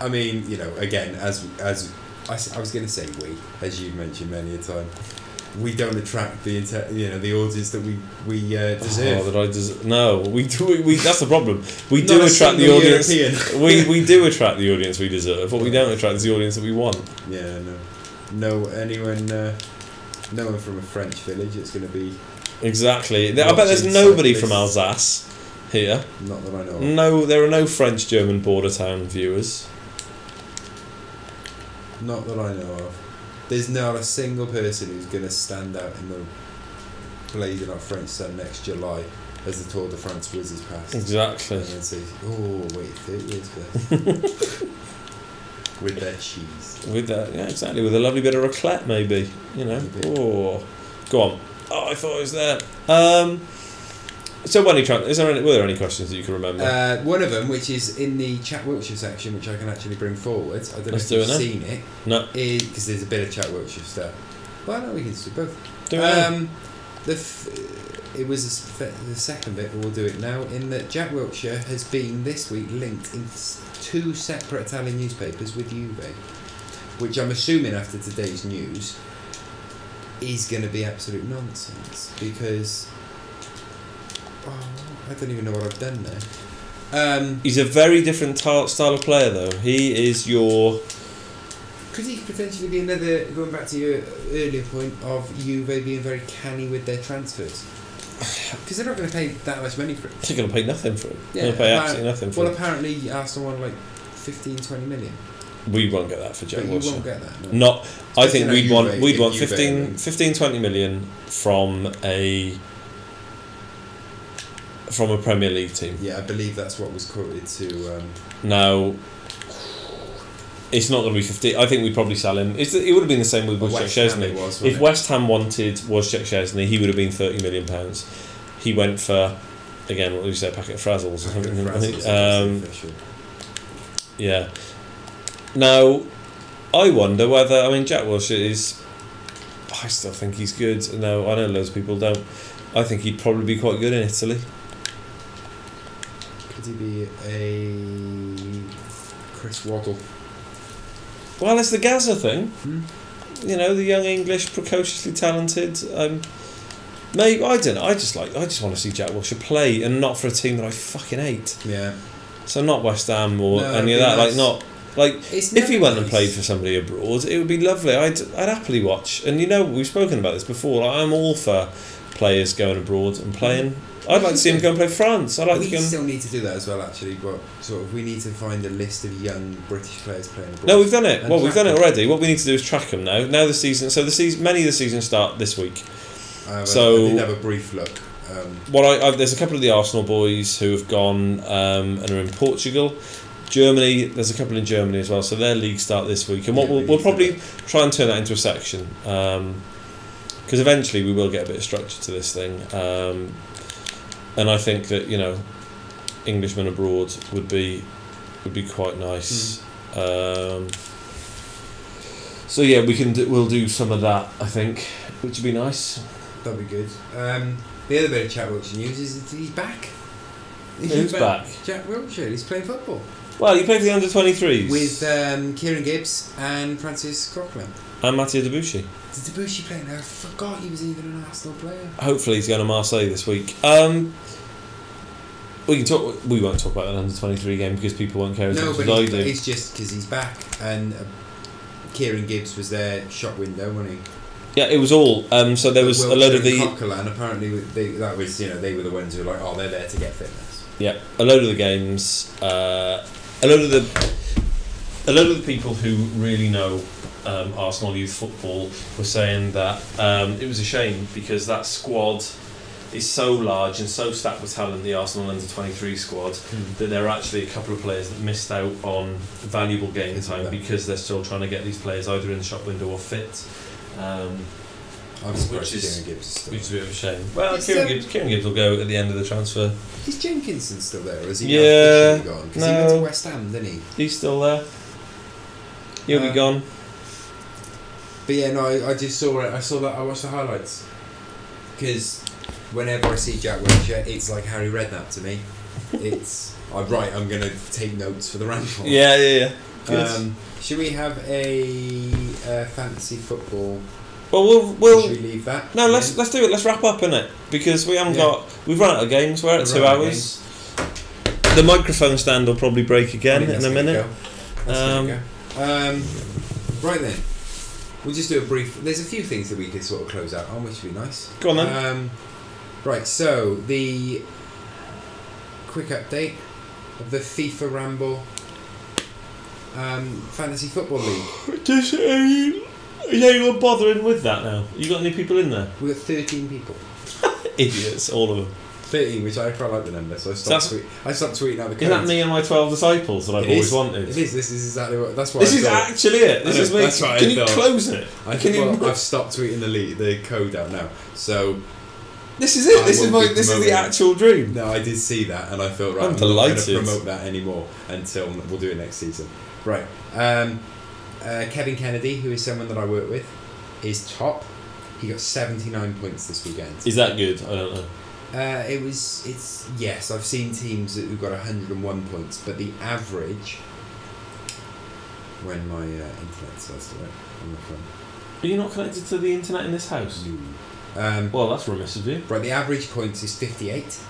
I mean, you know, again, as I was going to say as you've mentioned many a time, we don't attract the audience that we deserve. Oh, that no, we do. That's the problem. We do attract the audience. we do attract the audience we deserve. What we don't attract is the audience that we want. Yeah, no one from a French village. It's going to be exactly. I bet there's nobody from Alsace here. Not that I know of. No, there are no French-German border town viewers. Not that I know of. There's not a single person who's going to stand out in the blazing hot French sun next July as the Tour de France whizzes past. Exactly. And then say, oh, wait, 30 years first. With their cheese. With that, yeah, exactly. With a lovely bit of raclette, maybe. You know. Oh, go on. Oh, I thought it was there. So were there any questions that you can remember? One of them, which is in the Chat Wiltshire section, which I can actually bring forward. I don't know if you've seen it. No. Because there's a bit of Chat Wiltshire stuff. Well, no, we can just do both. Do it. It was the second bit, but we'll do it now. In that Jack Wiltshire has been this week linked in 2 separate Italian newspapers with Juve, which I'm assuming after today's news is going to be absolute nonsense because. Oh, I don't even know what I've done there. He's a very different style of player, though. He is your... Could he potentially be another, going back to your earlier point, of Juve being very canny with their transfers? Because they're not going to pay that much money for it. They're going to pay nothing for it. Yeah, they're going to pay absolutely nothing for it. Well, apparently Arsenal won like 15-20 million. We won't get that for Jack Wilshere. You won't get that. No. Not. I think we'd want 15-20 million from a Premier League team. Yeah, I believe that's what was quoted to... Now, it's not going to be 50. I think we'd probably sell him. It would have been the same with Wojciech Szczesny. If West Ham wanted Wojciech Szczesny, he would have been £30 million. He went for, again, what did you say, a packet of Frazzles or something? Yeah. Now, I wonder whether... I mean, Jack Wilshere is... I still think he's good. No, I know loads of people don't. I think he'd probably be quite good in Italy. Could he be a Chris Waddle? Well, it's the Gaza thing. You know, the young English, precociously talented. Maybe I don't know. I just want to see Jack Wilshere play, and not for a team that I fucking hate. Yeah. So not West Ham or any of that. Nice. If he went and played for somebody abroad, it would be lovely. I'd happily watch. And you know, we've spoken about this before. I'm all for players going abroad and playing. I'd like to see him go and play for France. I'd like we to go and... still need to do that as well, actually. But sort of, we need to find a list of young British players playing abroad. No, we've done it. And Well, we've done it track already. What we need to do is track them now. Now the season. So many of the seasons start this week. So I did have a brief look. There's a couple of the Arsenal boys who have gone and are in Portugal. Germany, there's a couple in Germany as well, so their leagues start this week. And what we'll probably try and turn that into a section, because eventually we will get a bit of structure to this thing. And I think that, you know, Englishmen abroad would be quite nice. So yeah, we'll do some of that, I think, which would be nice. That'd be good. The other bit of Jack Wilshere news is that he's back. Who's back? Jack Wilshere. He's playing football. Well, he played for the under-23s. With Kieran Gibbs and Francis Coquelin. And Mathieu Debuchy. Did Debuchy play now? I forgot he was even an Arsenal player. Hopefully he's going to Marseille this week. We won't talk about an under-23 game because people won't care as much as I do. It's just because he's back, and Kieran Gibbs was their shop window, wasn't he? Yeah, it was all. So there was a load of the... Coquelin, apparently they were the ones who were like, oh, they're there to get fitness. Yeah, a load of the games, a load of the people who really know Arsenal youth football were saying that it was a shame because that squad is so large and so stacked with talent, the Arsenal under-23 squad, that there are actually a couple of players that missed out on valuable game time because they're still trying to get these players either in the shop window or fit. I'm surprised Kieran Gibbs is still which is a bit of a shame. Well, Kieran Gibbs will go at the end of the transfer. Is Jenkinson still there, or is he Yeah, officially gone? Because he went to West Ham, didn't he? He's still there. He'll be gone. But yeah, no, I just saw it. I watched the highlights. Because whenever I see Jack Wilshere, it's like Harry Redknapp to me. It's I'm going to take notes for the Ramble. Yeah. Good. Should we have a fantasy football? Well, we'll should we leave that? No, let's do it. Let's wrap up, innit? Because we've run out of games. We're at 2 hours. The microphone stand will probably break again in a minute. Right then, we'll just do a brief. There's a few things that we could sort of close out on, which would be nice. Go on then. Right, so the quick update of the FIFA Ramble Fantasy Football League. Are you bothering with that now? You got any people in there? We've got 13 people. Idiots, all of them. 13, which I quite like the number, so I stopped tweeting out the codes. Is that me and my 12 disciples that I've always wanted? It is. This is exactly what. That's why. This is actually it. This is me. That's what Can you close it? I've stopped tweeting the code out now. So this is it. This is the actual dream. No, I did see that, and I felt right. I'm delighted. not going to promote that anymore until we'll do it next season. Right. Kevin Kennedy, who is someone that I work with, is top. He got 79 points this weekend. Is that good? I don't know. Yes, I've seen teams who've got 101 points, but the average, when my internet starts to work on my phone. Are you not connected to the internet in this house? No. Well, that's remiss of you. Right, the average points is 58.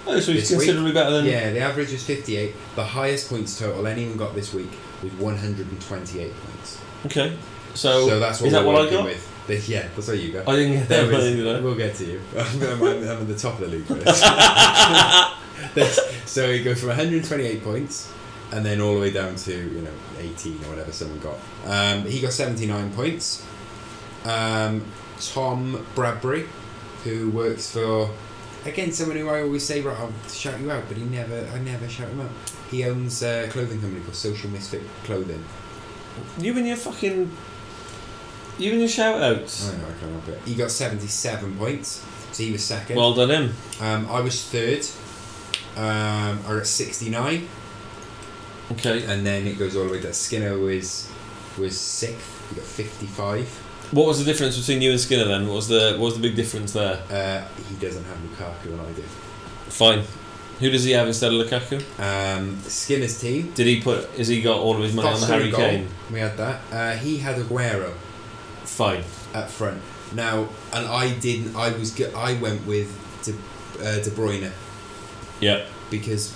Oh, so he's considerably better than... Yeah, the average was 58. The highest points total anyone got this week was 128 points. Okay. So that's what is that what I got? With. Yeah, that's what you got. I didn't get that. We'll get to you. I'm at the top of the league first. So he goes from 128 points and then all the way down to 18 or whatever someone got. He got 79 points. Tom Bradbury, who works for someone who I always say, right, I'll shout you out, but I never shout him out. He owns a clothing company called Social Misfit Clothing. You and your shout outs. I know, I can't help it. He got 77 points, so he was second. Well done him. I was third. I got 69. Okay. And then it goes all the way to Skinner was sixth. He got 55. What was the difference between you and Skinner then? What was the big difference there? He doesn't have Lukaku and I do. Fine. Who does he have instead of Lukaku? Skinner's team. Has he got all of his money on the Harry Kane? We had that. He had Aguero. Fine. Up front. Now, and I didn't. I went with De Bruyne. Yeah. Because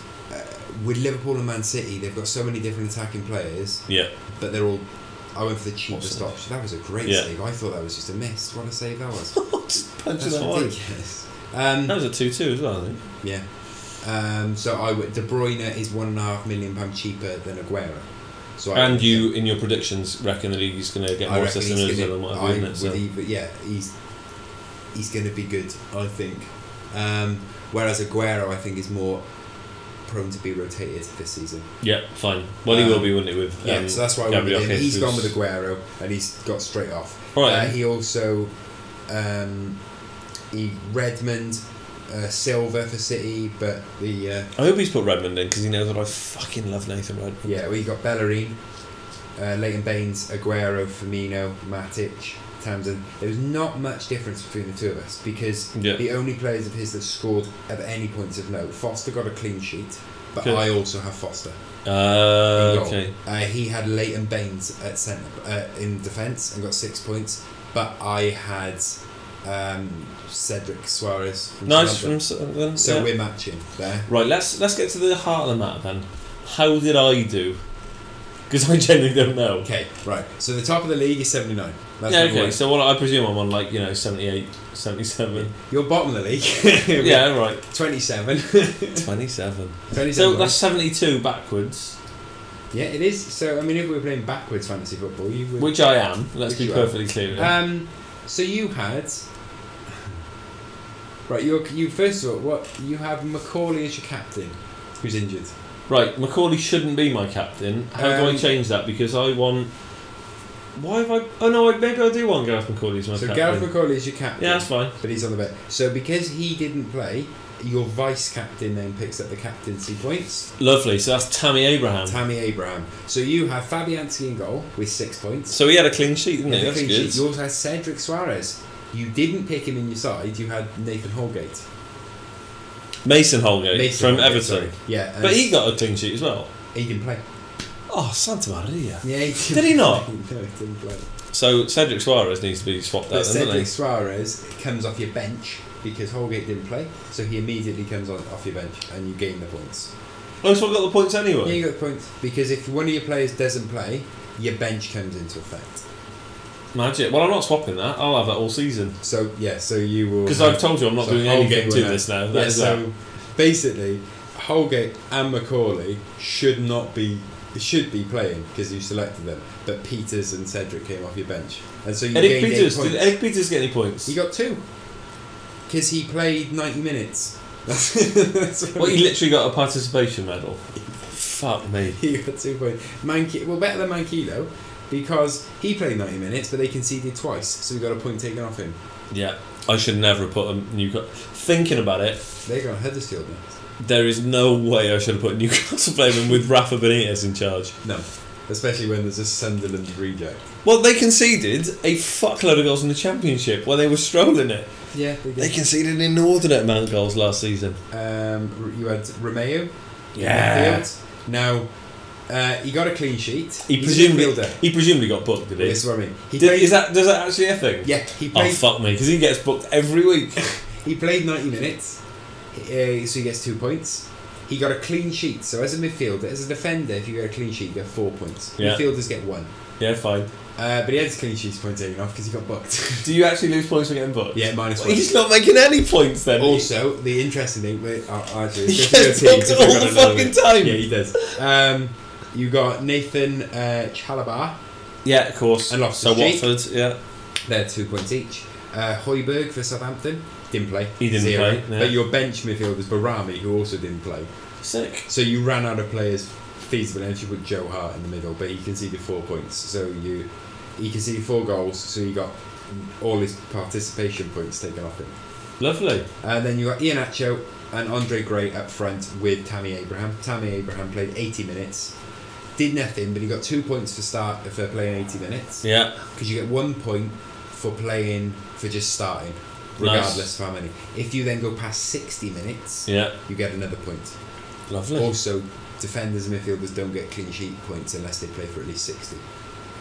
with Liverpool and Man City, they've got so many different attacking players. Yeah. But they're all. I went for the cheapest option. That was a great save. I thought that was just a miss. What a save that was. Just punching That's that ridiculous. That was a 2-2 as well, I think. Yeah. So De Bruyne is £1.5 million cheaper than Aguero. So And you, in your predictions, reckon that he's going to get more assists than Ozil and whatever, isn't it? So. He's going to be good, I think. Whereas Aguero, I think, is more prone to be rotated this season. Yeah, fine. Well, he will be, wouldn't he? With so that's why I went with him. He's gone with Aguero, and he's got straight off. Right. He also Redmond, Silva for City, but the I hope he's put Redmond in because he knows that I fucking love Nathan Redmond. Yeah, we got Bellerin, Leighton Baines, Aguero, Firmino, Matic, Townsend. There was not much difference between the two of us because the only players of his that scored at any points of note, Foster got a clean sheet, but I also have Foster. Okay. He had Leighton Baines at centre in defence and got 6 points, but I had Cedric Suarez. Nice from Sunderland. So we're matching there. Right, let's get to the heart of the matter then. How did I do? Because I genuinely don't know. Okay, right. So the top of the league is 79. That's okay. So what I presume I'm on 78, 77. You're bottom of the league. Yeah, right. 27. 27. So that's 72 backwards. Yeah, it is. So I mean, if we were playing backwards fantasy football, you would. Which I am. Let's be perfectly clear. So you had. Right, you first of all, you have Macaulay as your captain, who's injured. Right, Macaulay shouldn't be my captain. How do I change that? Because I want. Why have I? Oh no, maybe I do want Gareth Macaulay as my captain. So Gareth Macaulay is your captain. Yeah, that's fine. But he's on the bench. So because he didn't play, your vice captain then picks up the captaincy points. Lovely. So that's Tammy Abraham. So you have Fabianski in goal with 6 points. So he had a clean sheet, didn't he? That's good. You also had Cedric Suarez. You didn't pick him in your side. You had Nathan Holgate. Mason Holgate from Everton. Sorry. Yeah, but he got a clean sheet as well. He didn't play. Oh, Santa Maria. Yeah, did he not? No, he didn't play. So Cedric Suarez needs to be swapped out, doesn't he? Cedric Suarez comes off your bench because Holgate didn't play, so he immediately comes off your bench and you gain the points. Oh, so I got the points anyway? Yeah, you got the points. Because if one of your players doesn't play, your bench comes into effect. Magic. Well, I'm not swapping that. I'll have that all season. So, yeah, so you will... Because I've told you I'm not doing anything to this now. Yeah, so basically, Holgate and Macaulay should be playing because you selected them, but Peters and Cedric came off your bench, and so you gained 8 points. Did Eric Peters get any points? He got 2 because he played 90 minutes. That's he literally got a participation medal. Fuck me. He got 2 points. Better than Manquillo because he played 90 minutes, but they conceded twice, so we got a point taken off him. Yeah, I should never have put a Newcastle. Thinking about it, they got Huddersfield next. There is no way I should have put Newcastle playing with Rafa Benitez in charge. No, especially when there's a Sunderland reject. Well, they conceded a fuckload of goals in the Championship while they were strolling it. Yeah, they did. They conceded an inordinate amount of goals last season. You had Romeo. Yeah. Now, he got a clean sheet. He presumably got booked, did he? This is what I mean. Does that actually a thing? Yeah, he played. Oh fuck me, because he gets booked every week. He played 90 minutes, so he gets 2 points. He got a clean sheet. So as a midfielder, as a defender, if you get a clean sheet, you get 4 points. Yeah. Midfielders get 1. Yeah, fine. But he had his clean sheets point taken off because he got booked. Do you actually lose points for getting booked? Yeah, -1. He's not making any points then. Also, the interesting thing, actually, he gets booked all the fucking time. Yeah, he does. You got Nathan Chalobah. Yeah, of course. And Loftus-Cheek. Watford, yeah. They're 2 points each. Hoiberg for Southampton. Didn't play. He didn't play. Yeah. But your bench midfield was Barami, who also didn't play. Sick. So you ran out of players feasible, and you put Joe Hart in the middle, but he conceded 4 points. So he conceded 4 goals, so he got all his participation points taken off him. Lovely. And then you got Ian Acho and Andre Gray up front with Tammy Abraham. Tammy Abraham played 80 minutes. Did nothing, but he got 2 points for playing 80 minutes. Yeah. Because you get 1 point for just starting, regardless of how many. If you then go past 60 minutes, you get another point. Lovely. Also, defenders and midfielders don't get clean sheet points unless they play for at least 60.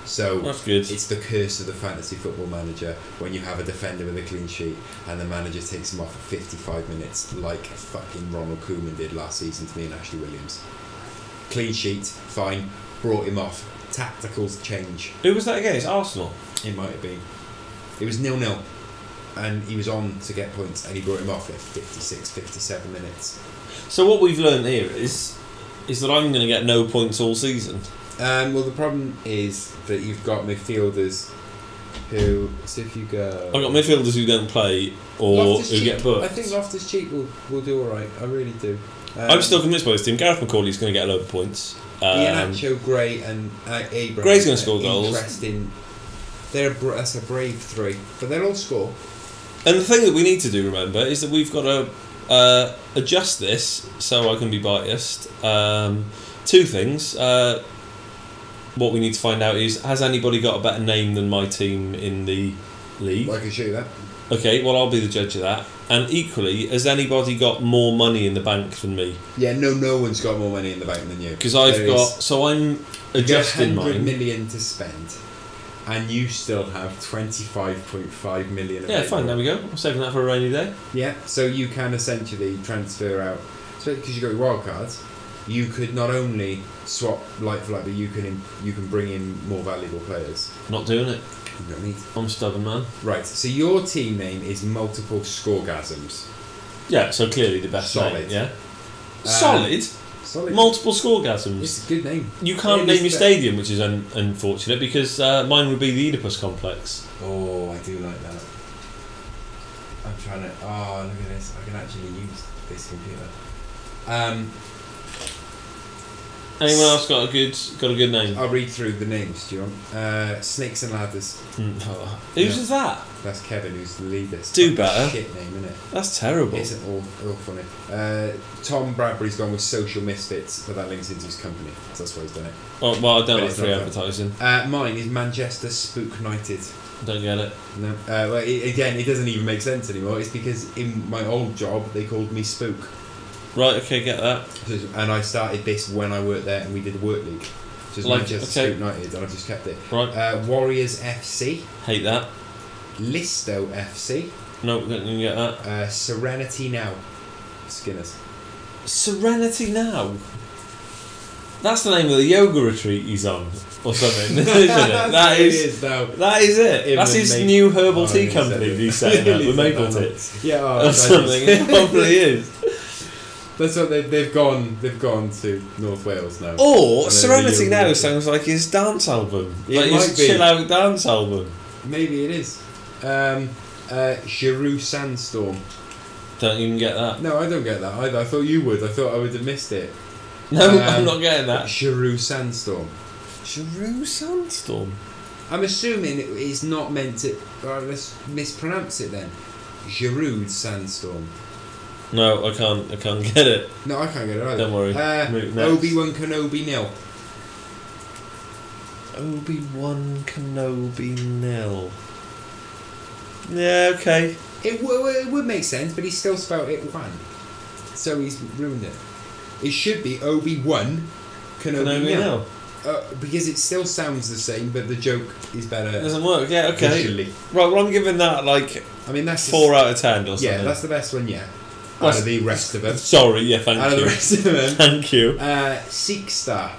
So that's good. It's the curse of the fantasy football manager when you have a defender with a clean sheet and the manager takes him off for 55 minutes like fucking Ronald Koeman did last season to me and Ashley Williams. Clean sheet, fine, brought him off. Tacticals change. Who was that against? Arsenal? It might have been. It was 0-0. and he was on to get points, and he brought him off at 56, 57 minutes. So what we've learned here is that I'm going to get no points all season. Well, the problem is that you've got midfielders who, so if you go... I've got midfielders who don't play or who get booked. I think Loftus-Cheek will do alright, I really do. I'm still convinced by this team. Gareth McCauley's going to get a load of points. Iheanacho, Gray and Abraham. Gray's going to score goals. Interesting. That's a brave three, but they'll all score. And the thing that we need to do, remember, is that we've got to adjust this so I can be biased. Two things. What we need to find out is, has anybody got a better name than my team in the league? I can show you that. Okay, well, I'll be the judge of that. And equally, has anybody got more money in the bank than me? Yeah, no one's got more money in the bank than you. Because so I'm adjusting mine. 100 million to spend, and you still have 25.5 million available. Yeah, fine, there we go. I'm saving that for a rainy day. Yeah, so you can essentially transfer out, especially because you've got your wild cards, you could not only swap like for like, but you can bring in more valuable players. Not doing it. You don't need. I'm stubborn, man. Right, so your team name is Multiple Scoregasms. Yeah, so clearly the best Solid. name, yeah? Solid? Solid. Multiple scoregasms. It's a good name. You can't name your stadium, which is unfortunate, because mine would be the Oedipus Complex. Oh, I do like that. I'm trying to... Oh, look at this. I can actually use this computer. Anyone else got a good name? I'll read through the names, do you want? Snakes and Ladders. Whose is that? That's Kevin, who's the leader. Do better. Shit name, isn't it? That's terrible. Isn't all funny. Tom Bradbury's gone with Social Misfits, but that links into his company, so that's why he's done it. Oh, well, I don't But like it's free not advertising. Mine is Manchester Spook United. Don't get it. No. Well, again, it doesn't even make sense anymore. It's because in my old job, they called me Spook. Right, okay, get that. And I started this when I worked there, and we did the work league. So it's Manchester Spook United, and I've just kept it. Right. Warriors FC. Hate that. Listo FC. No, don't even get that. Serenity Now. Skinners. Serenity Now? That's the name of the yoga retreat he's on, or something, isn't it? That is it. That's his new herbal tea company he's setting up with maple tits. Yeah, or something. It probably is. That's what they've gone to North Wales now. Or Serenity Now sounds like his dance album, like his chill out dance album. Maybe it is. Giroux Sandstorm. Don't even get that. No, I don't get that either. I thought you would. I thought I would have missed it. No, I'm not getting that. Giroux Sandstorm. Giroux Sandstorm. I'm assuming it's not meant to. Let's mispronounce it then. Giroux Sandstorm. No, I can't get it. No, I can't get it either. Don't worry. Obi-Wan Kenobi nil. Obi-Wan Kenobi nil. Yeah, okay. It would make sense, but he still spelled it one. So he's ruined it. It should be Obi-Wan Kenobi nil. Because it still sounds the same, but the joke is better. It doesn't work, yeah, okay. Visually. Right, well, I'm giving that, that's 4 out of 10 or something. Yeah, that's the best one yet. Out of the rest of them. Sorry, yeah, thank you. Out of the rest of them. Thank you. Seek Star.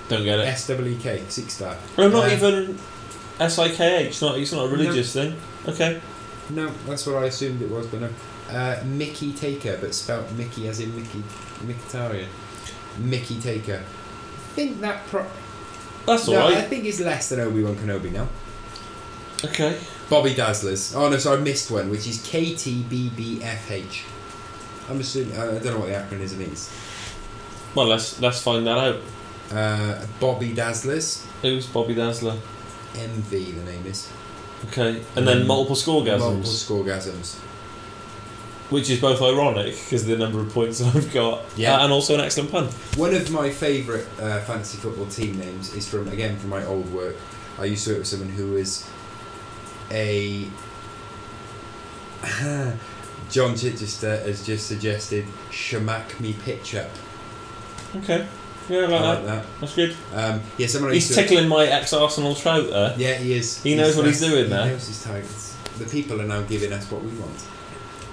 Don't get it. S-E-E-K, Seek Star. I'm not even S-I-K-H, it's not a religious thing. Okay. No, that's what I assumed it was, but no. Mickey Taker, but spelt Mickey as in Mickey. Mkhitaryan. Mickey Taker. I think that that's alright. I think it's less than Obi-Wan Kenobi now. Okay. Bobby Dazzlers. Oh no, so I missed one, which is KTBBFH. I'm assuming, I don't know what the acronym means. Well, let's find that out. Bobby Dazzlers. Who's Bobby Dazzler? MV, the name is. Okay, and then multiple scoregasms. Multiple scoregasms. Which is both ironic, because of the number of points that I've got, and also an excellent pun. One of my favourite fantasy football team names is from my old work. I used to work with someone who was a... John Chichester has just suggested Shamak Me Pitch Up. Okay. Yeah, I like that. That's good. Someone he's tickling my ex-Arsenal trout there. Yeah, he is. He knows what he's doing there. He knows his targets. The people are now giving us what we want.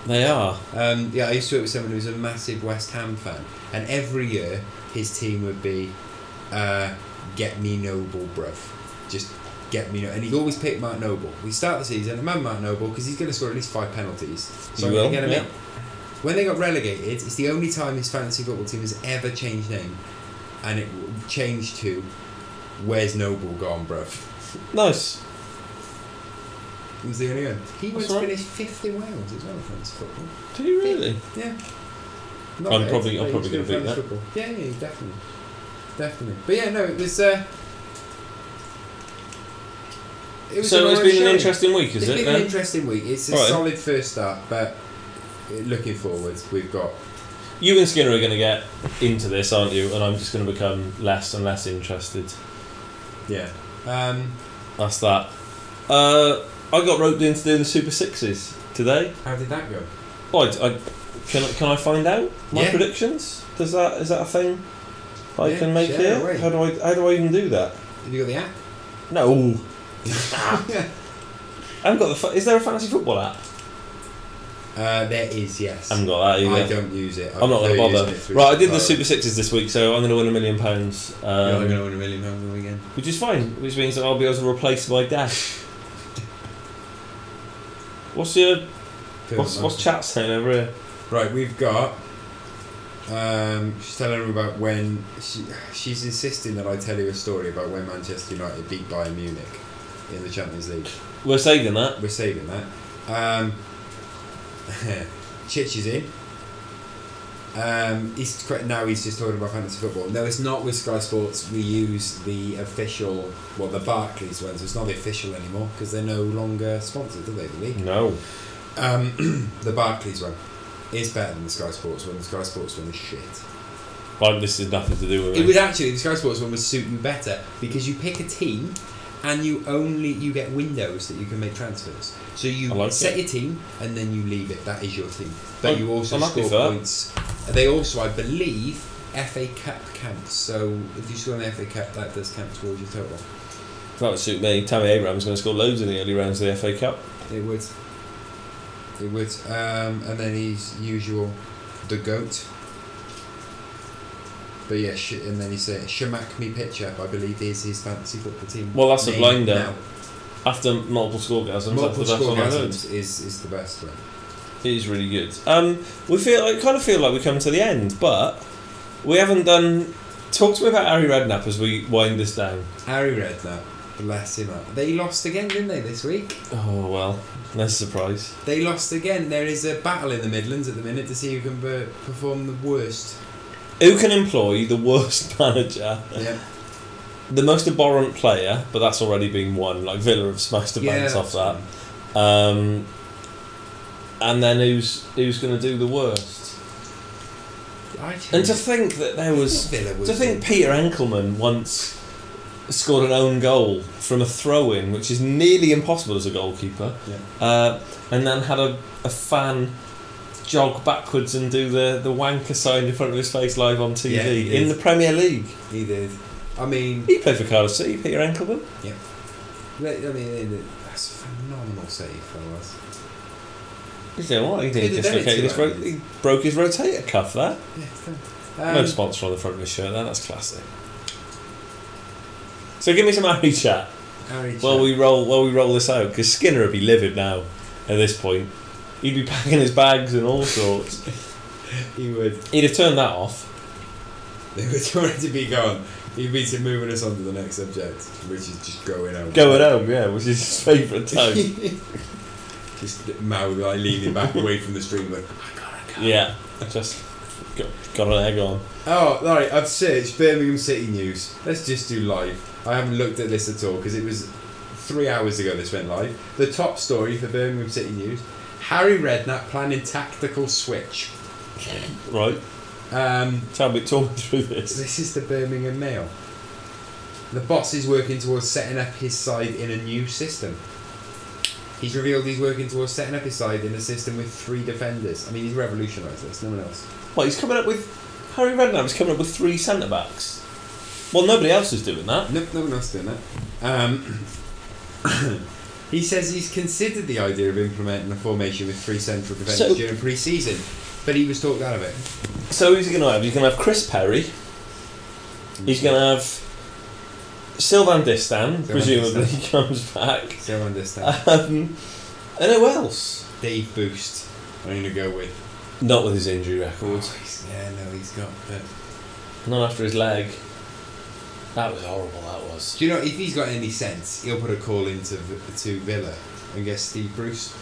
They are. I used to work with someone who's a massive West Ham fan, and every year his team would be Get Me Noble Bruv. just get me. And he'd always pick Mark Noble. We start the season, I remember Mark Noble because he's going to score at least 5 penalties. So I'm going to get him in. When they got relegated, it's the only time his fantasy football team has ever changed name, and it changed to "Where's Noble gone, bruv?" Nice. It was the only one. He That's was right. finished 5th in Wales as well in fantasy football. Did he really? Yeah. I'm probably going to beat that. Football. Yeah, definitely. But yeah, no, it was. So it's been an interesting week, is it? It's been an interesting week. It's a Right. solid first start, but looking forward, we've got. You and Skinner are going to get into this, aren't you? And I'm just going to become less and less interested. Yeah. That's that. I got roped into doing the Super Sixes today. How did that go? Oh, can I find out my Yeah. predictions? Is that a thing I Yeah, can make share here? away. How do I even do that? Have you got the app? No. I haven't got is there a fantasy football app? There is, yes. I haven't got that either. I don't use it. I'm not going to bother. Right, Right, I did the Super Sixes this week, so I'm going to win £1 million. You're not going to win £1 million on the weekend. Which is fine, which means that I'll be able to replace my dad. What's chat saying over here? Right, we've got. She's telling her about when she's insisting that I tell you a story about when Manchester United beat Bayern Munich in the Champions League. We're saving that. We're saving that. Chich is in. He's just talking about fantasy football. No, it's not with Sky Sports. We use the official, the Barclays ones. It's not the official anymore because they're no longer sponsored, do they? The league. No. The Barclays one is better than the Sky Sports one. The Sky Sports one is shit. Like, this is nothing to do with It me. would actually, the Sky Sports one would suit you better because you pick a team and you get windows that you can make transfers. So you set your team and then you leave it. That is your team. But you also score points. They also, I believe, FA Cup counts. So if you score in the FA Cup, that does count towards your total. That would suit me. Tammy Abraham's going to score loads in the early rounds of the FA Cup. It would. And then he's usual, the GOAT. But yeah, and then he said Shamak Me Pitchup, I believe, is his fantasy football team. Well, that's a blinder. Now. After multiple scoregasms, Multiple that's the best one I heard. scoregasms is the best one. It is really good. I kind of feel like we come to the end, but we haven't done. Talk to me about Arry Redknapp as we wind this down. Arry Redknapp, bless him up. They lost again, didn't they, this week? Oh well, no surprise. They lost again. There is a battle in the Midlands at the minute to see who can perform the worst. Who can employ the worst manager? Yeah. The most abhorrent player, but that's already been won. Like Villa have smashed the pants off that. And then who's going to do the worst? And to think that there was... To think Peter Enkelman once scored an own goal from a throw-in, which is nearly impossible as a goalkeeper, and then had a fan jog backwards and do the wanker sign in front of his face live on TV in the Premier League. He did. I mean... He played for Cardiff City, Peter Enkelman. Yeah. I mean, that's a phenomenal save for us. He's doing what? He broke his rotator cuff there. Yeah, no sponsor on the front of his shirt there, that's classic. So give me some Arry chat. While we roll this out, because Skinner would be livid now at this point. He'd be packing his bags and all sorts. He would. He'd have turned that off. They were already be gone. He'd be moving us on to the next subject, which is just going home. Going home, yeah, which is his favourite time. Just mouth like leaning back away from the stream, going, I gotta go. Yeah, I just got an egg on. Oh, alright, I've searched Birmingham City news. Let's just do live. I haven't looked at this at all because it was 3 hours ago this went live. The top story for Birmingham City news: Arry Redknapp planning tactical switch. Right. Tell me through this. This is the Birmingham Mail. The boss is working towards setting up his side in a new system. He's revealed he's working towards setting up his side in a system with 3 defenders. I mean, he's revolutionised this, no one else. Well, he's coming up with... Arry Redknapp's coming up with 3 centre-backs. Well, nobody else is doing that. Nope, no one else is doing that. He says he's considered the idea of implementing a formation with 3 central defenders during pre-season, but he was talked out of it. So who's he going to have? He's going to have Chris Perry. He's going to have Sylvan Distan, presumably, comes back. So understand. And who else? Dave Boost, I'm going to go with. Not with his injury record. He's got. Not after his leg. That was horrible, that was. Do you know, if he's got any sense, he'll put a call into to Villa and get Steve Bruce.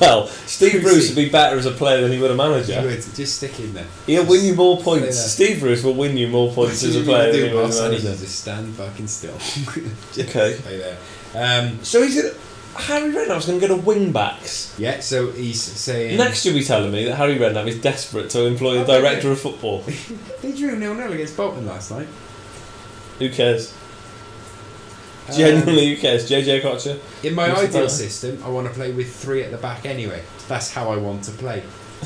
Well, Steve Bruce would be better as a player than he would a manager. He would. Just stick him there. He'll win you more points. Steve Bruce will win you more points as a player than he would as a manager. Just stand fucking still. Okay. Stay there. So he's gonna, Harry Redknapp's going to go to wing backs. Yeah, so he's saying... Next you'll be telling me that Harry Redknapp is desperate to employ a director of football. They drew 0-0 against Bolton last night. Who cares? Genuinely, who cares? JJ Kocher? In my ideal system, I want to play with 3 at the back anyway. That's how I want to play.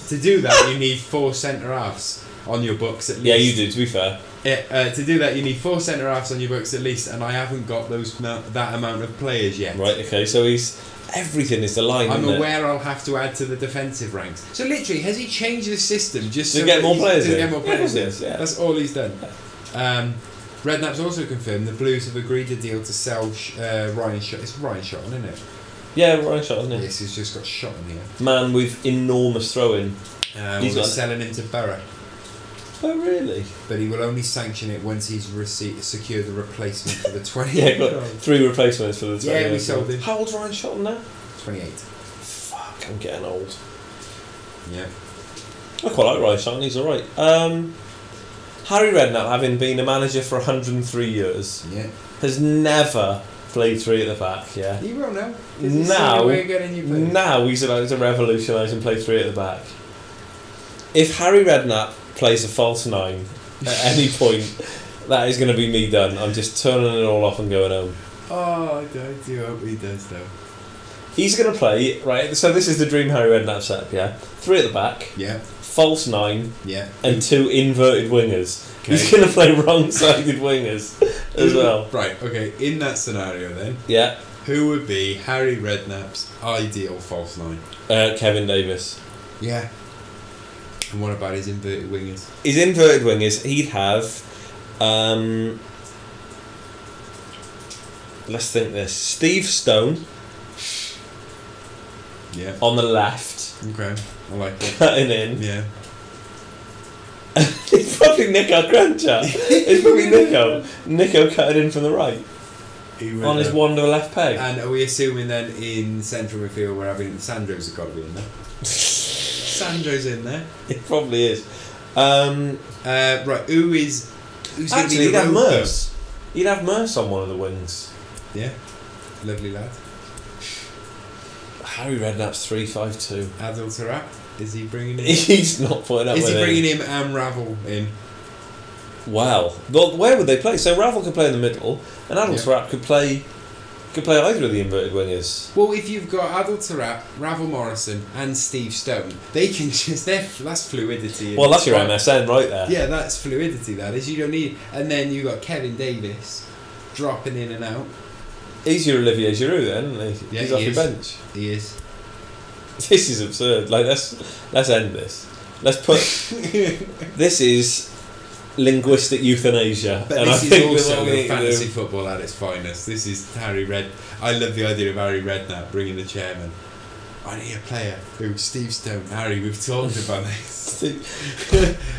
To do that, you need 4 centre-halves on your books at least. Yeah, you do, to be fair. To do that, you need 4 centre-halves on your books at least, and I haven't got that amount of players yet. Right, okay, so everything is aligned. I'm aware I'll have to add to the defensive ranks. So literally, has he changed the system just to get more players in? To get more players in. Yeah. That's all he's done. Redknapp's also confirmed the Blues have agreed a deal to sell Ryan Shot. It's Ryan Shot, isn't it? Yeah, Ryan Shot, isn't it? Yes, he's just got shot in here. Man with enormous throwing. He's selling him to Borough. Oh, really? But he will only sanction it once he's secured the replacement for the 20. Yeah, got 3 replacements for the 20. Yeah, we sold him. How old's Ryan Shot now? 28. Fuck, I'm getting old. Yeah. I quite like Ryan Shot, and he's alright. Harry Redknapp, having been a manager for 103 years, has never played 3 at the back, yeah? He will now. Now he's about to revolutionise and play 3 at the back. If Harry Redknapp plays a false 9 at any point, that is going to be me done. I'm just turning it all off and going home. Oh, I do hope he does, though. He's going to play, right, so this is the dream Harry Redknapp setup, yeah? 3 at the back. Yeah. False 9, and 2 inverted wingers. Okay. He's going to play wrong-sided wingers as well. Right, okay, in that scenario then, who would be Harry Redknapp's ideal false 9? Kevin Davis. Yeah. And what about his inverted wingers? His inverted wingers, he'd have... let's think this. Steve Stone. Yeah. On the left. Okay. I like it. Cutting in. Yeah. It's probably Nico Cruncher. It's probably Nico cutting in from the right. On his wander left peg. And are we assuming then in central midfield we're having Sandro's got to be in there? Sandro's in there. It probably is. Right, who's going to be he'd have Merce. He'd have Merce on one of the wings. Yeah. Lovely lad. Harry Redknapp's 3-5-2. Adil Tarap, is he bringing him? He's not putting up with it. Is he bringing him and Ramble in? Wow. Well, where would they play? So Ramble could play in the middle, and Adil Tarap could play either of the inverted wingers. Well, if you've got Adil Tarap, Ravel Morrison, and Steve Stone, they can just... That's fluidity. Well, that's your MSN right there. Yeah, that's fluidity, that is. You don't need... And then you've got Kevin Davis dropping in and out. He's your Olivier Giroud then, isn't he? Yeah, he's off your bench. He is. This is absurd. Like, let's end this. Let's put... This is linguistic euthanasia. But and this I is also fantasy football at its finest. This is Harry Red... I love the idea of Harry Redknapp bringing the chairman. I need a player who Steve Stone. Harry, we've talked about this.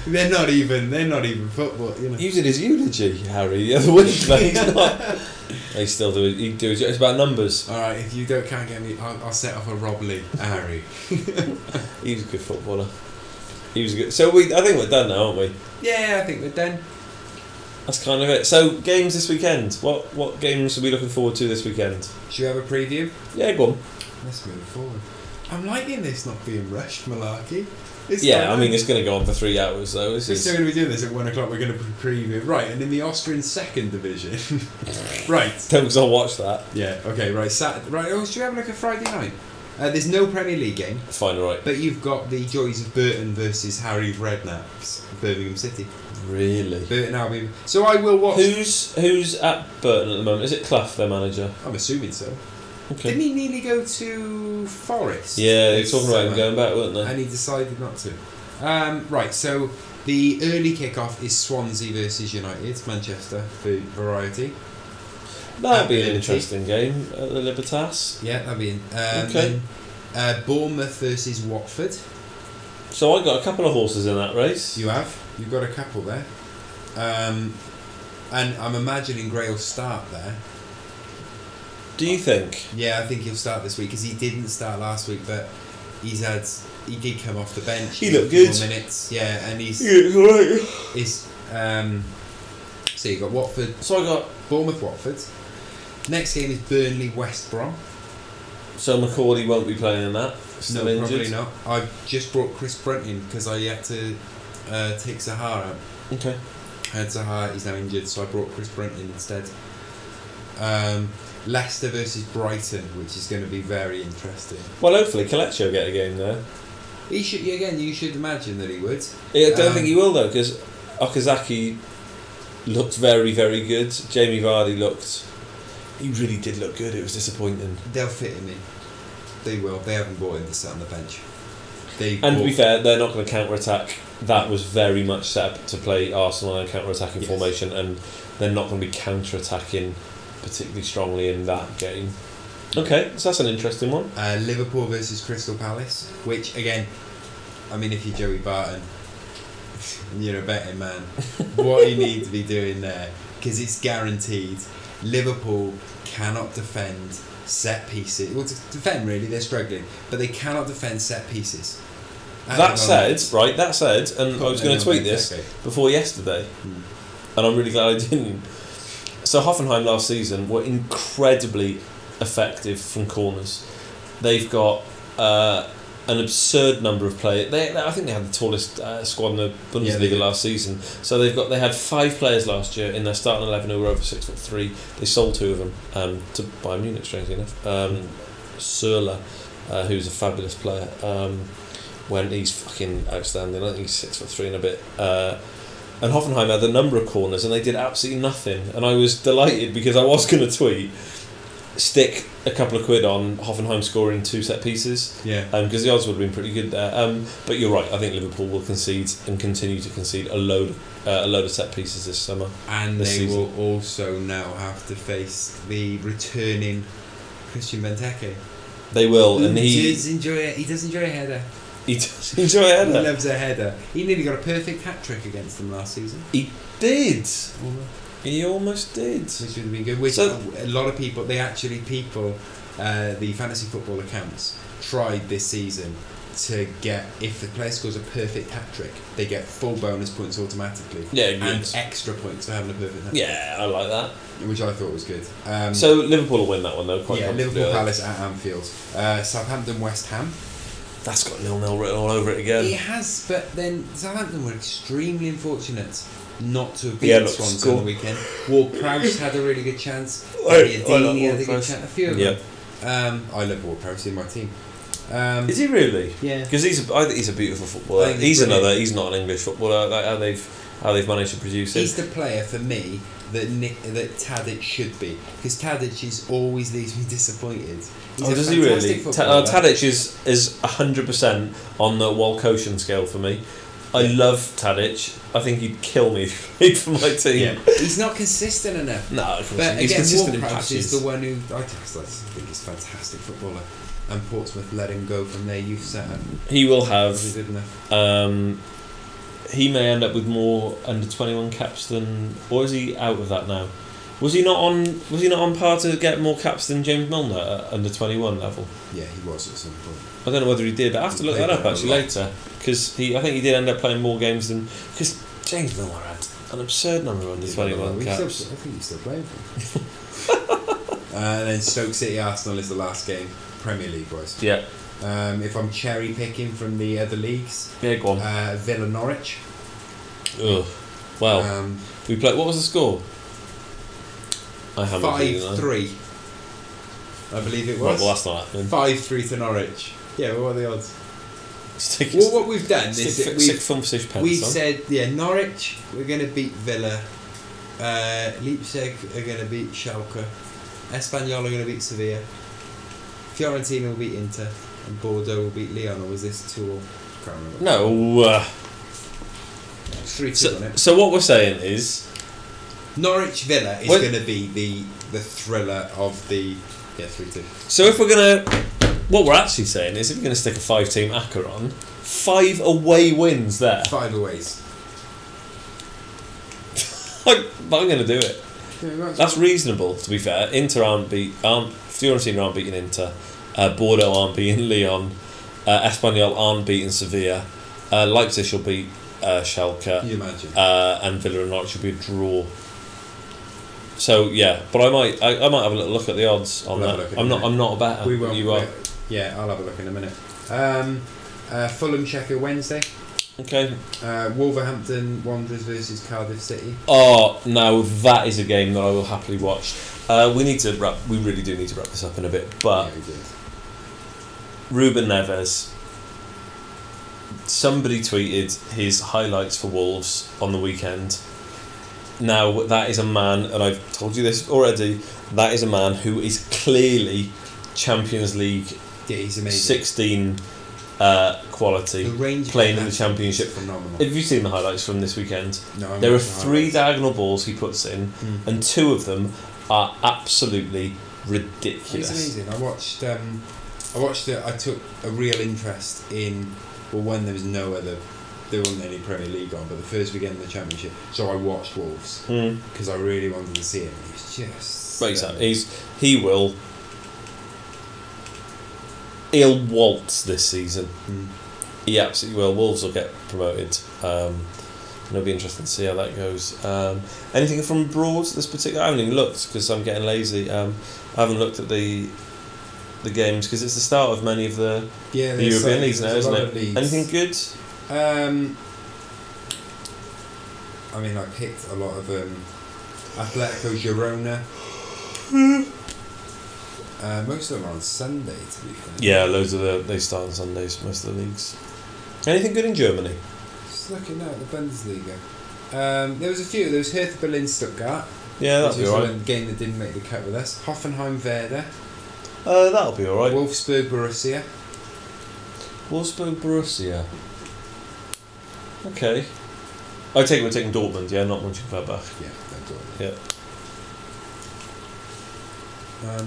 They're not even football, you know. He did his eulogy, Harry, the other week. Like, he's not. He still do it. He do it. It's about numbers. All right, if you can't get me, I'll set off a Rob Lee. Harry. He was a good footballer. He was good. So I think we're done now, aren't we? Yeah, I think we're done. That's kind of it. So games this weekend. What games are we looking forward to this weekend? Should we have a preview? Yeah, go on. Let's move forward. I'm liking this not being rushed, malarkey. I mean, it's going to go on for 3 hours, though. We're still going to be doing this at 1 o'clock. We're going to preview. Right, and in the Austrian second division. Right. Don't, because I'll watch that. Yeah, okay, right. Right, should we have like a Friday night? There's no Premier League game. Fine, alright. But you've got the joys of Burton versus Harry Redknapp's Birmingham City. Really? Burton Albion. So I will watch... Who's at Burton at the moment? Is it Clough, their manager? I'm assuming so. Okay. Didn't he nearly go to Forest? Yeah, they were talking about him going back, weren't they? And he decided not to. Right, so The early kick-off is Swansea versus United, Manchester, for variety. That'll be an interesting game at the Libertas. Yeah, that'll be Okay. Then, Bournemouth versus Watford. So I got a couple of horses in that race. You've got a couple there. And I'm imagining Gray will start there. Do you think? Yeah, I think he'll start this week because he didn't start last week, but he did come off the bench. He looked a few good. more minutes, yeah, and he's Right. so you got Watford. So I got. Bournemouth, Watford. Next game is Burnley, West Brom. So McCauley won't be playing in that. Still No, injured. probably not. I've just brought Chris Brunt in because I had to take Zaha out. Okay. I had Zaha, he's now injured, so I brought Chris Brunt in instead. Leicester versus Brighton, which is going to be very interesting. Well, hopefully Kelechi will get a game there. He should, again, you should imagine that he would. I don't think he will though, because Okazaki looked very, very good. Jamie Vardy looked. He really did look good. It was disappointing. They'll fit him in. They will. They haven't bought him to sit on the bench. And to be fair, they're not going to counter-attack. That was very much set up to play Arsenal in a counter-attacking formation, and they're not going to be counter-attacking particularly strongly in that game. Okay, so that's an interesting one. Liverpool versus Crystal Palace, which again, I mean, if you're Joey Barton, you're a betting man. What you need to be doing there, because it's guaranteed. Liverpool cannot defend set pieces. Well, to defend really, they're struggling, but they cannot defend set pieces. That said, and I was going to tweet this before yesterday, and I'm really glad I didn't. So Hoffenheim last season were incredibly effective from corners. They've got an absurd number of players. I think they had the tallest squad in the Bundesliga last season. So they had 5 players last year in their starting 11 who were over 6'3". They sold 2 of them to Bayern Munich, strangely enough. Surla, who's a fabulous player, when he's fucking outstanding. I think he's 6'3" and a bit. And Hoffenheim had a number of corners and they did absolutely nothing. And I was delighted because I was going to tweet, stick a couple of quid on Hoffenheim scoring 2 set pieces. Yeah. Because the odds would have been pretty good there. But you're right. I think Liverpool will concede and continue to concede a load of set pieces this summer. And they will also now have to face the returning Christian Benteke. They will, and he does enjoy a header. He does enjoy a header. He loves a header. He nearly got a perfect hat-trick against them last season. He did. He almost did. Which would have been good. Which a lot of people, the fantasy football accounts tried this season to get, if the player scores a perfect hat-trick, they get full bonus points automatically. Yeah, good. And extra points for having a perfect hat-trick. Yeah, I like that. Which I thought was good. So Liverpool will win that one though, quite Liverpool comfortably. Palace at Anfield. Southampton West Ham. That's got 0-0 written all over it again. It has, but then Southampton were extremely unfortunate not to have beaten Swansea on the weekend. Ward-Prowse had a really good chance. Dini had a good chance. A few of them. I love Ward-Prowse in my team. Is he really? Yeah. Because I think he's a beautiful footballer. He's not an English footballer. Like how they've managed to produce him. He's the player for me that Tadic should be, because Tadic always leaves me disappointed. Does he really? Tadic is 100% on the Walkoshan scale for me. I love Tadic. I think he'd kill me if he played for my team. Yeah. He's not consistent enough. No, but he's again, consistent in Ward-Prowse patches. is the one who I think he's a fantastic footballer, and Portsmouth let him go from their youth setup. He will have. Good enough. He may end up with more under 21 caps than, or is he out of that now? Was he not on par to get more caps than James Milner at under 21 level? Yeah, he was at some point. I don't know whether he did, but I have to look that up actually later, because I think he did end up playing more games than, because James Milner had an absurd number of under 21 caps. I think he's still playing for him. And then Stoke City Arsenal is the last game, Premier League wise. Yeah. If I'm cherry picking from the other leagues, go on. Villa Norwich. Ugh. Well, we played. What was the score? I haven't. 5-3. I believe it was. Right, well, that's not happening. 5-3 to Norwich. Yeah, what are the odds? Well, what we've done is we've said, Norwich, we're going to beat Villa. Leipzig are going to beat Schalke. Espanyol are going to beat Sevilla. Fiorentina will beat Inter. And Bordeaux will beat Lyon. Or was this 2-2? Can't remember. No. 3-2 on it. So what we're saying is, Norwich Villa is going to be the thriller of the 3-2. So if we're gonna, what we're actually saying is, if we're gonna stick a 5-team ACCA on, 5 away wins there. 5 aways. I'm gonna do it. Yeah, That's reasonable, to be fair. Inter Fiorentina aren't beating Inter. Bordeaux aren't beating Lyon. Espanyol aren't beating Sevilla. Leipzig will beat Schalke. Can you imagine? And Villa and Norwich will be a draw. So yeah, but I might have a little look at the odds on that. I'm not a better. We will. You are. Yeah, I'll have a look in a minute. Fulham Sheffield Wednesday. Okay. Wolverhampton Wanderers versus Cardiff City. Oh, now that is a game that I will happily watch. We really do need to wrap this up in a bit, but Yeah, we do. Ruben Neves. Somebody tweeted his highlights for Wolves on the weekend. Now that is a man, and I've told you this already. That is a man who is clearly Champions League. Yeah, he's amazing. 16 quality, The range playing in the is Championship. phenomenal. Have you seen the highlights from this weekend? No, There are 3 diagonal balls he puts in, Mm. and 2 of them are absolutely ridiculous. It's amazing. I watched it. I took a real interest in. Well, when there wasn't any Premier League on, but the first weekend in the Championship, so I watched Wolves because I really wanted to see him. He's just. But he'll waltz this season. He absolutely will. Wolves will get promoted. It'll be interesting to see how that goes. Anything from abroad this particular? I haven't even looked because I'm getting lazy. I haven't looked at the games because it's the start of many of the European leagues now, isn't it? Anything good? I mean, I picked a lot of Atletico Girona. Most of them are on Sunday, to be fair. Yeah, loads of they start on Sundays. Most of the leagues. Anything good in Germany? Just looking now at the Bundesliga. There was a few. There was Hertha Berlin Stuttgart. Yeah, that'll be alright. A game that didn't make the cut with us. Hoffenheim Werder. That'll be alright. Wolfsburg Borussia. Okay. I take we're taking Dortmund, yeah, not Mönchengladbach. Yeah, they're Dortmund. Yeah.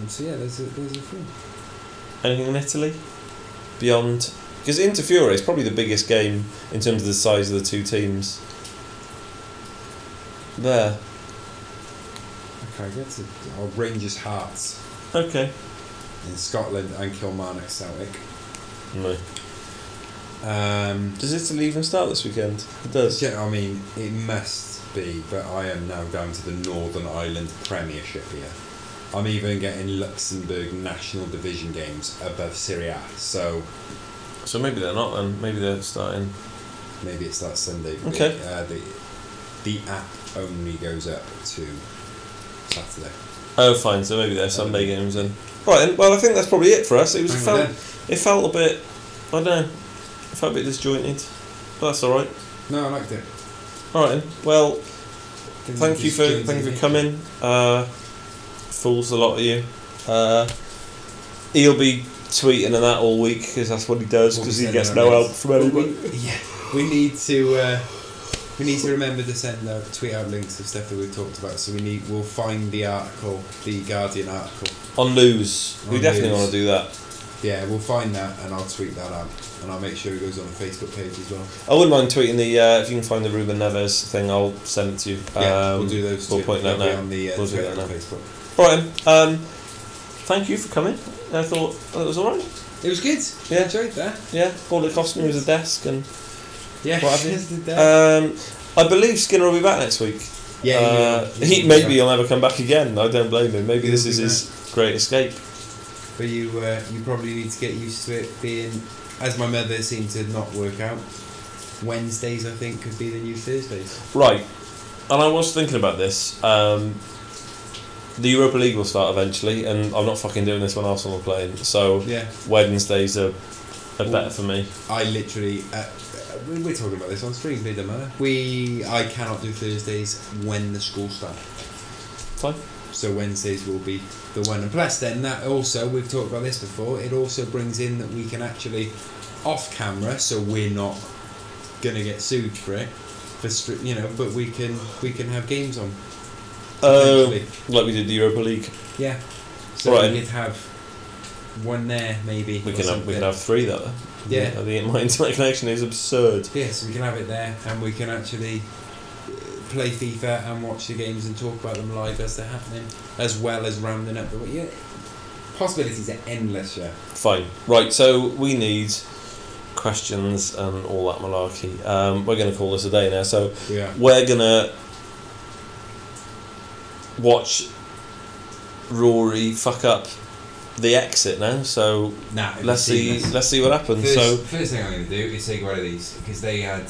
So yeah, there's a few. Anything in Italy? Beyond, because Inter Fiore is probably the biggest game in terms of the size of the 2 teams. There. Okay, that's it. Rangers Hearts Okay. in Scotland and Kilmarnock Celtic. No. Does Italy even start this weekend? It does. I mean, it must be, but I am now down to the Northern Ireland Premiership here. I'm even getting Luxembourg National Division games above Serie A, so maybe they're not then. Maybe they're starting. maybe it starts Sunday. But Okay. The app only goes up to Saturday. Oh, fine. So maybe they're Sunday games then. Right. Then, well, I think that's probably it for us. It felt a bit. I don't know. It felt a bit disjointed, but that's all right. No, I liked it. All right. Then. Well, thank you for coming. Fools, a lot of you. He'll be tweeting and that all week because that's what he does because he gets no help from anybody. We need to remember to tweet out links of stuff that we've talked about. So we'll find the article, the Guardian article On Lose. We definitely want to do that. Yeah, we'll find that and I'll tweet that out and I'll make sure it goes on the Facebook page as well. I wouldn't mind tweeting the if you can find the Ruben Neves thing, I'll send it to you. We'll do those. We'll point that now. On the We'll do Twitter that and now. Facebook. Right. Thank you for coming. I thought it was alright. It was good. Yeah. I enjoyed that. Yeah. All it cost me was a desk and Yeah. what have you. Just did that. I believe Skinner will be back next week. Yeah. Maybe he'll never come back again. I don't blame him. Maybe this is his great escape. But you probably need to get used to it being, as my mother seemed to not work out. Wednesdays, I think, could be the new Thursdays. Right. And I was thinking about this. The Europa League will start eventually, and I'm not fucking doing this when Arsenal are playing. So Yeah. Wednesdays are better for me. I literally, we're talking about this on stream, it doesn't matter. I cannot do Thursdays when the school start. Fine. So Wednesdays will be the one. And plus then, that also, we've talked about this before, it also brings in that we can actually, off camera, so we're not going to get sued for it, but we can have games on. Like we did the Europa League. Yeah. So Right. we could have one there, maybe. We can have 3 though. Yeah. I think my internet connection is absurd. Yeah, so we can have it there, and we can actually play FIFA and watch the games and talk about them live as they're happening, as well as rounding up the possibilities are endless. Yeah. Fine. Right. So we need questions and all that malarkey. We're going to call this a day now. So we're going to watch Rory fuck up the exit now. So let's see what happens. First thing I'm going to do is take one of these because they had